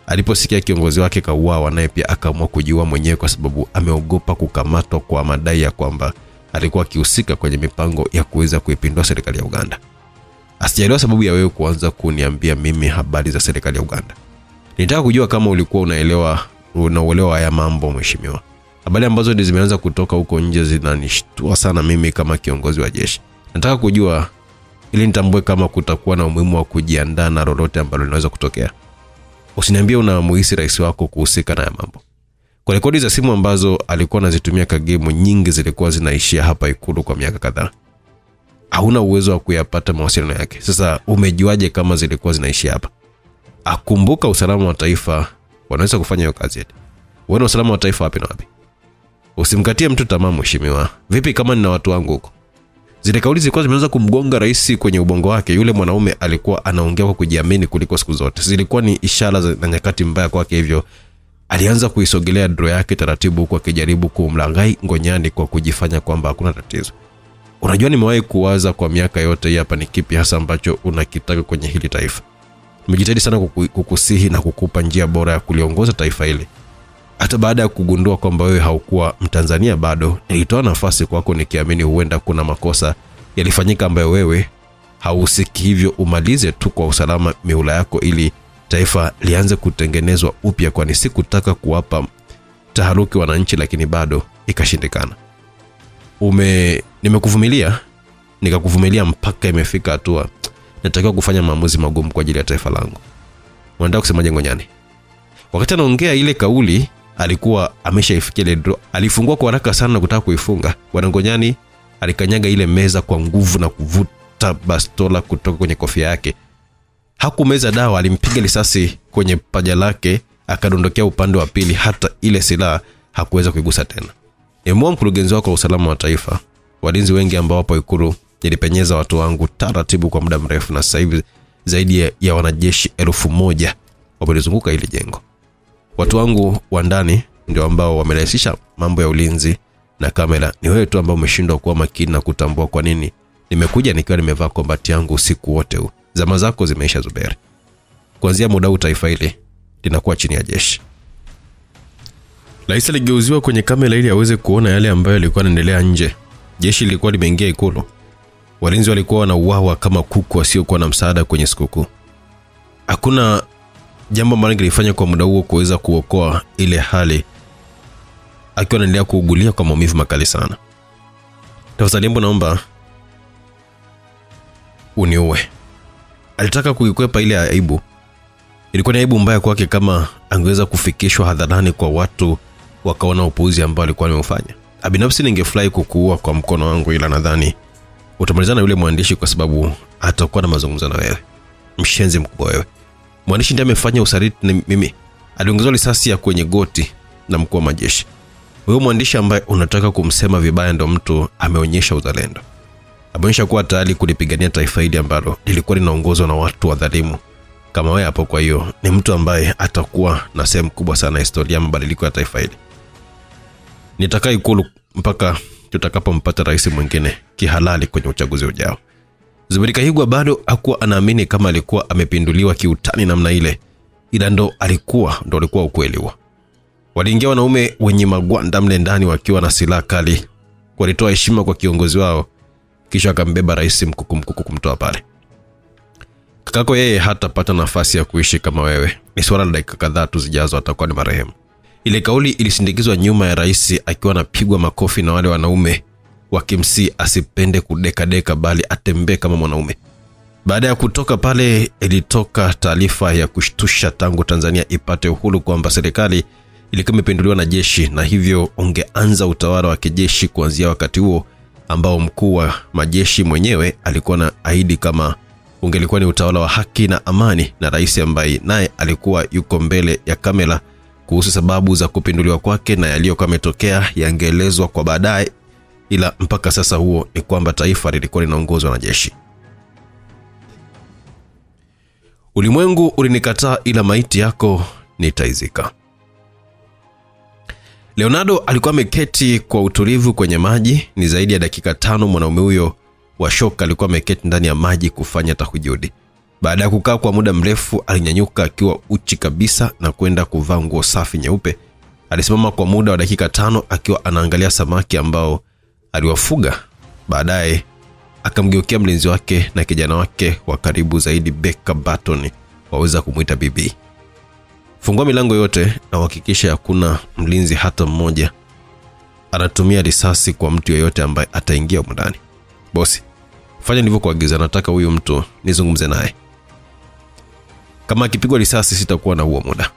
aliposikia kiongozi wake kauawa, naye pia akaamua kujiua mwenyewe kwa sababu ameogopa kukamatwa kwa madai ya kwamba alikuwa akihusika kwenye mipango ya kuweza kuipindua serikali ya Uganda. Asijaelewa sababu ya wewe kuanza kuniambia mimi habari za serikali ya Uganda. Nitaka kujua kama ulikuwa unaelewa haya mambo mheshimiwa. Habari ambazo zimeanza kutoka huko nje zinanishtua sana mimi kama kiongozi wa jeshi. Nataka kujua ili nitambue kama kutakuwa na umuhimu wa kujiandaa na lolote ambalo linaweza kutokea. Usiniambie unamuhisi rais wako kuhusika na mambo. Kwa rekodi za simu ambazo alikuwa anazitumia Kagemo, nyingi zilikuwa zinaishia hapa Ikulu kwa miaka kadhaa. Hauna uwezo wa kuyapata mawasiliano yake. Sasa umejuaje kama zilikuwa zinaishia hapa? Akumbuka usalama wa taifa wanaweza kufanya hiyo kazi yetu. Wewe usalama wa taifa wapi na wapi? Usimkatie mtu tamaa mheshimiwa. Vipi kama nina watu wangu huko? Zile kauli zilikuwa zimeanza kumgonga rais kwenye ubongo wake. Yule mwanaume alikuwa anaongea kwa kujiamini kuliko siku zote. Zilikuwa ni ishara za nyakati mbaya kwake, hivyo alianza kuisogelea dro yake taratibu huko akijaribu kumlaghai Ngonyani kwa kujifanya kwamba hakuna tatizo. Unajua nimewahi kuwaza kwa miaka yote hapa ni kipi hasa ambacho unakitaka kwenye hili taifa. Nimejitahidi sana kukusihi na kukupa njia bora ya kuliongoza taifa hili. Hata baada ya kugundua kwamba wewe haukuwa Mtanzania bado, nilitoa nafasi kwako nikiamini huenda kuna makosa yalifanyika ambayo wewe hausiki, hivyo umalize tu kwa usalama mihula yako ili taifa lianze kutengenezwa upya, kwani sikutaka kuwapa taharuki wananchi, lakini bado ikashindikana. Nimekuvumilia, nikakuvumilia mpaka imefika hatua natakiwa kufanya maamuzi magumu kwa ajili ya taifa langu. Unataka kusemaje Ngonyani? Wakati anaongea ile kauli alikuwa ameshaifikia ile draw. Alifungua kwa haraka sana na kutaka kuifunga. Bwana Ngonyani alikanyaga ile meza kwa nguvu na kuvuta bastola kutoka kwenye kofia yake. Hakumeza dawa, alimpiga risasi kwenye paja lake, akadondokea upande wa pili. Hata ile silaha hakuweza kuigusa tena. Emwa mkurugenzi wako wa usalama wa taifa, walinzi wengi ambao wapo Ikulu, nilipenyeza watu wangu taratibu kwa muda mrefu, na sasa hivi zaidi ya wanajeshi 1000 wamelizunguka ile jengo. Watu wangu wa ndani ndio ambao wamerahisisha mambo ya ulinzi na kamera. Ni wewe tu ambao umeshindwa kuwa makini na kutambua kwa nini nimekuja nikiwa nimevaa kombati yangu usiku wote huu. Zama zako zimeisha Zuberi. Kuanzia muda huu taifa hili linakuwa chini ya jeshi. Rais aligeuziwa kwenye kamera ili aweze kuona yale ambayo yalikuwa yanaendelea nje. Jeshi lilikuwa limeingia ikulu. Walinzi walikuwa wanauawa kama kuku wasiokuwa na msaada kwenye sikukuu. Hakuna jambo ambalo lilifanya kwa muda huo kuweza kuokoa ile hali, akiwa anaendelea kuugulia kwa maumivu makali sana. Tafadhali naomba uniue. Alitaka kuikwepa ile aibu. Ilikuwa ni aibu mbaya kwake kama angeweza kufikishwa hadharani kwa watu wakaona upuuzi ambao alikuwa ameufanya. Binafsi ningefurahi kukuua kwa mkono wangu, ila nadhani utamalizana yule mwandishi kwa sababu atakuwa na mazungumzo na wewe. Mshenzi mkubwa wewe. Mwandishi ndiye amefanya usaliti na mimi. Aliongezwa risasi ya kwenye goti na mkuu wa majeshi. Wewe mwandishi ambaye unataka kumsema vibaya ndo mtu ameonyesha uzalendo. Ameonyesha kuwa tayari kulipigania taifa hili ambalo lilikuwa linaongozwa na watu wadhalimu kama wewe hapo. Kwa hiyo ni mtu ambaye atakuwa na sehemu kubwa sana historia ya mabadiliko ya taifa hili. Nitakaa ikulu mpaka tutakapompata rais mwingine kihalali kwenye uchaguzi ujao. Zuberi Kahigwa bado hakuwa anaamini kama alikuwa amepinduliwa kiutani namna ile, ila ndo alikuwa ukweli huo. Waliingia wanaume wenye magwanda mle ndani wakiwa na silaha kali. Walitoa heshima kwa kiongozi wao, kisha akambeba rais mkuku kumtoa pale. Kakako yeye hatapata nafasi ya kuishi kama wewe. Ni swala la dakika kadhaa tu zijazo atakuwa ni marehemu. Ile kauli ilisindikizwa nyuma ya rais akiwa anapigwa makofi na wale wanaume wakimsi asipende kudeka bali atembee kama mwanaume. Baada ya kutoka pale, ilitoka taarifa ya kushtusha tangu Tanzania ipate uhuru kwamba serikali ilikuwa imepinduliwa na jeshi, na hivyo ungeanza utawala wa kijeshi kuanzia wakati huo ambao mkuu wa majeshi mwenyewe alikuwa na ahidi kama ungelikuwa ni utawala wa haki na amani, na rais ambaye naye alikuwa yuko mbele ya kamera kuhusu sababu za kupinduliwa kwake na yaliyokuwa yametokea yangeelezwa kwa baadaye. Ila mpaka sasa huo ni kwamba taifa lilikuwa linaongozwa na jeshi. Ulimwengu ulinikataa, ila maiti yako nitaizika. Leonardo alikuwa ameketi kwa utulivu kwenye maji. Ni zaidi ya dakika 5 mwanaume huyo wa shoka alikuwa ameketi ndani ya maji kufanya tahujudi. Baada ya kukaa kwa muda mrefu, alinyanyuka akiwa uchi kabisa na kwenda kuvaa nguo safi nyeupe. Alisimama kwa muda wa dakika 5 akiwa anaangalia samaki ambao aliwafuga. Baadaye akamgeukia mlinzi wake na kijana wake wa karibu zaidi, Becca Barton, waweza kumuita bibi. Fungua milango yote na uhakikishe hakuna mlinzi hata mmoja anatumia risasi kwa mtu yeyote ambaye ataingia huko ndani. Bosi, fanya nilivyokuagiza, nataka huyu mtu nizungumze naye. Kama akipigwa risasi sitakuwa na huo muda.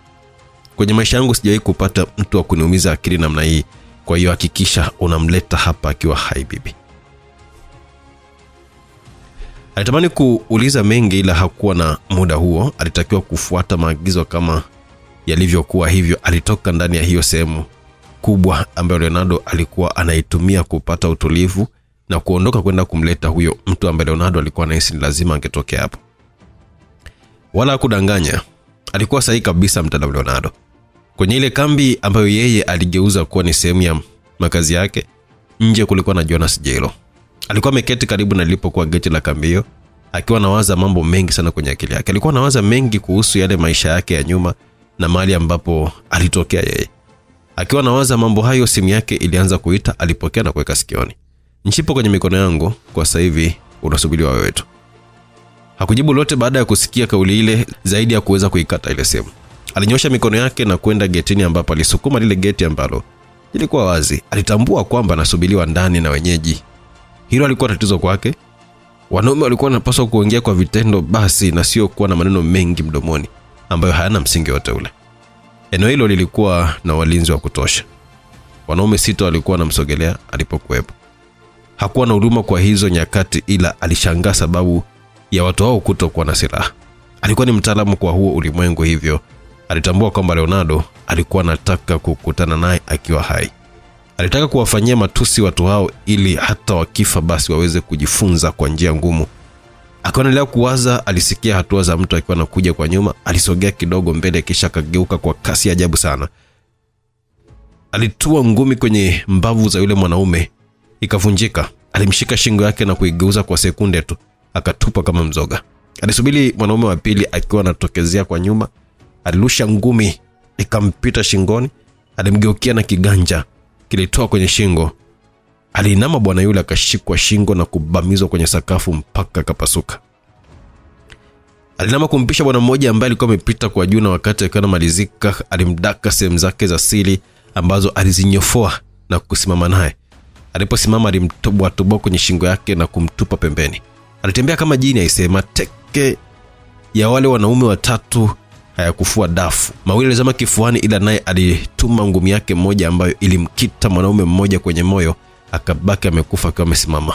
Kwenye maisha yangu sijawahi kupata mtu wa kuniumiza akili namna hii, kwa hiyo hakikisha unamleta hapa akiwa hai bibi. Alitamani kuuliza mengi ila hakuwa na muda huo. Alitakiwa kufuata maagizo kama yalivyokuwa, hivyo alitoka ndani ya hiyo sehemu kubwa ambayo Leonardo alikuwa anaitumia kupata utulivu na kuondoka kwenda kumleta huyo mtu ambaye Leonardo alikuwa anahisi lazima angetokea hapo. Wala kudanganya, alikuwa sahihi kabisa mtaalamu Leonardo. Kwenye ile kambi ambayo yeye aligeuza kuwa ni sehemu ya makazi yake, nje kulikuwa na Jonas Jelo. Alikuwa ameketi karibu na lilipokuwa geti la kambi hiyo, akiwa anawaza mambo mengi sana kwenye akili yake. Alikuwa anawaza mengi kuhusu yale maisha yake ya nyuma na mahali ambapo alitokea yeye. Akiwa anawaza mambo hayo, simu yake ilianza kuita. Alipokea na kuweka sikioni. Nchipo kwenye mikono yangu, kwa sasa hivi unasubiriwa wewe tu. Hakujibu lote baada ya kusikia kauli ile zaidi ya kuweza kuikata ile simu. Alinyosha mikono yake na kwenda getini ambapo alisukuma lile geti ambalo lilikuwa wazi. Alitambua kwamba anasubiriwa ndani na wenyeji. Hilo alikuwa tatizo kwake. Wanaume walikuwa wanapaswa kuongea kwa vitendo basi na sio kuwa na maneno mengi mdomoni ambayo hayana msingi wote ule. Eneo hilo lilikuwa na walinzi wa kutosha. Wanaume 6 walikuwa wanamsogelea alipokuwepo. Hakuwa na huruma kwa hizo nyakati, ila alishangaa sababu ya watu hao kutokuwa na silaha. Alikuwa ni mtaalamu kwa huo ulimwengu, hivyo alitambua kwamba Leonardo alikuwa anataka kukutana naye akiwa hai. Alitaka kuwafanyia matusi watu hao ili hata wakifa basi waweze kujifunza kwa njia ngumu. Akaendelea kuwaza. Alisikia hatua za mtu akiwa anakuja kwa nyuma. Alisogea kidogo mbele kisha akageuka kwa kasi ya ajabu sana. Alitua ngumi kwenye mbavu za yule mwanaume, ikavunjika. Alimshika shingo yake na kuigeuza kwa sekunde tu, akatupa kama mzoga. Alisubiri mwanaume wa pili akiwa anatokezea kwa nyuma. Alirusha ngumi ikampita shingoni, alimgeukia na kiganja kilitoa kwenye shingo. Aliinama bwana yule akashikwa shingo na kubamizwa kwenye sakafu mpaka kapasuka. Alinama kumpisha bwana mmoja ambaye alikuwa amepita kwa juu, na wakati akiwa anamalizika alimdaka sehemu zake za siri ambazo alizinyofoa na kusimama naye. Aliposimama alimtoboa kwenye shingo yake na kumtupa pembeni. Alitembea kama jini aisema. Teke ya wale wanaume watatu hayakufua dafu. Mawili alizama kifuani, ila naye alituma ngumi yake moja ambayo ilimkita mwanaume mmoja kwenye moyo, akabaki amekufa akiwa amesimama.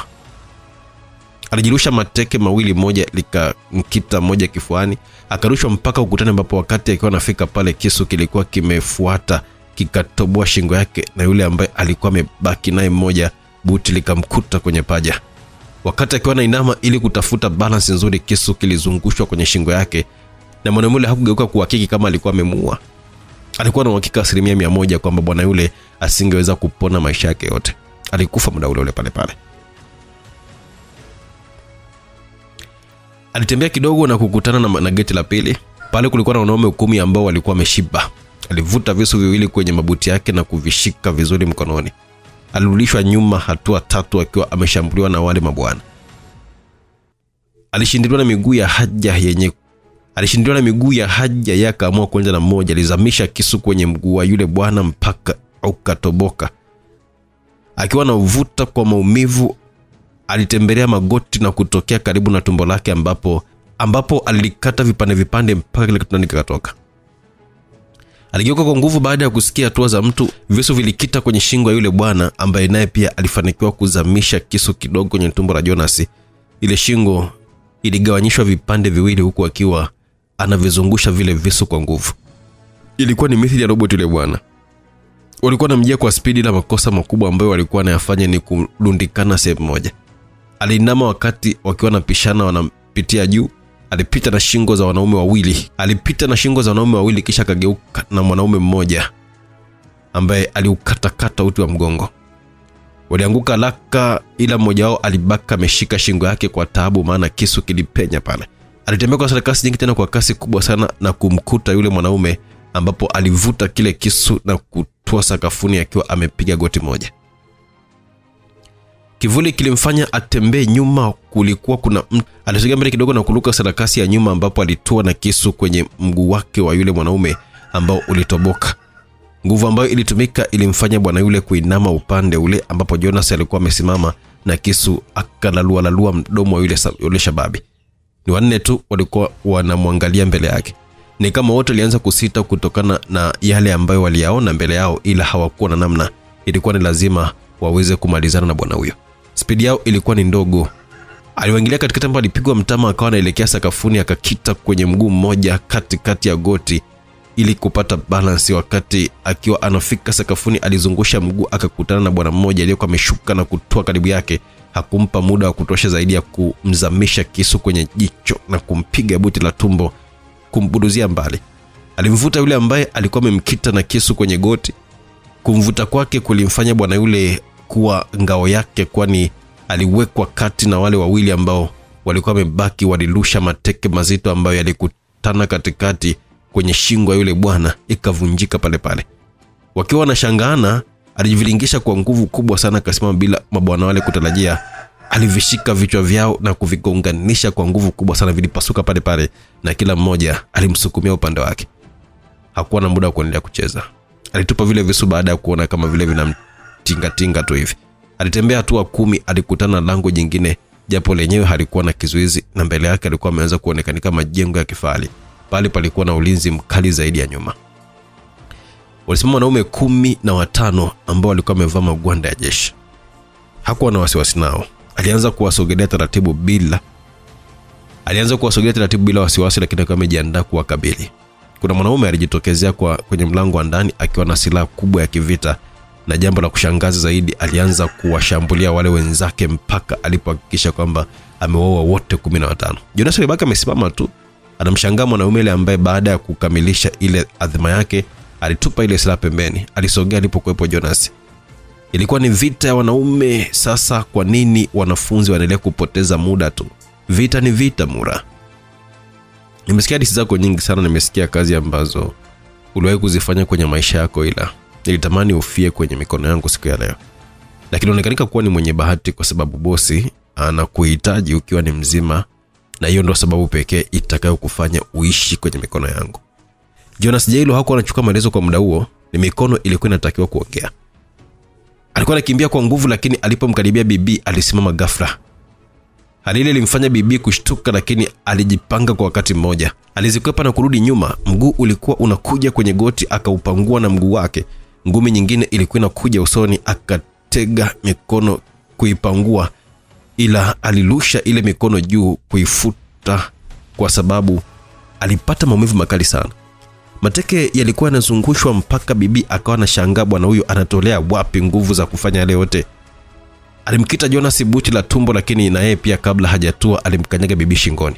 Alijirusha mateke mawili, moja likamkita moja kifuani, akarushwa mpaka ukutani ambapo wakati akiwa anafika pale kisu kilikuwa kimefuata kikatoboa shingo yake, na yule ambaye alikuwa amebaki naye mmoja buti likamkuta kwenye paja. Wakati akiwa anainama ili kutafuta balance nzuri, kisu kilizungushwa kwenye shingo yake, na mwanamume yule hakugeuka kuhakiki kama alikuwa amemuua. Alikuwa na uhakika 100% kwamba bwana yule asingeweza kupona maisha yake yote. Alikufa muda ule pale pale. Alitembea kidogo na kukutana na geti la pili. Pale kulikuwa na wanaume 10 ambao walikuwa wameshiba. Alivuta visu viwili kwenye mabuti yake na kuvishika vizuri mkononi. Alirudishwa nyuma hatua 3 akiwa ameshambuliwa na wale mabwana. Alishindiliwa na miguu ya haja yake, akaamua kuanza na mmoja. Alizamisha kisu kwenye mguu wa yule bwana mpaka ukatoboka. Akiwa na uvuta kwa maumivu, alitembelea magoti na kutokea karibu na tumbo lake ambapo alikata vipande mpaka kile kitu kikatoka. Aligeuka kwa nguvu baada ya kusikia hatua za mtu. Visu vilikita kwenye shingo ya yule bwana ambaye naye pia alifanikiwa kuzamisha kisu kidogo kwenye tumbo la Jonas. Ile shingo iligawanyishwa vipande viwili huku akiwa anavizungusha vile visu kwa nguvu. Ilikuwa ni mithili ya robot yule bwana. Walikuwa wanamjia kwa spidi, na makosa makubwa ambayo walikuwa wanayafanya ni kulundikana sehemu moja. Alinama wakati wakiwa wanapishana wanapitia juu. Alipita na shingo za wanaume wawili, kisha akageuka na mwanaume mmoja ambaye aliukatakata uti wa mgongo. Walianguka haraka, ila mmoja wao alibaka ameshika shingo yake kwa taabu, maana kisu kilipenya pale. Alitembea kwa kasi nyingi, tena kwa kasi kubwa sana, na kumkuta yule mwanaume ambapo alivuta kile kisu na kutoa sakafuni akiwa amepiga goti moja. Kivuli kilimfanya atembee nyuma. Kulikuwa kuna mtu alisogea mbele kidogo na kuluka sarakasi ya nyuma, ambapo alitoa na kisu kwenye mguu wake wa yule mwanaume ambao ulitoboka. Nguvu ambayo ilitumika ilimfanya bwana yule kuinama upande ule ambapo Jonas alikuwa amesimama, na kisu akalalua mdomo wa yule shababi. Ni wanne tu walikuwa wanamwangalia mbele yake. Ni kama wote walianza kusita kutokana na yale ambayo waliyaona mbele yao, ila hawakuwa na namna. Ilikuwa ni lazima waweze kumalizana na bwana huyo. Speed yao ilikuwa ni ndogo. Aliwaingilia katikati ambapo alipigwa mtama, akawa anaelekea sakafuni, akakita kwenye mguu mmoja katikati ya goti ili kupata balance. Wakati akiwa anafika sakafuni, alizungusha mguu akakutana na bwana mmoja aliyekuwa ameshuka na kutoa karibu yake. Hakumpa muda wa kutosha zaidi ya kumzamisha kisu kwenye jicho na kumpiga buti la tumbo kumbuduzia mbali. Alimvuta yule ambaye alikuwa amemkita na kisu kwenye goti. Kumvuta kwake kulimfanya bwana yule kuwa ngao yake, kwani aliwekwa kati na wale wawili ambao walikuwa wamebaki. Walirusha mateke mazito ambayo yalikutana katikati kwenye shingo ya yule bwana, ikavunjika pale pale. Wakiwa wanashangaana, alijivilingisha kwa nguvu kubwa sana, akasimama bila mabwana wale kutarajia. Alivishika vichwa vyao na kuvigonganisha kwa nguvu kubwa sana, vilipasuka pale pale, na kila mmoja alimsukumia upande wake. Hakuwa na muda wa kuendelea kucheza. Alitupa vile visu baada ya kuona kama vile vinamtinga tu hivi. Alitembea hatua 10, alikutana na lango jingine, japo lenyewe halikuwa na kizuizi, na mbele yake alikuwa ameanza kuonekana kama jengo ya kifahari. Pale palikuwa na ulinzi mkali zaidi ya nyuma. Walisimama wanaume 15 ambao walikuwa wamevaa magwanda ya jeshi. Hakuwa na wasiwasi nao. Alianza kuwasogelea taratibu bila wasiwasi, lakini akawa amejiandaa kuwakabili. Kuna mwanaume alijitokezea kwenye mlango wa ndani akiwa na silaha kubwa ya kivita, na jambo la kushangaza zaidi, alianza kuwashambulia wale wenzake mpaka alipohakikisha kwamba amewaua wote 15. Jonas alibaki amesimama tu, anamshangaa mwanaume yule ambaye baada ya kukamilisha ile adhima yake alitupa ile silaha pembeni. Alisogea alipokuwepo Jonas. Ilikuwa ni vita ya wanaume. Sasa kwa nini wanafunzi waendelee kupoteza muda tu? Vita ni vita, Mura. Nimesikia hadithi zako nyingi sana, nimesikia kazi ambazo uliwahi kuzifanya kwenye maisha yako, ila nilitamani ufie kwenye mikono yangu siku ya leo. Lakini unaonekana kuwa ni mwenye bahati kwa sababu bosi anakuhitaji ukiwa ni mzima, na hiyo ndio sababu pekee itakayokufanya uishi kwenye mikono yangu. Jonas Jailo hakuwa anachukua maelezo kwa muda huo, ni mikono ilikuwa inatakiwa kuongea. Alikuwa anakimbia kwa nguvu, lakini alipomkaribia Bibi alisimama ghafla. Hali ile ilimfanya Bibi kushtuka, lakini alijipanga kwa wakati mmoja. Alizikwepa na kurudi nyuma. Mguu ulikuwa unakuja kwenye goti, akaupangua na mguu wake. Ngumi nyingine ilikuwa inakuja usoni, akatega mikono kuipangua, ila alirusha ile mikono juu kuifuta kwa sababu alipata maumivu makali sana. Mateke yalikuwa yanazungushwa mpaka Bibi akawa anashangaa bwana huyu anatolea wapi nguvu za kufanya yale yote. Alimkita Jonas buti la tumbo, lakini na yeye pia kabla hajatua alimkanyaga Bibi shingoni.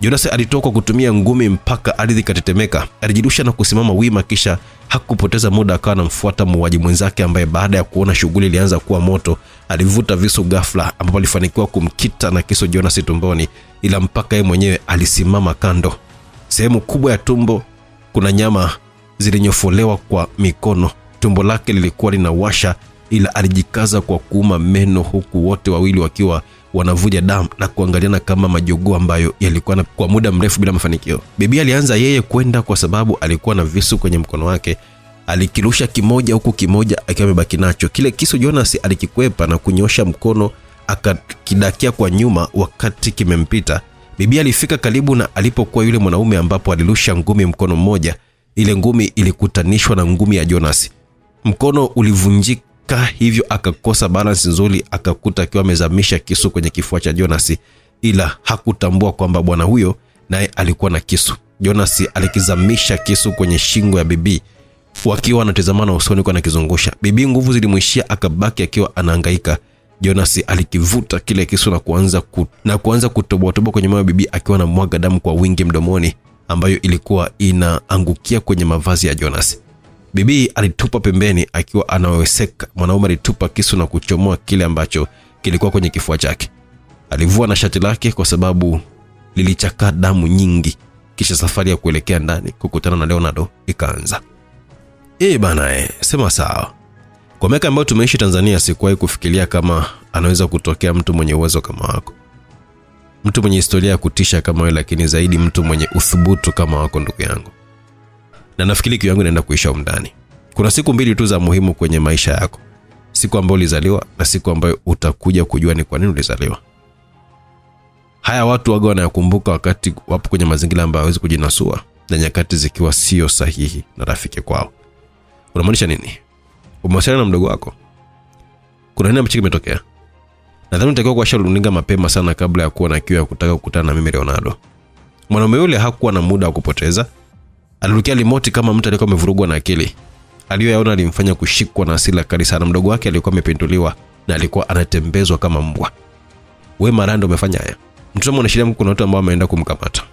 Jonas alitoka kutumia ngumi mpaka ardhi katetemeka. Alijirusha na kusimama wima, kisha hakupoteza muda akawa anamfuata muuaji mwenzake ambaye baada ya kuona shughuli ilianza kuwa moto, alivuta visu ghafla ambapo alifanikiwa kumkita na kisu Jonas tumboni, ila mpaka yeye mwenyewe alisimama kando. Sehemu kubwa ya tumbo kuna nyama zilinyofolewa kwa mikono. Tumbo lake lilikuwa linawasha, ila alijikaza kwa kuuma meno, huku wote wawili wakiwa wanavuja damu na kuangaliana kama majogoo ambayo yalikuwa kwa muda mrefu bila mafanikio. Bibi alianza yeye kwenda kwa sababu alikuwa na visu kwenye mkono wake. Alikirusha kimoja huku kimoja akiwa amebaki nacho. Kile kisu Jonas alikikwepa na kunyosha mkono akakidakia kwa nyuma wakati kimempita. Bibi alifika karibu na alipokuwa yule mwanaume ambapo alirusha ngumi mkono mmoja. Ile ngumi ilikutanishwa na ngumi ya Jonas. Mkono ulivunjika, hivyo akakosa balance nzuri, akakuta akiwa amezamisha kisu kwenye kifua cha Jonas, ila hakutambua kwamba bwana huyo naye alikuwa na kisu. Jonas alikizamisha kisu kwenye shingo ya Bibi, wakiwa wanatazamana usoni kwa nakizungusha. Bibi nguvu zilimwishia, akabaki akiwa anahangaika. Jonas alikivuta kile kisu na kuanza kutoboa kwenye moyo Bibi, akiwa na mwaga damu kwa wingi mdomoni ambayo ilikuwa inaangukia kwenye mavazi ya Jonas. Bibi alitupa pembeni akiwa anaweseka. Mwanaume alitupa kisu na kuchomoa kile ambacho kilikuwa kwenye kifua chake. Alivua na shati lake kwa sababu lilichaka damu nyingi. Kisha safari ya kuelekea ndani kukutana na Leonardo ikaanza. Bana, sema sawa. Kwa miaka ambayo tumeishi Tanzania, sikuwahi kufikiria kama anaweza kutokea mtu mwenye uwezo kama wako. Mtu mwenye historia ya kutisha kama wewe, lakini zaidi mtu mwenye uthubutu kama wako, ndugu yangu. Na nafikiri kiwango inaenda kuisha umndani. Kuna siku mbili tu za muhimu kwenye maisha yako. Siku ambayo ulizaliwa na siku ambayo utakuja kujua ni kwa nini ulizaliwa. Haya watu waga wanayakumbuka wakati wapo kwenye mazingira ambayo hawezi kujinasua na nyakati zikiwa sio sahihi na rafiki kwao. Unamaanisha nini? Umewasiliana na mdogo wako? Kuna nini ambacho kimetokea? Nadhani unatakiwa kuwasha runinga mapema sana kabla ya kuwa na kiu ya kutaka kukutana na mimi Leonardo. Mwanaume yule hakuwa na muda wa kupoteza. Alirukia remote kama mtu aliyekuwa amevurugwa na akili. Aliyoyaona alimfanya kushikwa na hasira kali sana. Mdogo wake alikuwa amepinduliwa na alikuwa anatembezwa kama mbwa. Wewe Marando umefanya haya. Mtoto mwanasheria mkuu, kuna watu ambao wameenda kumkamata.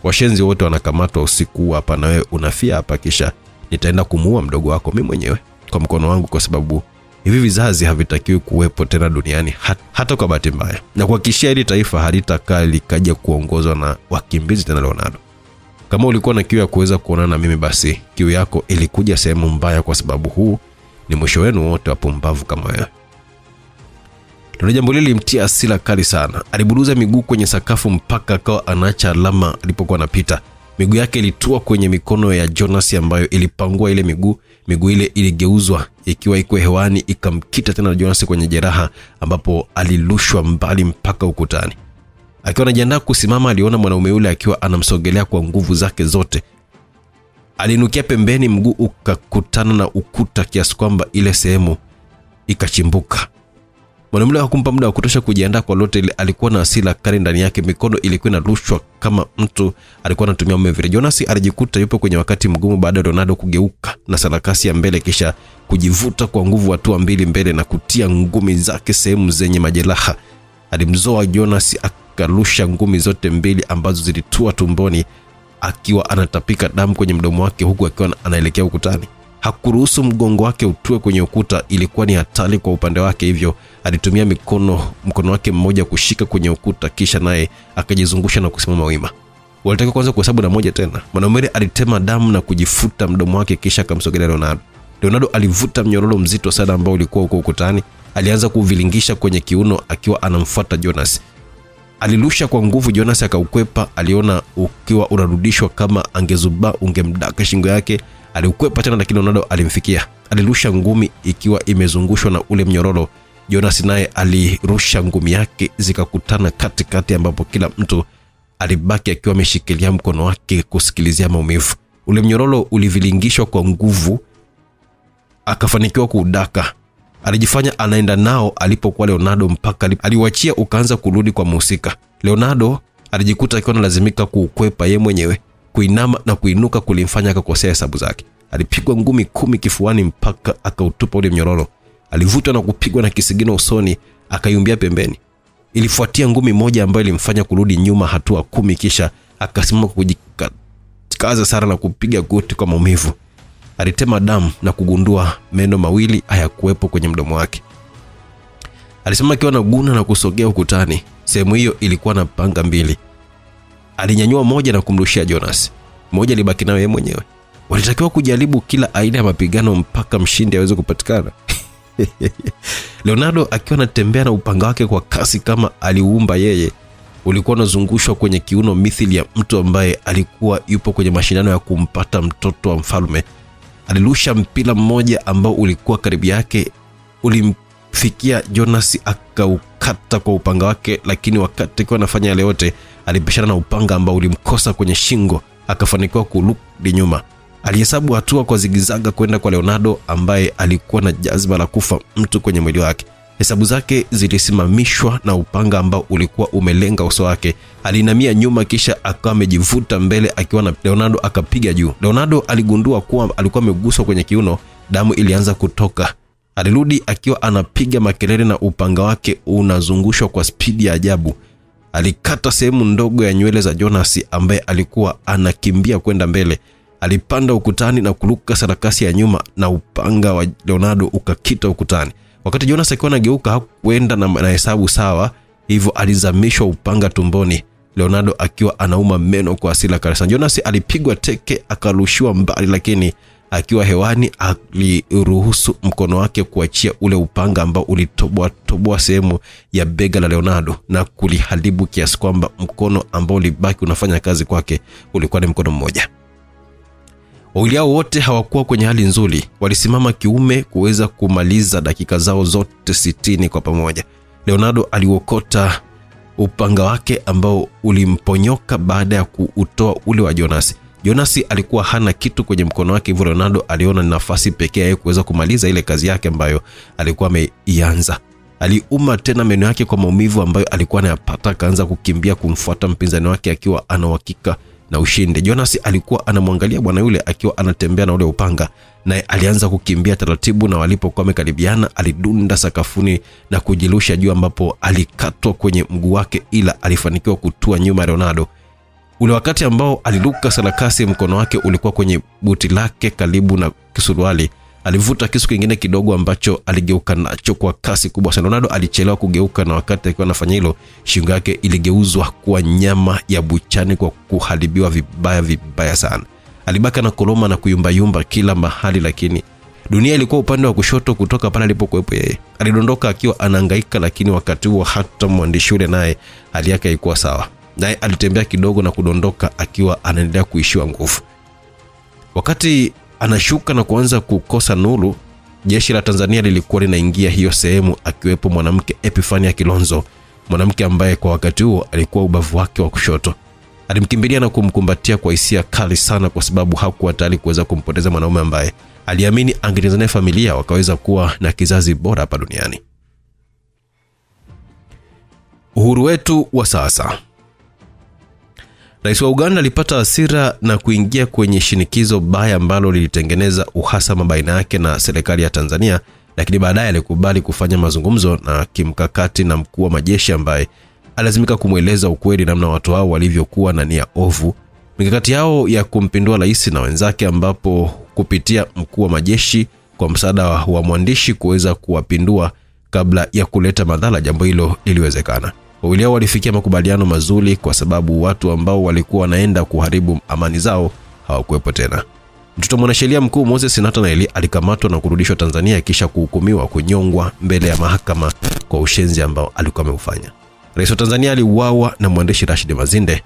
Washenzi wote wanakamatwa usiku hapa, na wewe unafia hapa, kisha nitaenda kumuua mdogo wako mimi mwenyewe kwa mkono wangu, kwa sababu hivi vizazi havitakiwi kuwepo tena duniani hata kwa bahati mbaya. Na kuhakikishia hili taifa halitakaa likaja kuongozwa na wakimbizi tena Leonardo. Kama ulikuwa na kiu ya kuweza kuonana na mimi, basi kiu yako ilikuja sehemu mbaya, kwa sababu huu ni mwisho wenu wote wapumbavu kama wewe. Ndio jambo lile limtia hasira kali sana. Aliburuza miguu kwenye sakafu mpaka akawa anaacha alama alipokuwa anapita. Miguu yake ilitua kwenye mikono ya Jonas ambayo ilipangua ile miguu. Miguu ile iligeuzwa ikiwa iko hewani, ikamkita tena Jonas kwenye jeraha ambapo alilushwa mbali mpaka ukutani. Akiwa anajiandaa kusimama, aliona mwanaume yule akiwa anamsogelea kwa nguvu zake zote. Alinukia pembeni, mguu ukakutana na ukuta kiasi kwamba ile sehemu ikachimbuka. Mwanaume hakumpa muda wa kutosha kujiandaa kwa lote ile. Alikuwa na hasira kali ndani yake, mikono ilikuwa inarushwa kama mtu alikuwa anatumia umeme. Jonas alijikuta yupo kwenye wakati mgumu baada ya Leonardo kugeuka na sarakasi ya mbele, kisha kujivuta kwa nguvu hatua mbili mbele na kutia ngumi zake sehemu zenye majeraha. Alimzoa Jonas, akarusha ngumi zote mbili ambazo zilitua tumboni, akiwa anatapika damu kwenye mdomo wake huku akiwa anaelekea ukutani. Hakuruhusu mgongo wake utue kwenye ukuta, ilikuwa ni hatari kwa upande wake, hivyo alitumia mkono wake mmoja kushika kwenye ukuta, kisha naye akajizungusha na kusimama wima. Walitaka kwanza kuhesabu na moja tena. Mwanaume alitema damu na kujifuta mdomo wake kisha akamsogelea Leonardo. Leonardo alivuta mnyororo mzito sana ambao ulikuwa huko ukutani, alianza kuvilingisha kwenye kiuno akiwa anamfuata Jonas. Alirusha kwa nguvu, Jonas akaukwepa, aliona ukiwa unarudishwa kama angezuba ungemdaka shingo yake. Aliukwepa tena lakini Leonardo alimfikia. Alirusha ngumi ikiwa imezungushwa na ule mnyororo. Jonas naye alirusha ngumi yake zikakutana katikati ambapo kila mtu alibaki akiwa ameshikilia mkono wake kusikilizia maumivu. Ule mnyororo ulivilingishwa kwa nguvu, akafanikiwa kuudaka. Alijifanya anaenda nao alipokuwa Leonardo mpaka aliwachia ukaanza kurudi kwa mhusika. Leonardo alijikuta akiwa analazimika kuukwepa yeye mwenyewe. Kuinama na kuinuka kulimfanya akakosea hesabu zake. Alipigwa ngumi 10 kifuani mpaka akautupa ule mnyororo. Alivutwa na kupigwa na kisigino usoni, akayumbia pembeni. Ilifuatia ngumi moja ambayo ilimfanya kurudi nyuma hatua 10 kisha akasimama kujikaza sana na kupiga goti kwa maumivu. Alitema damu na kugundua meno mawili hayakuwepo kwenye mdomo wake. Alisimama akiwa na guna na kusogea ukutani. Sehemu hiyo ilikuwa na panga 2. Alinyanyua moja na kumrushia Jonas. Moja libaki nayo yeye mwenyewe. Walitakiwa kujaribu kila aina ya mapigano mpaka mshindi aweze kupatikana. Leonardo akiwa anatembea na upanga wake kwa kasi kama aliumba yeye, ulikuwa unazungushwa kwenye kiuno mithili ya mtu ambaye alikuwa yupo kwenye mashindano ya kumpata mtoto wa mfalme. Alirusha mpira mmoja ambao ulikuwa karibu yake, ulimfikia Jonas akaukata kwa upanga wake, lakini wakati akiwa anafanya yale yote alipishana na upanga ambao ulimkosa kwenye shingo, akafanikiwa kurudi nyuma. Alihesabu hatua kwa zigizaga kwenda kwa Leonardo ambaye alikuwa na jazba la kufa mtu kwenye mwili wake. Hesabu zake zilisimamishwa na upanga ambao ulikuwa umelenga uso wake. Alinamia nyuma kisha akawa amejivuta mbele akiwa na Leonardo akapiga juu. Leonardo aligundua kuwa alikuwa ameguswa kwenye kiuno, damu ilianza kutoka. Alirudi akiwa anapiga makelele na upanga wake unazungushwa kwa spidi ya ajabu. Alikata sehemu ndogo ya nywele za Jonas ambaye alikuwa anakimbia kwenda mbele. Alipanda ukutani na kuruka sarakasi ya nyuma na upanga wa Leonardo ukakita ukutani. Wakati Jonas akiwa anageuka hakuenda na hesabu sawa, hivyo alizamishwa upanga tumboni. Leonardo akiwa anauma meno kwa hasira kabisa. Jonas alipigwa teke akarushiwa mbali, lakini akiwa hewani aliruhusu mkono wake kuachia ule upanga ambao ulitoboa sehemu ya bega la Leonardo na kuliharibu kiasi kwamba mkono ambao ulibaki unafanya kazi kwake ulikuwa ni mkono mmoja. Wawili hao wote hawakuwa kwenye hali nzuri. Walisimama kiume kuweza kumaliza dakika zao zote 60 kwa pamoja. Leonardo aliokota upanga wake ambao ulimponyoka baada ya kuutoa ule wa Jonas. Jonas alikuwa hana kitu kwenye mkono wake, hivyo Leonardo aliona nafasi pekee yake kuweza kumaliza ile kazi yake ambayo alikuwa ameianza. Aliuma tena meno yake kwa maumivu ambayo alikuwa anayapata, akaanza kukimbia kumfuata mpinzani wake akiwa ana uhakika na ushindi. Jonas alikuwa anamwangalia bwana yule akiwa anatembea na ule upanga, naye alianza kukimbia taratibu, na walipokuwa wamekaribiana alidunda sakafuni na kujirusha juu ambapo alikatwa kwenye mguu wake, ila alifanikiwa kutua nyuma Leonardo. Ule wakati ambao aliruka sarakasi, mkono wake ulikuwa kwenye buti lake karibu na kisuruali. Alivuta kisu kingine kidogo ambacho aligeuka nacho kwa kasi kubwa sana. Leonardo alichelewa kugeuka, na wakati akiwa anafanya hilo, shingo yake iligeuzwa kuwa nyama ya buchani kwa kuharibiwa vibaya sana. Alibaka na koloma na kuyumbayumba kila mahali, lakini dunia ilikuwa upande wa kushoto kutoka pale alipokuwepo yeye. Alidondoka akiwa anahangaika, lakini wakati huo hata mwandishi yule naye hali yake haikuwa sawa. Naye alitembea kidogo na kudondoka akiwa anaendelea kuishiwa nguvu. Wakati anashuka na kuanza kukosa nuru, jeshi la Tanzania lilikuwa linaingia hiyo sehemu, akiwepo mwanamke Epifania Kilonzo, mwanamke ambaye kwa wakati huo alikuwa ubavu wake wa kushoto. Alimkimbilia na kumkumbatia kwa hisia kali sana, kwa sababu hakuwa tayari kuweza kumpoteza mwanaume ambaye aliamini angetengeneza naye familia wakaweza kuwa na kizazi bora hapa duniani. Uhuru wetu wa sasa. Rais wa Uganda alipata hasira na kuingia kwenye shinikizo baya ambalo lilitengeneza uhasama baina yake na serikali ya Tanzania, lakini baadaye alikubali kufanya mazungumzo na kimkakati na mkuu wa majeshi ambaye alazimika kumweleza ukweli namna watu hao walivyokuwa na nia ovu. Mikakati yao ya kumpindua rais na wenzake, ambapo kupitia mkuu wa majeshi kwa msaada wa mwandishi kuweza kuwapindua kabla ya kuleta madhara, jambo hilo liliwezekana. Wawili hao walifikia makubaliano mazuri kwa sababu watu ambao walikuwa wanaenda kuharibu amani zao hawakuwepo tena. Mtoto mwanasheria mkuu Moses Nathaniel alikamatwa na kurudishwa Tanzania kisha kuhukumiwa kunyongwa mbele ya mahakama kwa ushenzi ambao alikuwa ameufanya. Rais wa Tanzania aliuawa na mwandishi Rashid Mazinde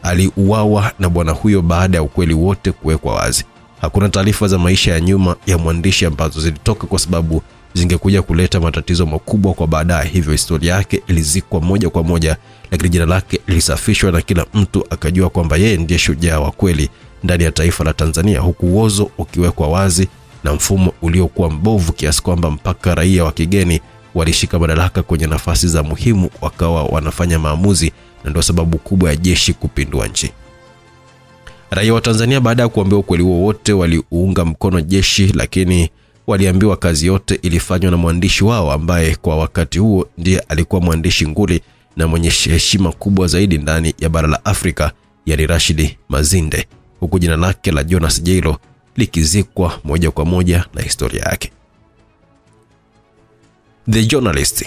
aliuawa na bwana huyo baada ya ukweli wote kuwekwa wazi. Hakuna taarifa za maisha ya nyuma ya mwandishi ambazo zilitoka kwa sababu zingekuja kuleta matatizo makubwa kwa baadaye, hivyo historia yake ilizikwa moja kwa moja, lakini jina lake lilisafishwa na kila mtu akajua kwamba yeye ndiye shujaa wa kweli ndani ya taifa la Tanzania, huku uozo ukiwekwa wazi na mfumo uliokuwa mbovu kiasi kwamba mpaka raia wa kigeni walishika madaraka kwenye nafasi za muhimu wakawa wanafanya maamuzi, na ndio sababu kubwa ya jeshi kupindua nchi. Raia wa Tanzania baada ya kuambiwa ukweli wote waliunga mkono jeshi, lakini waliambiwa kazi yote ilifanywa na mwandishi wao ambaye kwa wakati huo ndiye alikuwa mwandishi nguli na mwenye heshima kubwa zaidi ndani ya bara la Afrika, yani Rashid Mazinde, huku jina lake la Jonas Jailo likizikwa moja kwa moja na historia yake. The Journalist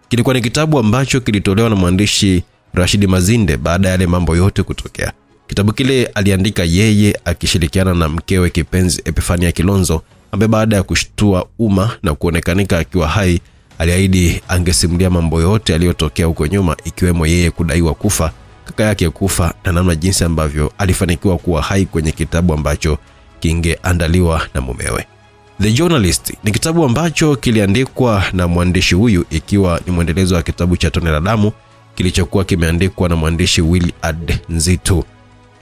kilikuwa ni kitabu ambacho kilitolewa na mwandishi Rashid Mazinde baada ya yale mambo yote kutokea. Kitabu kile aliandika yeye akishirikiana na mkewe kipenzi Epifania Kilonzo, ambaye baada ya kushtua umma na kuonekanika akiwa hai aliahidi angesimulia mambo yote yaliyotokea huko nyuma, ikiwemo yeye kudaiwa kufa, kaka yake kufa, na namna jinsi ambavyo alifanikiwa kuwa hai kwenye kitabu ambacho kingeandaliwa na mumewe. The Journalist ni kitabu ambacho kiliandikwa na mwandishi huyu ikiwa ni mwendelezo wa kitabu cha Tone la Damu kilichokuwa kimeandikwa na mwandishi Willard Nzitu,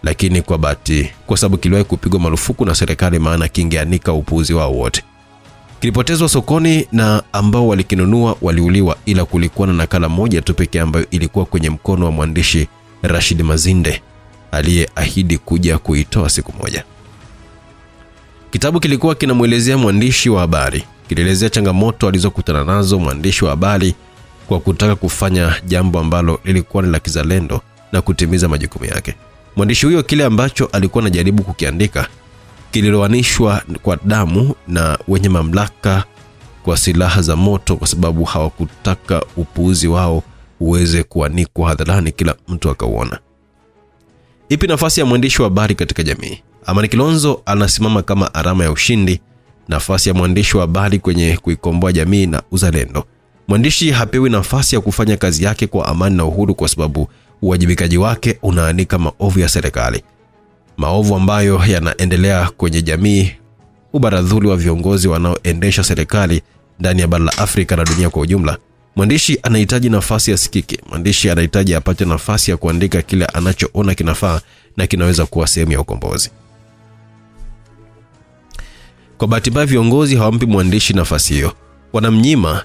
lakini kwa bahati kwa sababu kiliwahi kupigwa marufuku na serikali maana kingeanika upuuzi wao wote. Kilipotezwa sokoni na ambao walikinunua waliuliwa, ila kulikuwa na nakala moja tu pekee ambayo ilikuwa kwenye mkono wa mwandishi Rashid Mazinde aliyeahidi kuja kuitoa siku moja. Kitabu kilikuwa kinamuelezea mwandishi wa habari, kilielezea changamoto alizokutana nazo mwandishi wa habari kwa kutaka kufanya jambo ambalo lilikuwa ni la kizalendo na kutimiza majukumu yake. Mwandishi huyo kile ambacho alikuwa anajaribu kukiandika kililowanishwa kwa damu na wenye mamlaka kwa silaha za moto, kwa sababu hawakutaka upuuzi wao uweze kuanikwa hadharani kila mtu akauona. Ipi nafasi ya mwandishi wa habari katika jamii? Amani Kilonzo anasimama kama alama ya ushindi, nafasi ya mwandishi wa habari kwenye kuikomboa jamii na uzalendo. Mwandishi hapewi nafasi ya kufanya kazi yake kwa amani na uhuru kwa sababu uwajibikaji wake unaanika maovu ya serikali, maovu ambayo yanaendelea kwenye jamii, ubaradhuli wa viongozi wanaoendesha serikali ndani ya bara la Afrika na dunia kwa ujumla. Mwandishi anahitaji nafasi ya sikike. Mwandishi anahitaji apate nafasi ya kuandika kile anachoona kinafaa na kinaweza kuwa sehemu ya ukombozi. Kwa bahati mbaya viongozi hawampi mwandishi nafasi hiyo. Wanamnyima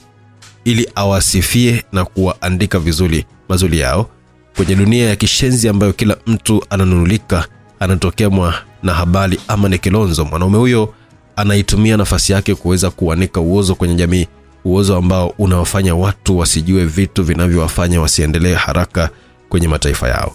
ili awasifie na kuandika vizuri mazuri yao kwenye dunia ya kishenzi ambayo kila mtu ananunulika anatokea na habari. Amani Kilonzo, mwanaume huyo, anaitumia nafasi yake kuweza kuanika uozo kwenye jamii, uozo ambao unawafanya watu wasijue vitu vinavyowafanya wasiendelee haraka kwenye mataifa yao,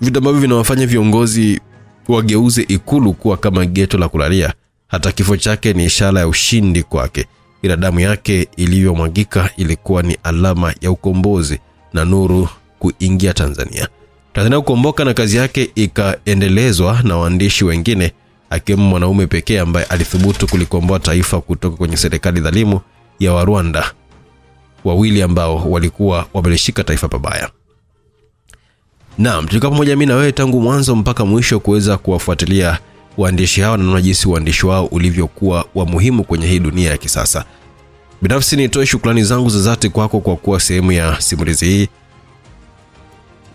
vitu ambavyo vinawafanya viongozi wageuze ikulu kuwa kama geto la kulalia. Hata kifo chake ni ishara ya ushindi kwake, ila damu yake iliyomwagika ilikuwa ni alama ya ukombozi na nuru kuingia Tanzania. Tanzania kukomboka na kazi yake ikaendelezwa na waandishi wengine, akiwemo mwanaume pekee ambaye alithubutu kulikomboa taifa kutoka kwenye serikali dhalimu ya Warwanda, wawili ambao walikuwa wamelishika taifa pabaya. Naam, tulikuwa pamoja mimi na wewe tangu mwanzo mpaka mwisho kuweza kuwafuatilia waandishi hao na jinsi uandishi wao ulivyokuwa wa muhimu kwenye hii dunia ya kisasa. Binafsi nitoe shukrani zangu za dhati kwako kwa kuwa sehemu ya simulizi hii.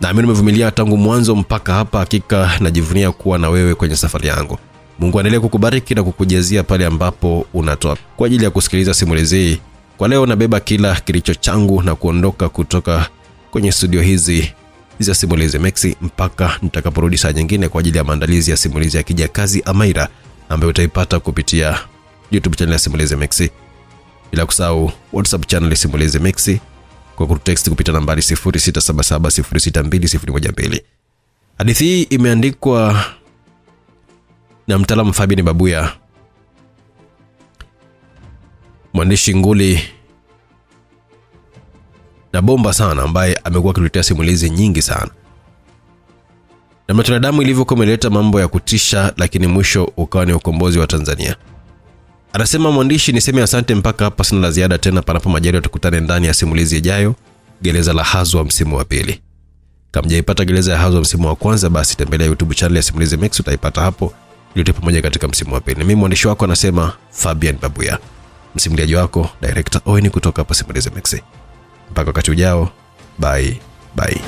Na mimi nimevumilia tangu mwanzo mpaka hapa, hakika najivunia kuwa na wewe kwenye safari yangu. Mungu aendelee kukubariki na kukujazia pale ambapo unatoa kwa ajili ya kusikiliza simulizi hii. Kwa leo nabeba kila kilicho changu na kuondoka kutoka kwenye studio hizi za Simulizi Max mpaka nitakaporudi saa nyingine kwa ajili ya maandalizi ya simulizi ya Kijakazi Amaira ambayo utaipata kupitia YouTube channel ya Simulizi Max. Bila kusahau WhatsApp channel ya Simulizi Max kwa kutext kupitia nambari 0677062012. Hadithi hii imeandikwa na mtaalamu Fabian Babuya, mwandishi nguli na bomba sana ambaye amekuwa akiletea simulizi nyingi sana. Na Matunda ilivyokuwa imeleta mambo ya kutisha, lakini mwisho ukawa ni ukombozi wa Tanzania. Anasema mwandishi, niseme asante mpaka hapa, sina la ziada tena, panapo majaliwa tukutane ndani ya simulizi ijayo, Gereza la Hazwa msimu wa pili. Kama hujaipata Gereza ya Hazwa msimu wa kwanza, basi tembelea YouTube channel ya Simulizi Max, utaipata hapo yote pamoja katika msimu wa pili. Mimi mwandishi wako anasema Fabian Babuya, msimuliaji wako director Owen kutoka hapa Simulizi Max. Mpaka wakati ujao, bye bye.